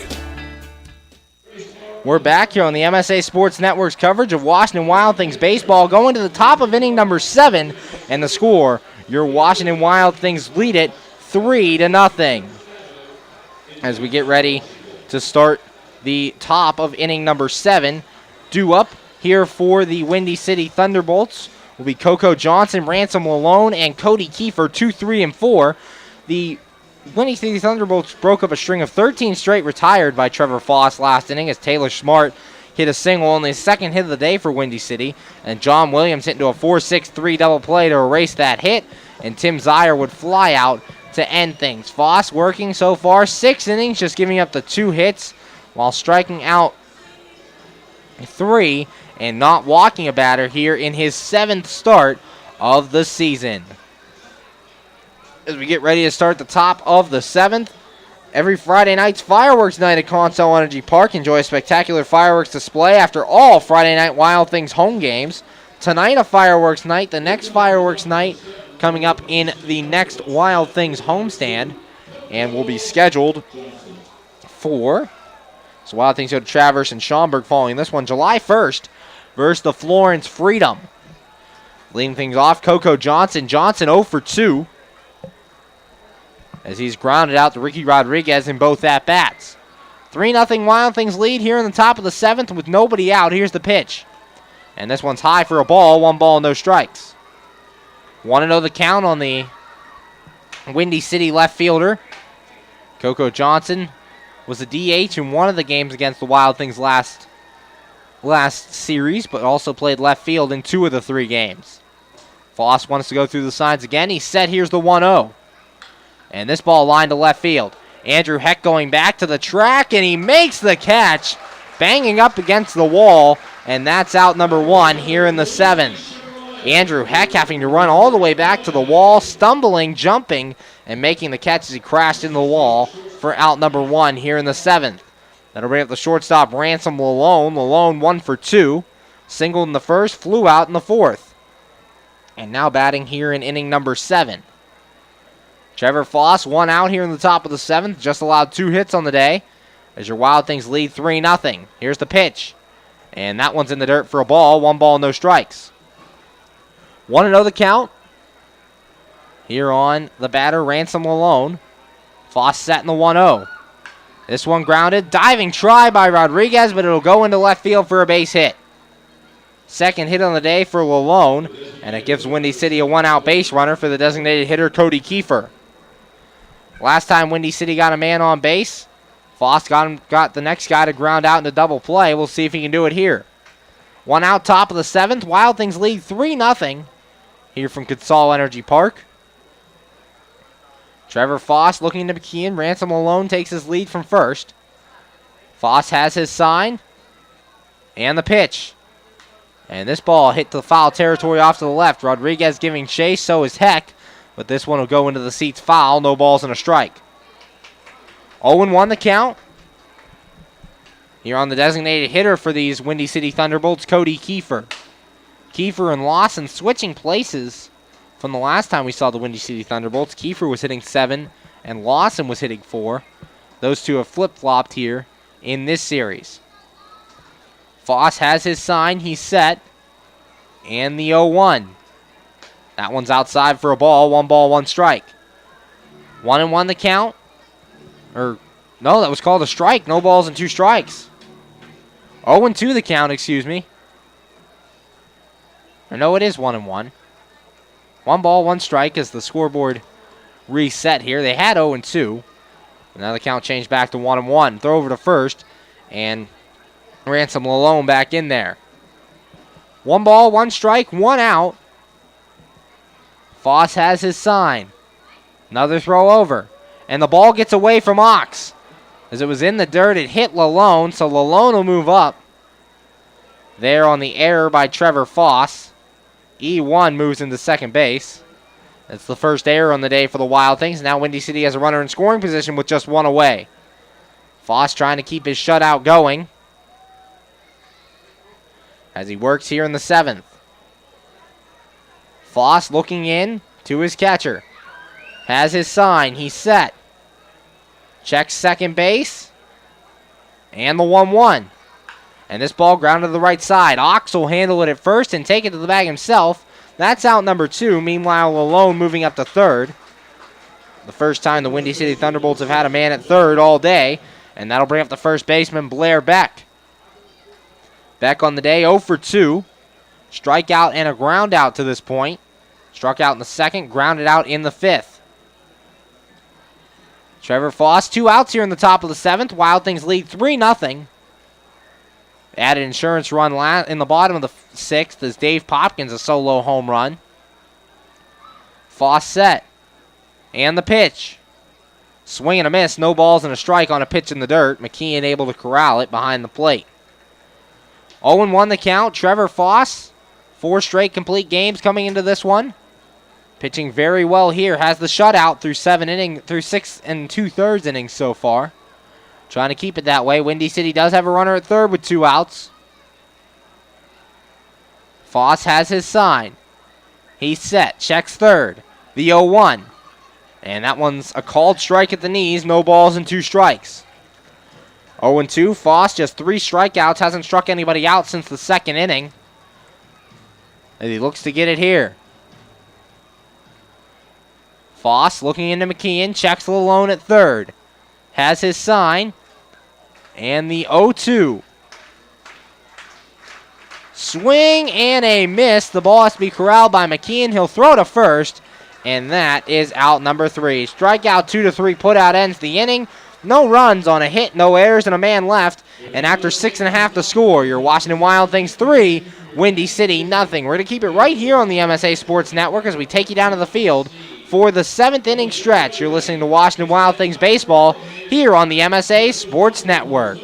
We're back here on the MSA Sports Network's coverage of Washington Wild Things baseball, going to the top of inning number 7, and the score, your Washington Wild Things lead it 3-0. As we get ready to start the top of inning number 7, due up here for the Windy City Thunderbolts will be Coco Johnson, Ransom Lalone, and Cody Kiefer, 2, 3, and 4. The Windy City Thunderbolts broke up a string of 13 straight retired by Trevor Foss last inning as Taylor Smart hit a single on his 2nd hit of the day for Windy City, and John Williams hit into a 4-6-3 double play to erase that hit, and Tim Zier would fly out to end things. Foss working so far 6 innings, just giving up the 2 hits while striking out 3 and not walking a batter here in his 7th start of the season. As we get ready to start the top of the 7th, every Friday night's fireworks night at Consol Energy Park. Enjoy a spectacular fireworks display after all Friday night Wild Things home games. Tonight a fireworks night, the next fireworks night coming up in the next Wild Things homestand, and will be scheduled for, so Wild Things go to Traverse and Schaumburg following this one, July 1st versus the Florence Freedom. Leading things off, Coco Johnson. Johnson 0 for 2 as he's grounded out to Ricky Rodriguez in both at-bats. 3-0 Wild Things lead here in the top of the 7th with nobody out. Here's the pitch. And this one's high for a ball. 1 ball, no strikes. 1-0 the count on the Windy City left fielder. Coco Johnson was the DH in one of the games against the Wild Things last last series, but also played left field in 2 of the 3 games. Foss wants to go through the signs again. He's set. Here's the 1-0. And this ball lined to left field. Andrew Heck going back to the track, and he makes the catch, banging up against the wall, and that's out number 1 here in the 7th. Andrew Heck having to run all the way back to the wall, stumbling, jumping, and making the catch as he crashed in the wall for out number 1 here in the 7th. That'll bring up the shortstop, Ransom Lalone. Lalone 1 for 2. Singled in the first, flew out in the 4th. And now batting here in inning number 7. Trevor Foss, 1 out here in the top of the 7th. Just allowed 2 hits on the day as your Wild Things lead 3-0. Here's the pitch. And that one's in the dirt for a ball. 1 ball, no strikes. 1-0 the count. Here on the batter, Ransom Lalone. Foss set in the 1-0. This one grounded. Diving try by Rodriguez, but it'll go into left field for a base hit. Second hit on the day for Lalone, and it gives Windy City a 1-out base runner for the designated hitter, Cody Kiefer. Last time Windy City got a man on base, Foss got the next guy to ground out into double play. We'll see if he can do it here. 1 out, top of the 7th. Wild Things lead 3-0 here from Consol Energy Park. Trevor Foss looking to McKeon. Ransom Lalone takes his lead from first. Foss has his sign. And the pitch. And this ball hit the foul territory off to the left. Rodriguez giving chase, so is Heck. But this one will go into the seats foul. No balls and a strike. 0-1 the count. Here on the designated hitter for these Windy City Thunderbolts, Cody Kiefer. Kiefer and Lawson switching places from the last time we saw the Windy City Thunderbolts. Kiefer was hitting 7 and Lawson was hitting 4. Those two have flip-flopped here in this series. Foss has his sign. He's set. And the 0-1. That one's outside for a ball. 1 ball, 1 strike. 1-1 the count. No, that was called a strike. No balls and 2 strikes. 0-2 the count, excuse me. Or no, it is 1-1. 1 ball, 1 strike as the scoreboard reset here. They had 0-2. Now the count changed back to 1-1. Throw over to first. And Ransom Lalone back in there. 1 ball, 1 strike, 1 out. Foss has his sign. Another throw over. And the ball gets away from Ox. As it was in the dirt, it hit Lalone, so Lalone will move up. There on the error by Trevor Foss. E1 moves into second base. That's the first error on the day for the Wild Things. Now Windy City has a runner in scoring position with just 1 away. Foss trying to keep his shutout going as he works here in the 7th. Foss looking in to his catcher. Has his sign. He's set. Checks second base. And the 1-1. And this ball grounded to the right side. Ox will handle it at first and take it to the bag himself. That's out number 2. Meanwhile, Lalone moving up to third. The first time the Windy City Thunderbolts have had a man at third all day. And that'll bring up the first baseman, Blair Beck. Beck on the day, 0 for 2. Strikeout and a ground out to this point. Struck out in the 2nd, grounded out in the 5th. Trevor Foss, 2 outs here in the top of the 7th. Wild Things lead 3-0. Added insurance run in the bottom of the 6th as Dave Popkins a solo home run. Foss set. And the pitch. Swing and a miss. No balls and a strike on a pitch in the dirt. McKeon able to corral it behind the plate. 0-1 the count. Trevor Foss, 4 straight complete games coming into this one. Pitching very well here. Has the shutout through 6 2/3 innings so far. Trying to keep it that way. Windy City does have a runner at third with 2 outs. Foss has his sign. He's set. Checks third. The 0-1. And that one's a called strike at the knees. No balls and 2 strikes. 0-2. Foss just 3 strikeouts. Hasn't struck anybody out since the 2nd inning. As he looks to get it here. Foss looking into McKeon. Checks Lalone at third. Has his sign. And the 0-2. Swing and a miss. The ball has to be corralled by McKeon. He'll throw to first. And that is out number 3. Strikeout 2-3 put out ends the inning. no runs on a hit, no errors, and a man left. And after 6.5 to score, your Washington Wild Things 3, Windy City nothing. We're going to keep it right here on the MSA Sports Network as we take you down to the field for the 7th inning stretch. You're listening to Washington Wild Things baseball here on the MSA Sports Network.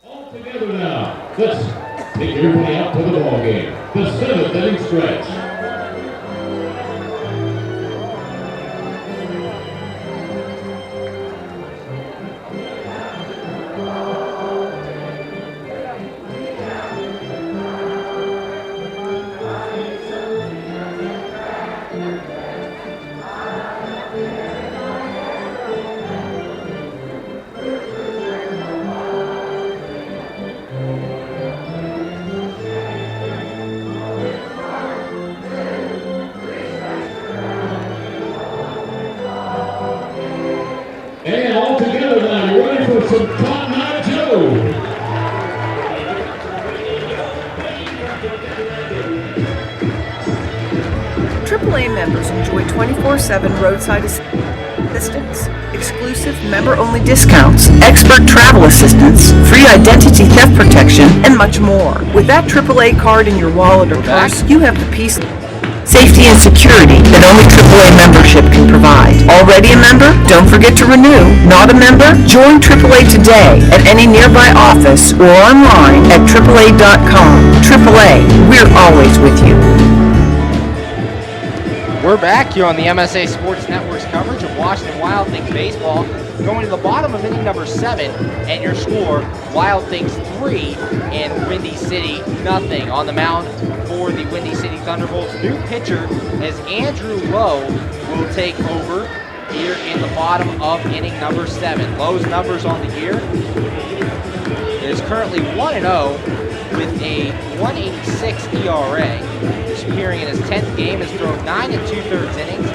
All together now. Let's take everybody out to the ball game. The 7th inning stretch. And all together now, you're ready for some Cotton Eye Joe. AAA members enjoy 24/7 roadside assistance, exclusive member-only discounts, expert travel assistance, free identity theft protection, and much more. With that AAA card in your wallet or purse, you have the peace, safety, and security that only AAA membership can provide. Already a member? Don't forget to renew. Not a member? Join AAA today at any nearby office or online at AAA.com. AAA, we're always with you. We're back here on the MSA Sports Network's coverage of Washington Wild Things baseball. Going to the bottom of inning number 7, and your score, Wild Things 3 and Windy City nothing. On the mound for the Windy City Thunderbolts, new pitcher as Andrew Lowe will take over here in the bottom of inning number 7. Lowe's numbers on the year is currently 1-0 with a 1.86 ERA. This appearing in his 10th game, has thrown 9 2/3 innings,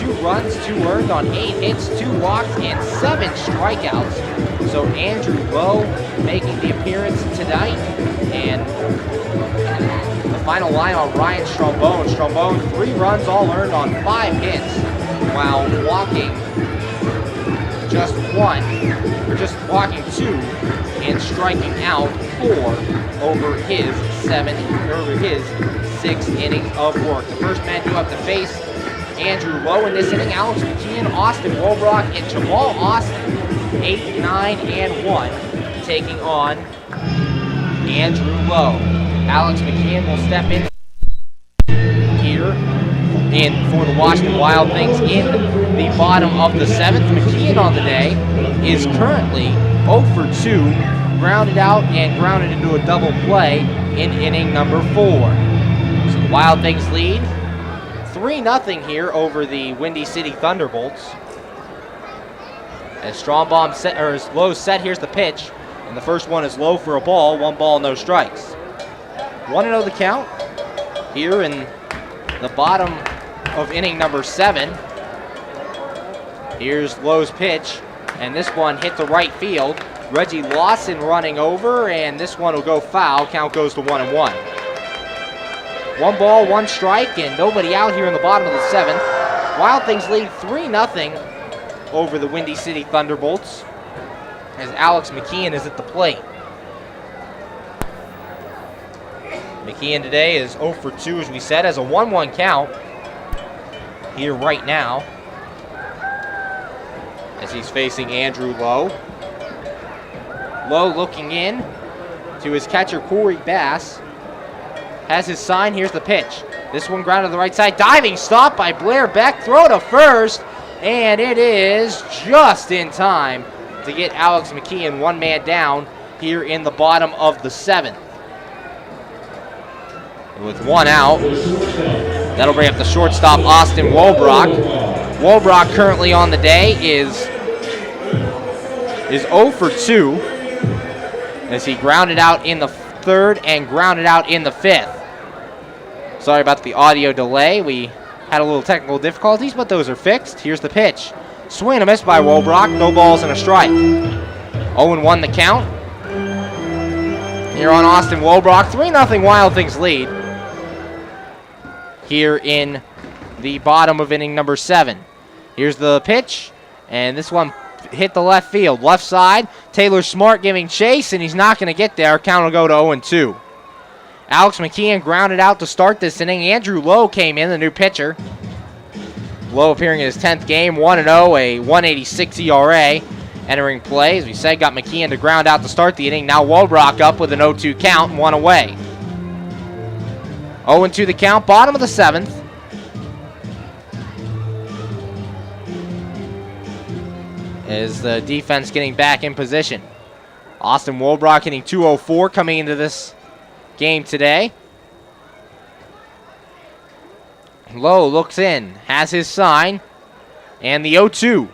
2 runs, 2 earned on 8 hits, 2 walks, and 7 strikeouts. So Andrew Lowe making the appearance tonight. And the final line on Ryan Strombone. Strombone, 3 runs, all earned on 5 hits, while walking just 2 and striking out 4 over his 6 innings of work. The first man due up to face Andrew Lowe in this inning, Alex McKeon, Austin Wolbrock, and Jamal Austin, 8, 9, and 1, taking on Andrew Lowe. Alex McKeon will step in here for the Washington Wild Things in the bottom of the 7th. McKeon on the day is currently 0 for 2, grounded out and grounded into a double play in inning number 4. So the Wild Things lead 3-0 here over the Windy City Thunderbolts. As Lowe's set, here's the pitch, and the first one is low for a ball, 1 ball, no strikes. 1-0 the count here in the bottom of inning number 7. Here's Lowe's pitch, and this one hit the right field. Reggie Lawson running over, and this one will go foul. Count goes to 1-1. 1 ball, 1 strike, and nobody out here in the bottom of the 7th. Wild Things lead 3-0 over the Windy City Thunderbolts as Alex McKeon is at the plate. McKeon today is 0 for 2, as we said, has a 1-1 count here right now as he's facing Andrew Lowe. Lowe looking in to his catcher, Corey Bass. Has his sign. Here's the pitch. This one grounded to the right side. Diving stop by Blair Beck. Throw to first. And it is just in time to get Alex McKeon 1 man down here in the bottom of the 7th. With 1 out, that'll bring up the shortstop, Austin Wolbrock. Wolbrock currently on the day is 0 for 2 as he grounded out in the 3rd and grounded out in the 5th. Sorry about the audio delay. We had a little technical difficulties, but those are fixed. Here's the pitch. Swing and a miss by Wolbrock. No balls and a strike. 0-1 the count. Here on Austin Wolbrock. 3-0 Wild Things lead here in the bottom of inning number 7. Here's the pitch, and this one hit the left field. Left side, Taylor Smart giving chase, and he's not going to get there. Count will go to 0-2. Alex McKeon grounded out to start this inning. Andrew Lowe came in, the new pitcher. Lowe appearing in his 10th game, 1-0, a 1.86 ERA. Entering play, as we said, got McKeon to ground out to start the inning. Now Waldrock up with an 0-2 count and 1 away. 0-2 the count, bottom of the 7th. Is the defense getting back in position. Austin Waldrock hitting .204 coming into this game today. Lowe looks in, has his sign, and the 0-2.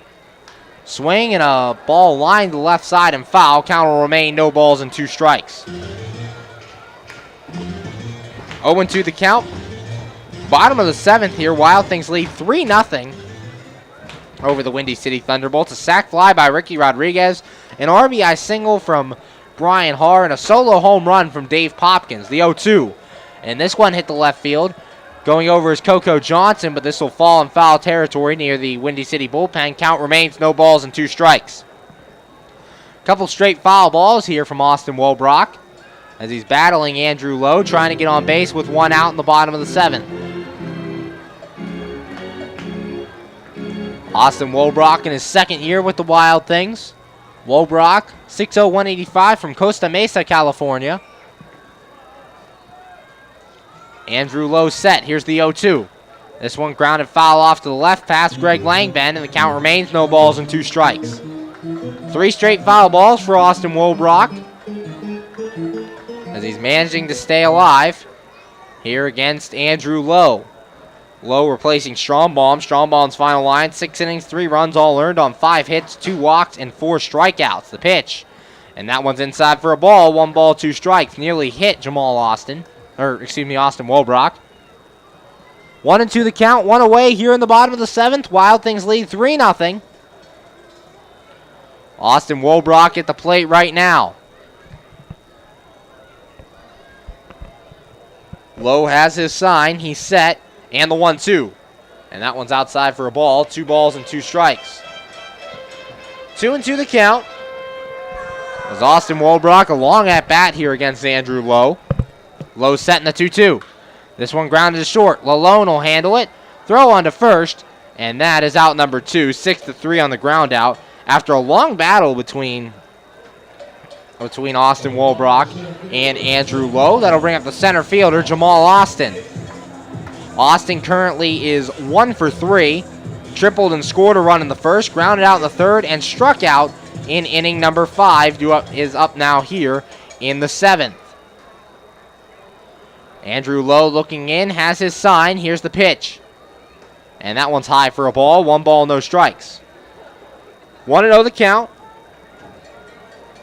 Swing and a ball lined to the left side and foul. Count will remain, no balls and 2 strikes. 0-2 the count. Bottom of the 7th here. Wild Things lead 3-0 over the Windy City Thunderbolts. A sac fly by Ricky Rodriguez. An RBI single from Brian Harr and a solo home run from Dave Popkins. The 0-2. And this one hit the left field. Going over is Coco Johnson, but this will fall in foul territory near the Windy City bullpen. Count remains, no balls and 2 strikes. Couple straight foul balls here from Austin Waldrock as he's battling Andrew Lowe, trying to get on base with 1 out in the bottom of the 7th. Austin Waldrock in his 2nd year with the Wild Things. Waldrock, 6'0", 185 from Costa Mesa, California. Andrew Lowe set. Here's the 0-2. This one grounded foul off to the left past Greg Langben, and the count remains, no balls and 2 strikes. 3 straight foul balls for Austin Waldrock as he's managing to stay alive here against Andrew Lowe. Lowe replacing Strombaum. Strombaum's final line, 6 innings, 3 runs, all earned on 5 hits, 2 walks, and 4 strikeouts. The pitch, and that one's inside for a ball. 1 ball, 2 strikes. Nearly hit Austin Waldrock. 1-2 the count, 1 away here in the bottom of the 7th. Wild Things lead 3-0. Austin Waldrock at the plate right now. Lowe has his sign. He's set. And the 1-2. And that one's outside for a ball. 2 balls and 2 strikes. 2-2 the count. As Austin Waldrock a long at bat here against Andrew Lowe. Lowe setting the 2-2. This one grounded to short. Lalone will handle it. Throw on to first. And that is out number 2. 6-3 on the ground out. After a long battle between Austin Waldrock and Andrew Lowe. That'll bring up the center fielder, Jamal Austin. Austin currently is 1 for 3. Tripled and scored a run in the first. Grounded out in the 3rd and struck out in inning number 5. Is up now here in the 7th. Andrew Lowe looking in, has his sign. Here's the pitch. And that one's high for a ball. 1 ball, no strikes. 1-0 the count.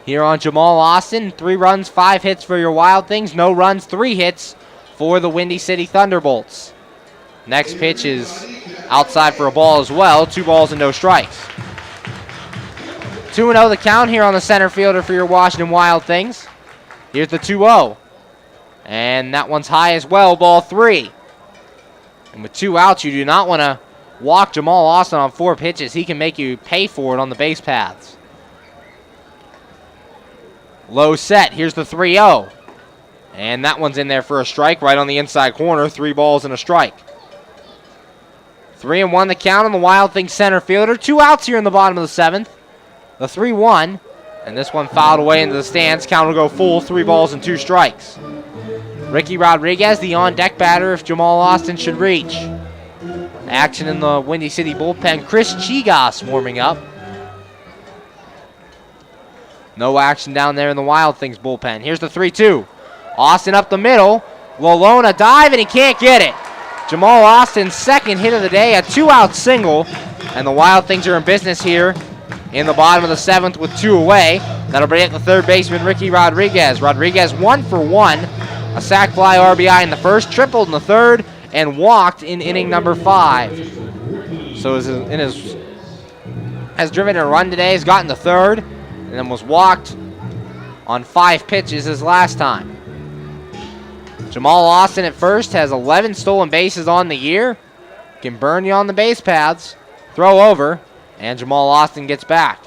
Here on Jamal Austin, 3 runs, 5 hits for your Wild Things. No runs, 3 hits for the Windy City Thunderbolts. Next pitch is outside for a ball as well. 2 balls and no strikes. 2-0 the count here on the center fielder for your Washington Wild Things. Here's the 2-0. And that one's high as well, ball 3. And with 2 outs, you do not want to walk Jamal Austin on 4 pitches. He can make you pay for it on the base paths. Low set. Here's the 3-0. And that one's in there for a strike right on the inside corner. 3 balls and a strike. 3-1 the count on the Wild Things center fielder. 2 outs here in the bottom of the 7th. The 3-1. And this one fouled away into the stands. Count will go full. 3 balls and 2 strikes. Ricky Rodriguez, the on-deck batter if Jamal Austin should reach. Action in the Windy City bullpen. Chris Chigas warming up. No action down there in the Wild Things bullpen. Here's the 3-2. Austin up the middle. Lalone dive, and he can't get it. Jamal Austin's 2nd hit of the day, a 2-out single. And the Wild Things are in business here in the bottom of the 7th with 2 away. That'll bring up the 3rd baseman, Ricky Rodriguez. Rodriguez 1 for 1. A sac fly RBI in the 1st, tripled in the 3rd, and walked in inning number 5. So has driven a run today, has gotten the 3rd, and then was walked on 5 pitches his last time. Jamal Austin at first has 11 stolen bases on the year. Can burn you on the base paths. Throw over, and Jamal Austin gets back.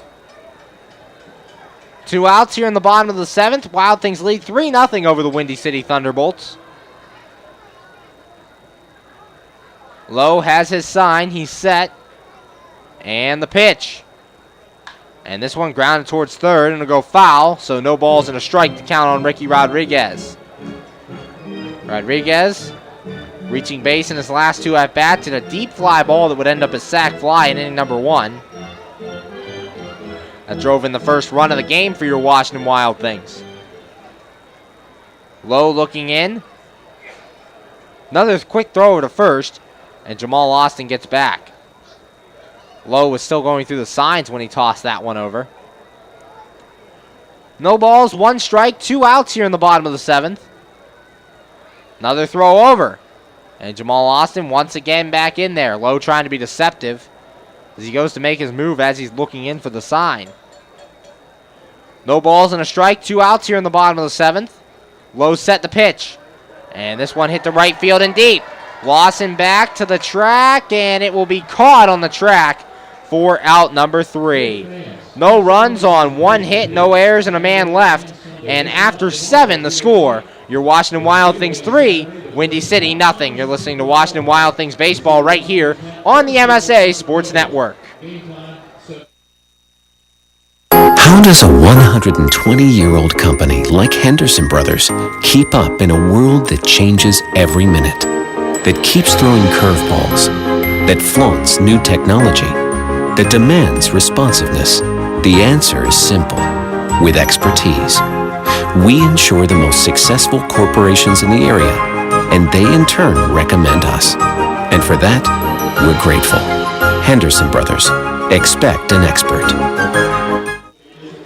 2 outs here in the bottom of the 7th. Wild Things lead 3-0 over the Windy City Thunderbolts. Lowe has his sign. He's set. And the pitch. And this one grounded towards third, and it'll go foul, so no balls and a strike to count on Ricky Rodriguez. Rodriguez reaching base in his last 2 at-bats, and a deep fly ball that would end up as sac fly in inning number 1. That drove in the first run of the game for your Washington Wild Things. Lowe looking in. Another quick throw over to first, and Jamal Austin gets back. Lowe was still going through the signs when he tossed that one over. No balls, 1 strike, 2 outs here in the bottom of the 7th. Another throw over. And Jamal Austin once again back in there. Lowe trying to be deceptive as he goes to make his move as he's looking in for the sign. No balls and a strike, 2 outs here in the bottom of the 7th. Lowe set the pitch. And this one hit the right field and deep. Lawson back to the track, and it will be caught on the track for out number 3. No runs on 1 hit, no errors, and a man left. And after 7, the score, your Washington Wild Things 3, Windy City nothing. You're listening to Washington Wild Things baseball right here on the MSA Sports Network. How does a 120-year-old company like Henderson Brothers keep up in a world that changes every minute, that keeps throwing curveballs, that flaunts new technology, that demands responsiveness? The answer is simple. With expertise, we insure the most successful corporations in the area, and they in turn recommend us. And for that, we're grateful. Henderson Brothers. Expect an expert.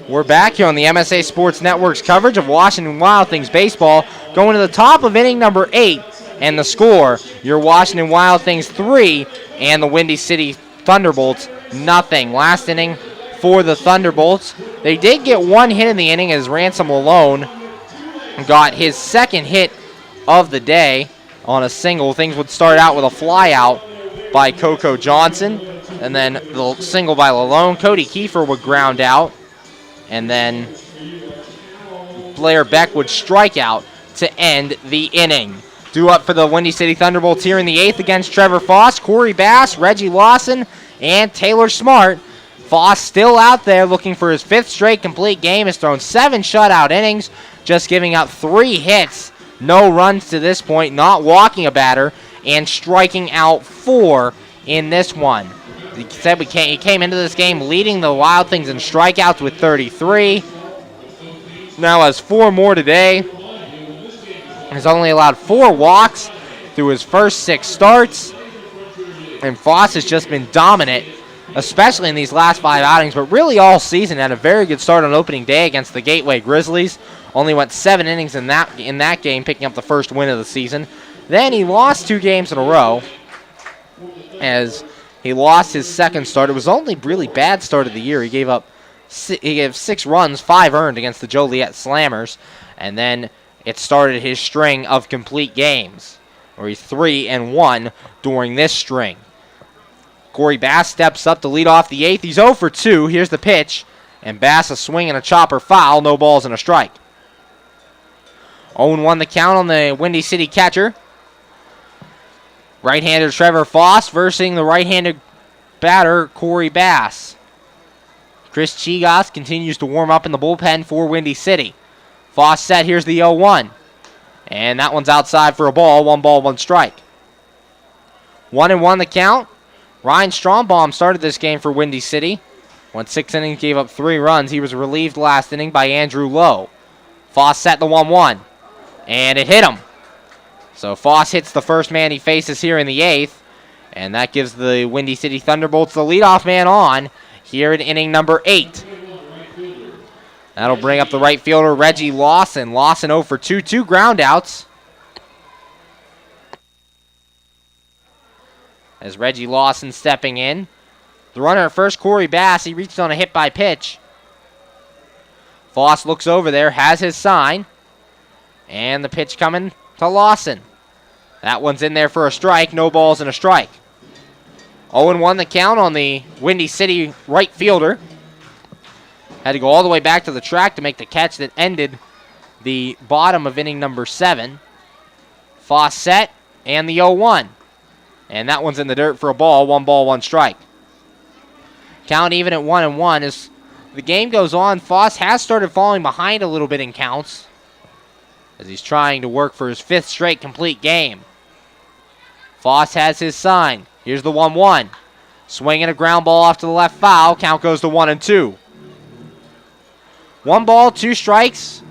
We're back here on the MSA Sports Network's coverage of Washington Wild Things baseball, going to the top of inning number 8, and the score, your Washington Wild Things 3 and the Windy City Thunderbolts nothing. Last inning for the Thunderbolts. They did get 1 hit in the inning as Ransom Malone got his 2nd hit of the day on a single. Things would start out with a fly out by Coco Johnson, and then the single by Lalone. Cody Kiefer would ground out, and then Blair Beck would strike out to end the inning. Due up for the Windy City Thunderbolts here in the 8th against Trevor Foss, Corey Bass, Reggie Lawson, and Taylor Smart. Foss still out there looking for his 5th straight complete game. Has thrown 7 shutout innings, just giving up 3 hits, no runs to this point, not walking a batter, and striking out 4 in this one. He said he came into this game leading the Wild Things in strikeouts with 33. Now has 4 more today. Has only allowed 4 walks through his first 6 starts. And Foss has just been dominant, especially in these last 5 outings, but really all season. Had a very good start on opening day against the Gateway Grizzlies. Only went 7 innings in that game, picking up the first win of the season. Then he lost 2 games in a row as he lost his 2nd start. It was only really bad start of the year. He gave 6 runs, 5 earned against the Joliet Slammers, and then it started his string of complete games, where he's 3-1 during this string. Corey Bass steps up to lead off the 8th. He's 0 for 2. Here's the pitch, and Bass a swing and a chopper foul. No balls and a strike. 0-1 the count on the Windy City catcher. Right-hander Trevor Foss versus the right-handed batter Corey Bass. Chris Chigas continues to warm up in the bullpen for Windy City. Foss set. Here's the 0-1. And that one's outside for a ball. 1 ball, 1 strike. 1-1 the count. Ryan Strombaum started this game for Windy City. Went 6 innings, gave up 3 runs. He was relieved last inning by Andrew Lowe. Foss set the 1-1. And it hit him. So Foss hits the first man he faces here in the 8th. And that gives the Windy City Thunderbolts the leadoff man on here in inning number 8. That'll bring up the right fielder, Reggie Lawson. Lawson 0 for 2, 2 ground outs. As Reggie Lawson stepping in. The runner at first, Corey Bass, he reached on a hit by pitch. Foss looks over there, has his sign. And the pitch coming to Lawson. That one's in there for a strike, no balls and a strike. 0-1 the count on the Windy City right fielder. Had to go all the way back to the track to make the catch that ended the bottom of inning number 7. Foss set, and the 0-1. And that one's in the dirt for a ball. 1 ball, 1 strike. Count even at 1-1 as the game goes on. Foss has started falling behind a little bit in counts as he's trying to work for his 5th straight complete game. Foss has his sign. Here's the 1-1. Swinging a ground ball off to the left foul. Count goes to 1-2. 1 ball, 2 strikes.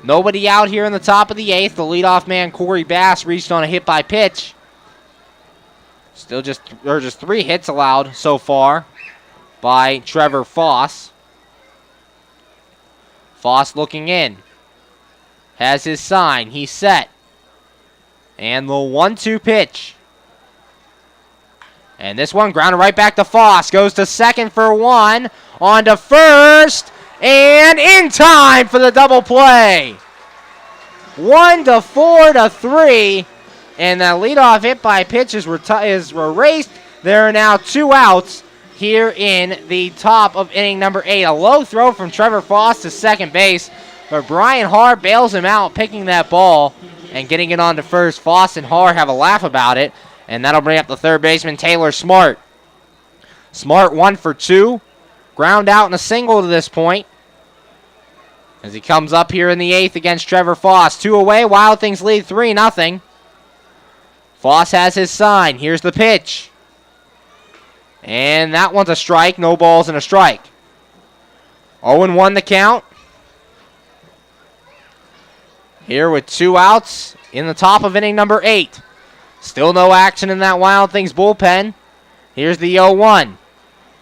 Nobody out here in the top of the 8th. The leadoff man, Corey Bass, reached on a hit by pitch. Still just 3 hits allowed so far by Trevor Foss. Foss looking in. Has his sign. He's set. And the 1-2 pitch. And this one grounded right back to Foss. Goes to second for 1. On to first. And in time for the double play. 1-4-3. And that leadoff hit by pitch is erased. There are now 2 outs here in the top of inning number 8. A low throw from Trevor Foss to second base. But Brian Haar bails him out, picking that ball and getting it on to first. Foss and Haar have a laugh about it. And that'll bring up the third baseman, Taylor Smart. Smart 1 for 2. Ground out and a single to this point. As he comes up here in the 8th against Trevor Foss. 2 away. Wild Things lead 3-0. Foss has his sign. Here's the pitch. And that one's a strike. No balls and a strike. 0-1 the count. Here with 2 outs in the top of inning number 8. Still no action in that Wild Things bullpen. Here's the 0-1.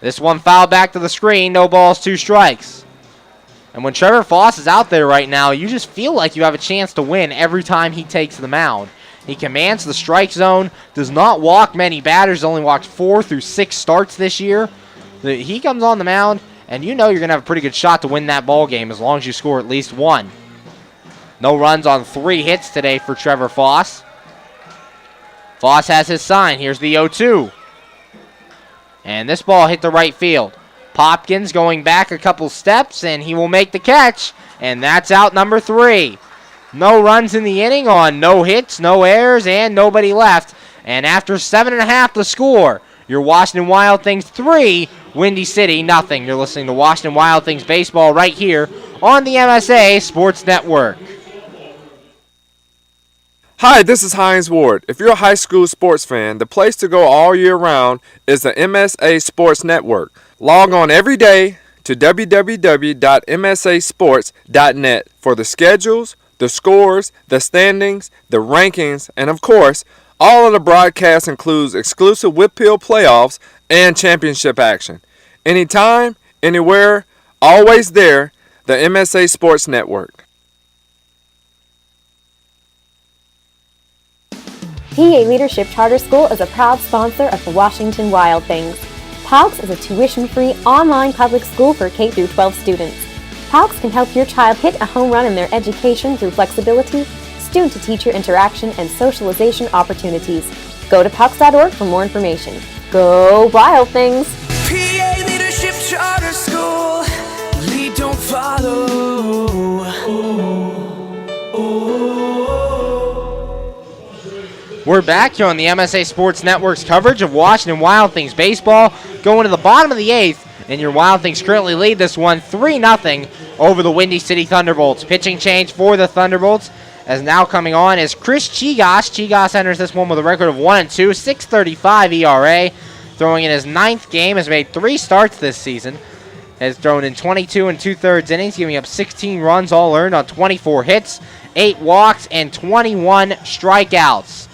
This one fouled back to the screen. No balls, 2 strikes. And when Trevor Foss is out there right now, you just feel like you have a chance to win every time he takes the mound. He commands the strike zone, does not walk many batters, only walked 4 through 6 starts this year. He comes on the mound, and you know you're going to have a pretty good shot to win that ball game as long as you score at least 1. No runs on 3 hits today for Trevor Foss. Foss has his sign. Here's the 0-2. And this ball hit the right field. Popkins going back a couple steps, and he will make the catch. And that's out number 3. No runs in the inning on no hits, no errors, and nobody left. And after 7.5 to score, your Washington Wild Things 3, Windy City nothing. You're listening to Washington Wild Things baseball right here on the MSA Sports Network. Hi, this is Hines Ward. If you're a high school sports fan, the place to go all year round is the MSA Sports Network. Log on every day to www.msasports.net for the schedules, the scores, the standings, the rankings, and of course, all of the broadcasts includes exclusive Whitfill playoffs and championship action. Anytime, anywhere, always there, the MSA Sports Network. PA Leadership Charter School is a proud sponsor of the Washington Wild Things. PALCS is a tuition-free online public school for K-12 students. PALCS can help your child hit a home run in their education through flexibility, student-to-teacher interaction, and socialization opportunities. Go to PALCS.org for more information. Go Wild Things! PA Leadership Charter School. Lead, don't follow. We're back here on the MSA Sports Network's coverage of Washington Wild Things baseball. Going to the bottom of the 8th, and your Wild Things currently lead this one 3-0 over the Windy City Thunderbolts. Pitching change for the Thunderbolts, as now coming on is Chris Chigas. Chigas enters this one with a record of 1-2, 6.35 ERA. Throwing in his 9th game, has made 3 starts this season. Has thrown in 22 2/3 innings, giving up 16 runs all earned on 24 hits, 8 walks, and 21 strikeouts.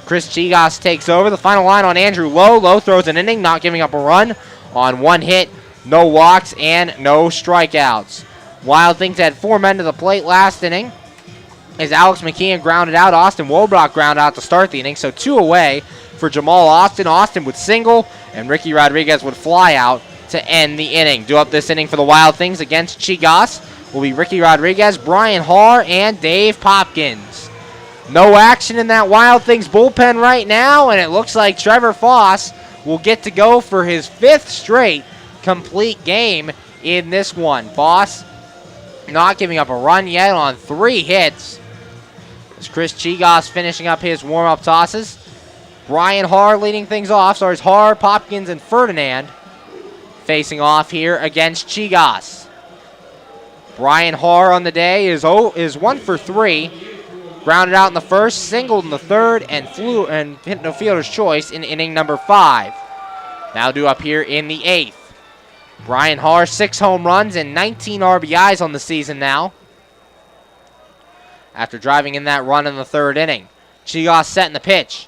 Chris Chigas takes over. The final line on Andrew Lowe. Lowe throws an inning, not giving up a run on 1 hit, no walks, and no strikeouts. Wild Things had 4 men to the plate last inning as Alex McKeon grounded out. Austin Wobrock grounded out to start the inning, so 2 away for Jamal Austin. Austin would single, and Ricky Rodriguez would fly out to end the inning. Due up this inning for the Wild Things against Chigas will be Ricky Rodriguez, Brian Haar, and Dave Popkins. No action in that Wild Things bullpen right now, and it looks like Trevor Foss will get to go for his 5th straight complete game in this one. Boss not giving up a run yet on 3 hits. As Chris Chigos finishing up his warm-up tosses. Brian Haar leading things off. So it's Haar, Popkins, and Ferdinand facing off here against Chigos. Brian Haar on the day is 1 for 3. Grounded out in the first, singled in the third, and hit no fielder's choice in inning number 5. Now due up here in the 8th. Brian Haar, 6 home runs and 19 RBIs on the season now, after driving in that run in the 3rd inning. Chigos setting the pitch.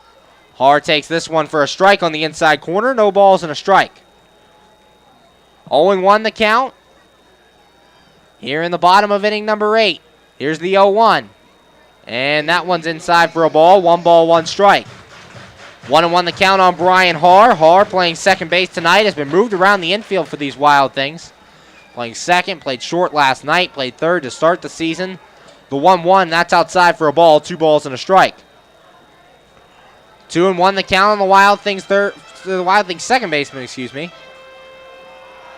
Haar takes this one for a strike on the inside corner. No balls and a strike. 0-1 the count. Here in the bottom of inning number 8. Here's the 0-1. And that one's inside for a ball. 1 ball, 1 strike. 1-1 the count on Brian Haar. Haar playing second base tonight. Has been moved around the infield for these Wild Things. Playing second, played short last night, played third to start the season. The 1-1, that's outside for a ball. 2 balls and a strike. 2-1 the count on the Wild Things second baseman, excuse me.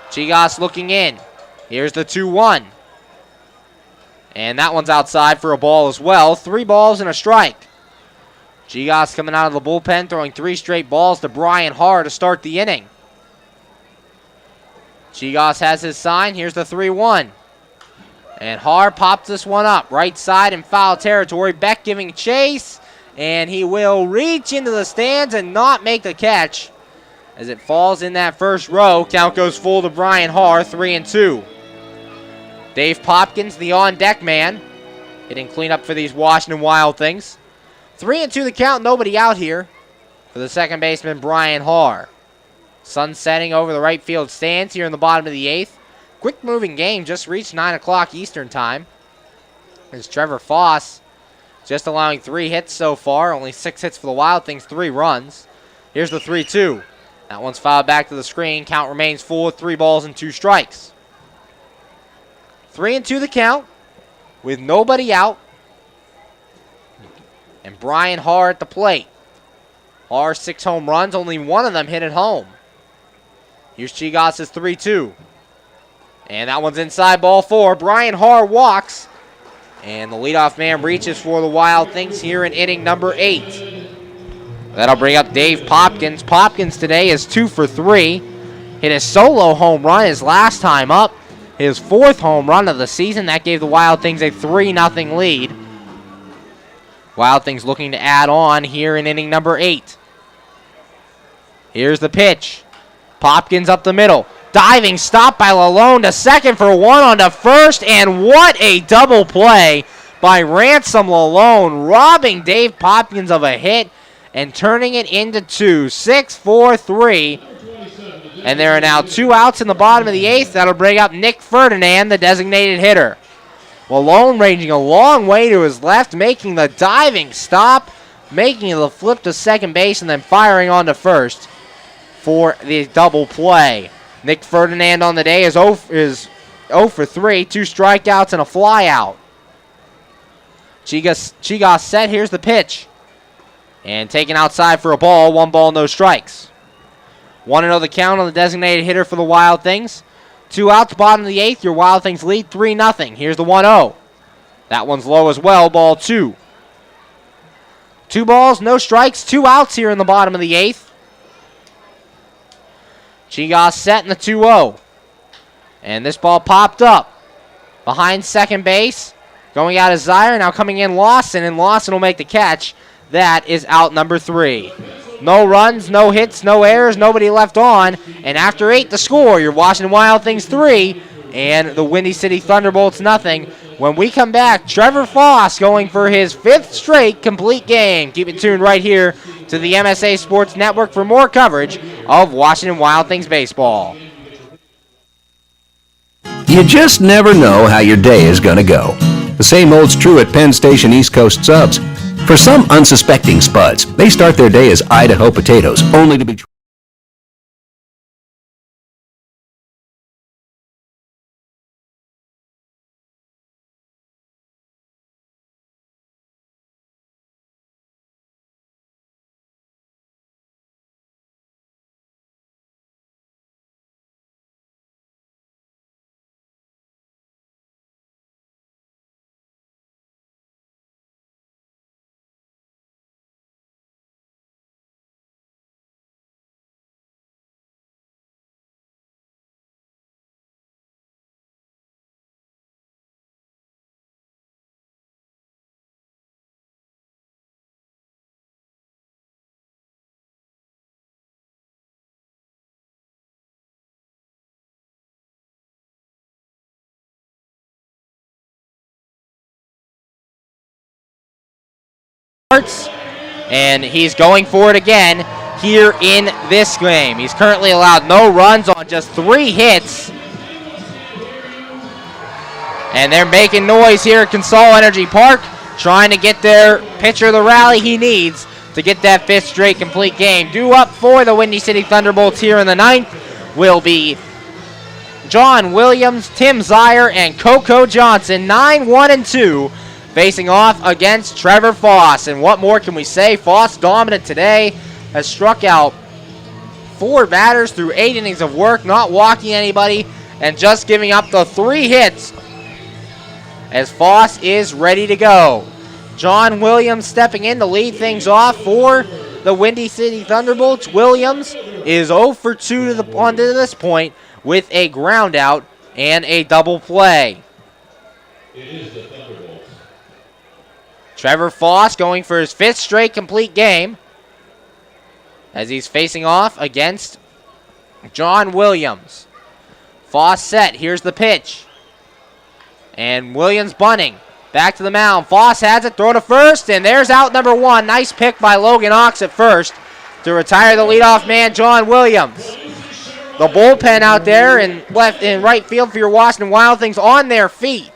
Chigos looking in. Here's the 2-1. And that one's outside for a ball as well. 3 balls and a strike. Chigos coming out of the bullpen, throwing 3 straight balls to Brian Haar to start the inning. Chigos has his sign. Here's the 3-1. And Haar pops this one up. Right side in foul territory. Beck giving chase. And he will reach into the stands and not make the catch, as it falls in that first row. Count goes full to Brian Haar, 3-2. Dave Popkins, the on-deck man, hitting cleanup for these Washington Wild Things. 3-2 the count, nobody out here for the second baseman, Brian Haar. Sun setting over the right field stands here in the bottom of the 8th. Quick moving game, just reached 9 o'clock Eastern time. As Trevor Foss just allowing 3 hits so far, only 6 hits for the Wild Things, 3 runs. Here's the 3-2. That one's fouled back to the screen. Count remains full with 3 balls and 2 strikes. 3-2 the count with nobody out. And Brian Haar at the plate. Haar, 6 home runs, only 1 of them hit at home. Here's Chigos' 3-2. And that one's inside, ball 4. Brian Haar walks. And the leadoff man reaches for the Wild Things here in inning number 8. That'll bring up Dave Popkins. Popkins today is 2 for 3. Hit a solo home run his last time up. His 4th home run of the season. That gave the Wild Things a 3-0 lead. Wild Things looking to add on here in inning number 8. Here's the pitch. Popkins up the middle. Diving stop by Lalone to second for 1 on to first. And what a double play by Ransom Lalone, robbing Dave Popkins of a hit and turning it into 2. 6-4-3. And there are now 2 outs in the bottom of the 8th. That'll bring up Nick Ferdinand, the designated hitter. Lalone ranging a long way to his left, making the diving stop, making the flip to second base, and then firing on to first for the double play. Nick Ferdinand on the day is 0 for 3, 2 strikeouts and a flyout. Chigos set. Here's the pitch. And taken outside for a ball. 1 ball, no strikes. 1-0 the count on the designated hitter for the Wild Things. 2 outs, bottom of the 8th. Your Wild Things lead 3-0. Here's the 1-0. That one's low as well. Ball 2. 2 balls, no strikes. 2 outs here in the bottom of the 8th. Chigos set in the 2-0. And this ball popped up behind second base. Going out is Zaire. Now coming in Lawson, and Lawson will make the catch. That is out number 3. No runs, no hits, no errors, nobody left on. And after 8, the score, your Washington Wild Things 3 and the Windy City Thunderbolts nothing. When we come back, Trevor Foss going for his 5th straight complete game. Keep it tuned right here to the MSA Sports Network for more coverage of Washington Wild Things baseball. You just never know how your day is going to go. The same holds true at Penn Station East Coast Subs. For some unsuspecting spuds, they start their day as Idaho potatoes, only to be And he's going for it again here in this game. He's currently allowed no runs on just 3 hits. And they're making noise here at Consol Energy Park, trying to get their pitcher the rally he needs to get that 5th straight complete game. Due up for the Windy City Thunderbolts here in the 9th will be John Williams, Tim Zier, and Coco Johnson, 9-1-2, facing off against Trevor Foss. And what more can we say? Foss dominant today, has struck out 4 batters through 8 innings of work, not walking anybody, and just giving up the 3 hits as Foss is ready to go. John Williams stepping in to lead things off for the Windy City Thunderbolts. Williams is 0 for 2 to this point with a ground out and a double play. It is the Thunderbolts. Trevor Foss going for his 5th straight complete game as he's facing off against John Williams. Foss set. Here's the pitch. And Williams bunting. Back to the mound. Foss has it. Throw to first. And there's out number 1. Nice pick by Logan Ox at first to retire the leadoff man, John Williams. The bullpen out there in left and right field for your Washington Wild Things on their feet.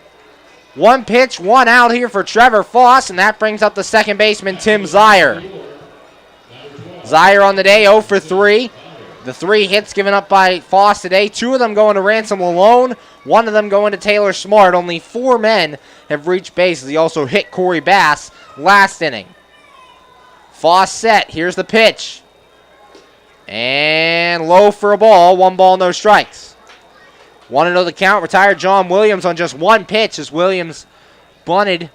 1 pitch, 1 out here for Trevor Foss, and that brings up the second baseman, Tim Zier. Zier on the day, 0 for 3. The 3 hits given up by Foss today, 2 of them going to Ransom Malone, 1 of them going to Taylor Smart. Only 4 men have reached base as he also hit Corey Bass last inning. Foss set. Here's the pitch. And low for a ball. 1 ball, no strikes. 1-0 the count. Retired John Williams on just 1 pitch as Williams bunted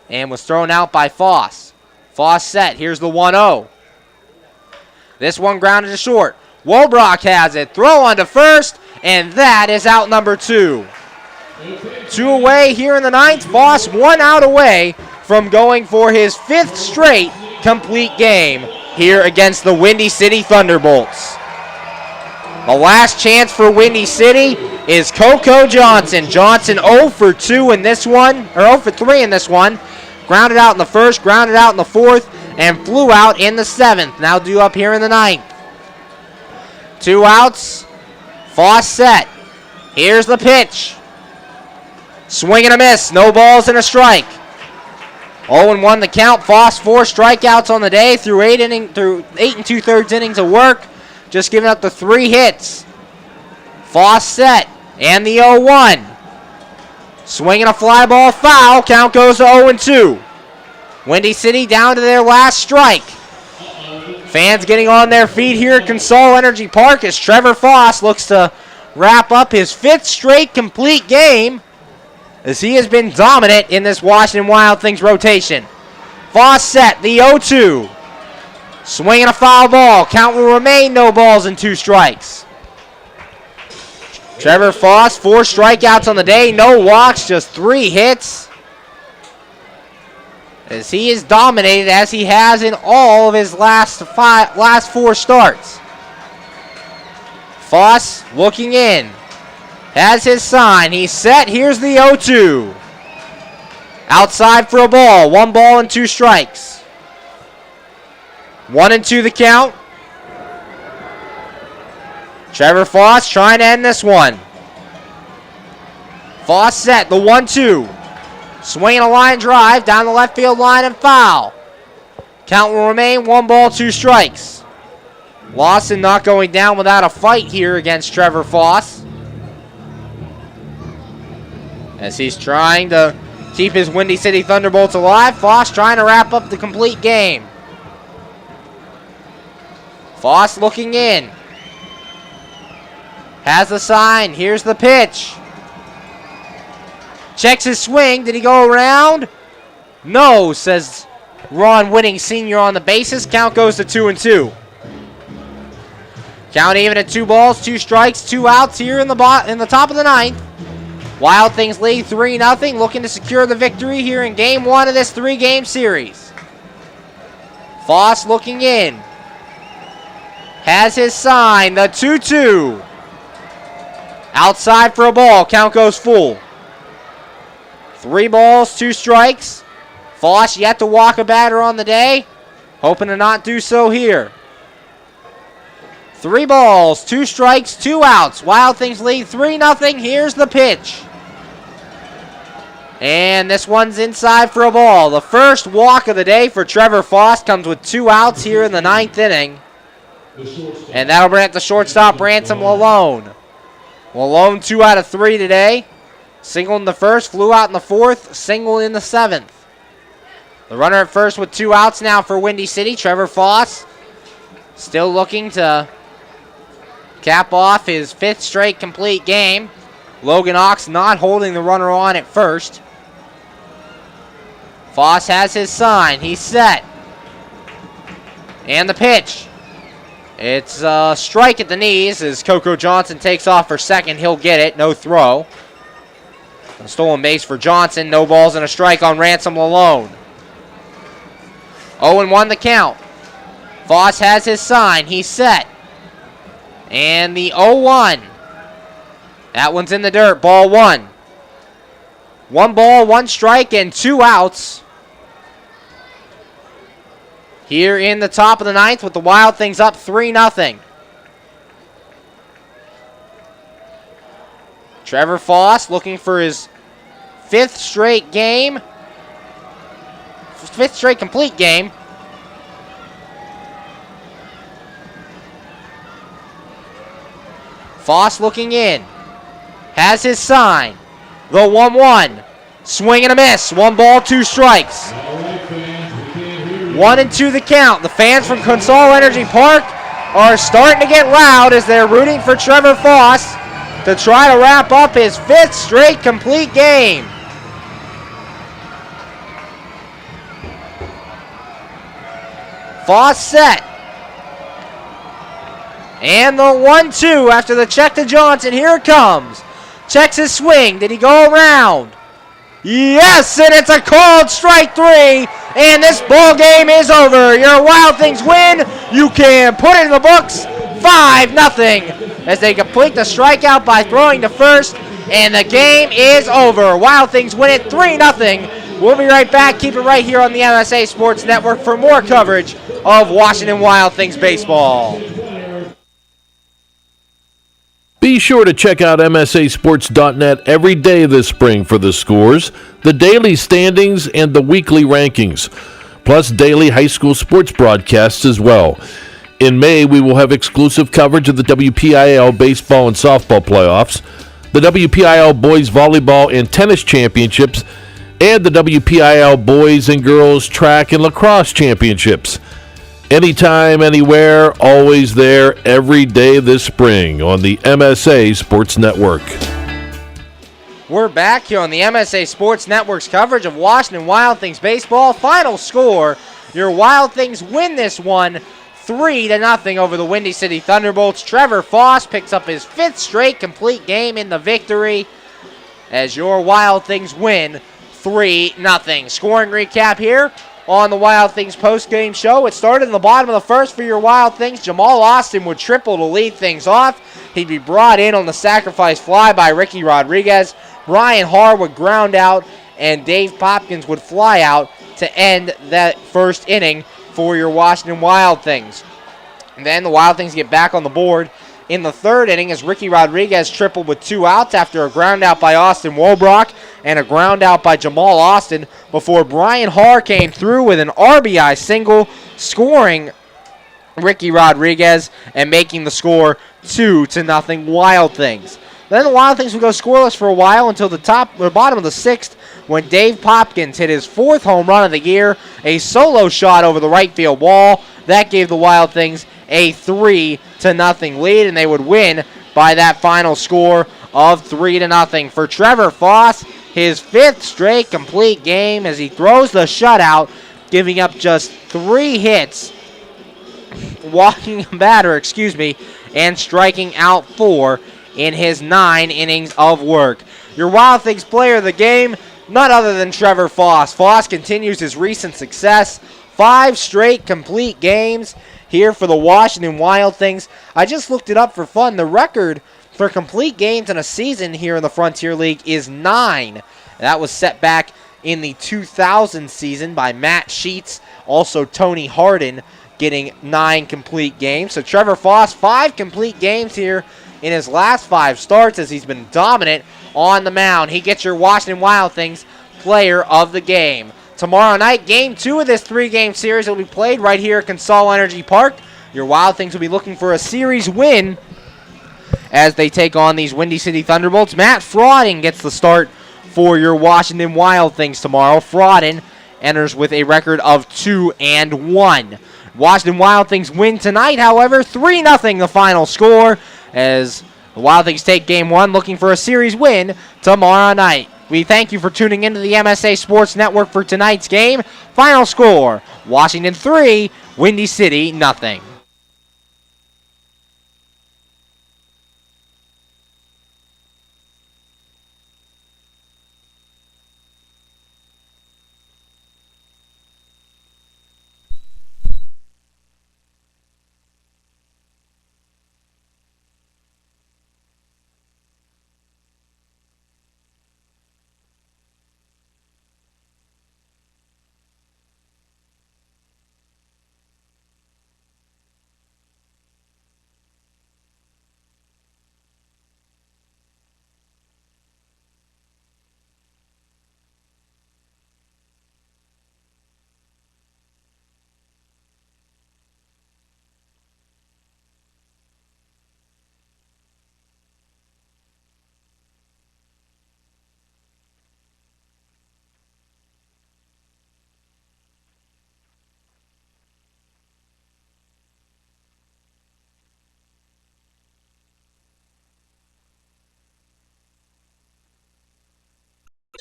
and was thrown out by Foss. Foss set. Here's the 1-0. This one grounded to short. Wobrock has it. Throw on to first, and that is out number 2. 2 away here in the 9th. Foss 1 out away from going for his 5th straight complete game here against the Windy City Thunderbolts. The last chance for Windy City is Coco Johnson. Johnson 0 for 2 in this one, or 0 for 3 in this one. Grounded out in the 1st, grounded out in the 4th, and flew out in the 7th. Now due up here in the 9th. 2 outs. Foss set. Here's the pitch. Swing and a miss. No balls and a strike. 0-1 the count. Foss 4 strikeouts on the day through 8 and 2/3 innings of work. Just giving up the 3 hits. Foss set. And the 0-1. Swinging a fly ball foul. Count goes to 0-2. Windy City down to their last strike. Fans getting on their feet here at Consol Energy Park as Trevor Foss looks to wrap up his 5th straight complete game as he has been dominant in this Washington Wild Things rotation. Foss set, the 0-2. Swinging a foul ball. Count will remain no balls and 2 strikes. Trevor Foss, 4 strikeouts on the day, no walks, just 3 hits. As he is dominated as he has in all of his last 4 starts. Foss looking in. Has his sign. He's set. Here's the 0-2. Outside for a ball. 1 ball and 2 strikes. 1-2 the count. Trevor Foss trying to end this one. Foss set. The 1-2. Swinging a line drive down the left field line and foul. Count will remain 1 ball, 2 strikes. Lawson not going down without a fight here against Trevor Foss, as he's trying to keep his Windy City Thunderbolts alive. Foss trying to wrap up the complete game. Foss looking in. Has the sign. Here's the pitch. Checks his swing. Did he go around? No, says Ron Whitting Sr. on the bases. Count goes to 2-2. Count even at 2 balls, 2 strikes, 2 outs here in the top of the 9th. Wild Things lead 3-0, looking to secure the victory here in Game 1 of this 3-game series. Foss looking in. Has his sign, the 2-2. Outside for a ball. Count goes full. 3 balls, 2 strikes. Foss yet to walk a batter on the day. Hoping to not do so here. 3 balls, 2 strikes, 2 outs. Wild Things lead 3-0. Here's the pitch. And this one's inside for a ball. The first walk of the day for Trevor Foss comes with 2 outs here in the 9th inning. And that'll bring it to shortstop Ransom Lalone. Lalone 2 out of 3 today. Single in the first, flew out in the 4th, single in the 7th. The runner at first with 2 outs now for Windy City. Trevor Foss still looking to cap off his 5th straight complete game. Logan Ox not holding the runner on at first. Foss has his sign. He's set. And the pitch. It's a strike at the knees as Coco Johnson takes off for second. He'll get it. No throw. A stolen base for Johnson. No balls and a strike on Ransom Lalone. 0-1 the count. Foss has his sign. He's set. And the 0-1. That one's in the dirt. Ball 1. 1 ball, 1 strike, and 2 outs. Here in the top of the 9th with the Wild Things up 3-0. Trevor Foss looking for his 5th straight game. 5th straight complete game. Foss looking in. Has his sign. The 1-1. Swing and a miss. 1 ball, 2 strikes. 1-2 the count. The fans from Consol Energy Park are starting to get loud as they're rooting for Trevor Foss to try to wrap up his 5th straight complete game. Foss set. And the 1-2 after the check to Johnson. Here it comes. Checks his swing. Did he go around? Yes, and it's a called strike 3. And this ball game is over. Your Wild Things win. You can put it in the books. 5-0 as they complete the strikeout by throwing to first. And the game is over. Wild Things win it 3-0. We'll be right back. Keep it right here on the MSA Sports Network for more coverage of Washington Wild Things baseball. Be sure to check out MSASports.net every day this spring for the scores, the daily standings, and the weekly rankings, plus daily high school sports broadcasts as well. In May, we will have exclusive coverage of the WPIAL baseball and softball playoffs, the WPIAL boys volleyball and tennis championships, and the WPIAL boys and girls track and lacrosse championships. Anytime, anywhere, always there, every day this spring on the MSA Sports Network. We're back here on the MSA Sports Network's coverage of Washington Wild Things baseball. Final score, your Wild Things win this one 3-0 over the Windy City Thunderbolts. Trevor Foss picks up his 5th straight complete game in the victory as your Wild Things win 3-0. Scoring recap here on the Wild Things post-game show. It started in the bottom of the first for your Wild Things. Jamal Austin would triple to lead things off. He'd be brought in on the sacrifice fly by Ricky Rodriguez. Brian Harr would ground out, and Dave Popkins would fly out to end that first inning for your Washington Wild Things. And then the Wild Things get back on the board in the 3rd inning as Ricky Rodriguez tripled with 2 outs after a ground out by Austin Wolbrock and a ground out by Jamal Austin before Brian Harr came through with an RBI single, scoring Ricky Rodriguez and making the score 2-0 Wild Things. Then the Wild Things would go scoreless for a while until the bottom of the 6th when Dave Popkins hit his 4th home run of the year, a solo shot over the right field wall. That gave the Wild Things a 3-0 lead, and they would win by that final score of 3-0. For Trevor Foss, his 5th straight complete game as he throws the shutout, giving up just 3 hits, walking a batter, and striking out 4 in his 9 innings of work. Your Wild Things player of the game, none other than Trevor Foss. Foss continues his recent success. 5 straight complete games here for the Washington Wild Things. I just looked it up for fun. The record for complete games in a season here in the Frontier League is 9. That was set back in the 2000 season by Matt Sheets, also Tony Harden getting 9 complete games. So Trevor Foss, 5 complete games here in his last 5 starts as he's been dominant on the mound. He gets your Washington Wild Things player of the game. Tomorrow night, Game 2 of this 3-game series will be played right here at Consol Energy Park. Your Wild Things will be looking for a series win as they take on these Windy City Thunderbolts. Matt Frauden gets the start for your Washington Wild Things tomorrow. Frauden enters with a record of 2-1. Washington Wild Things win tonight, however, 3-0 the final score as the Wild Things take Game 1, looking for a series win tomorrow night. We thank you for tuning into the MSA Sports Network for tonight's game. Final score, Washington 3, Windy City 0.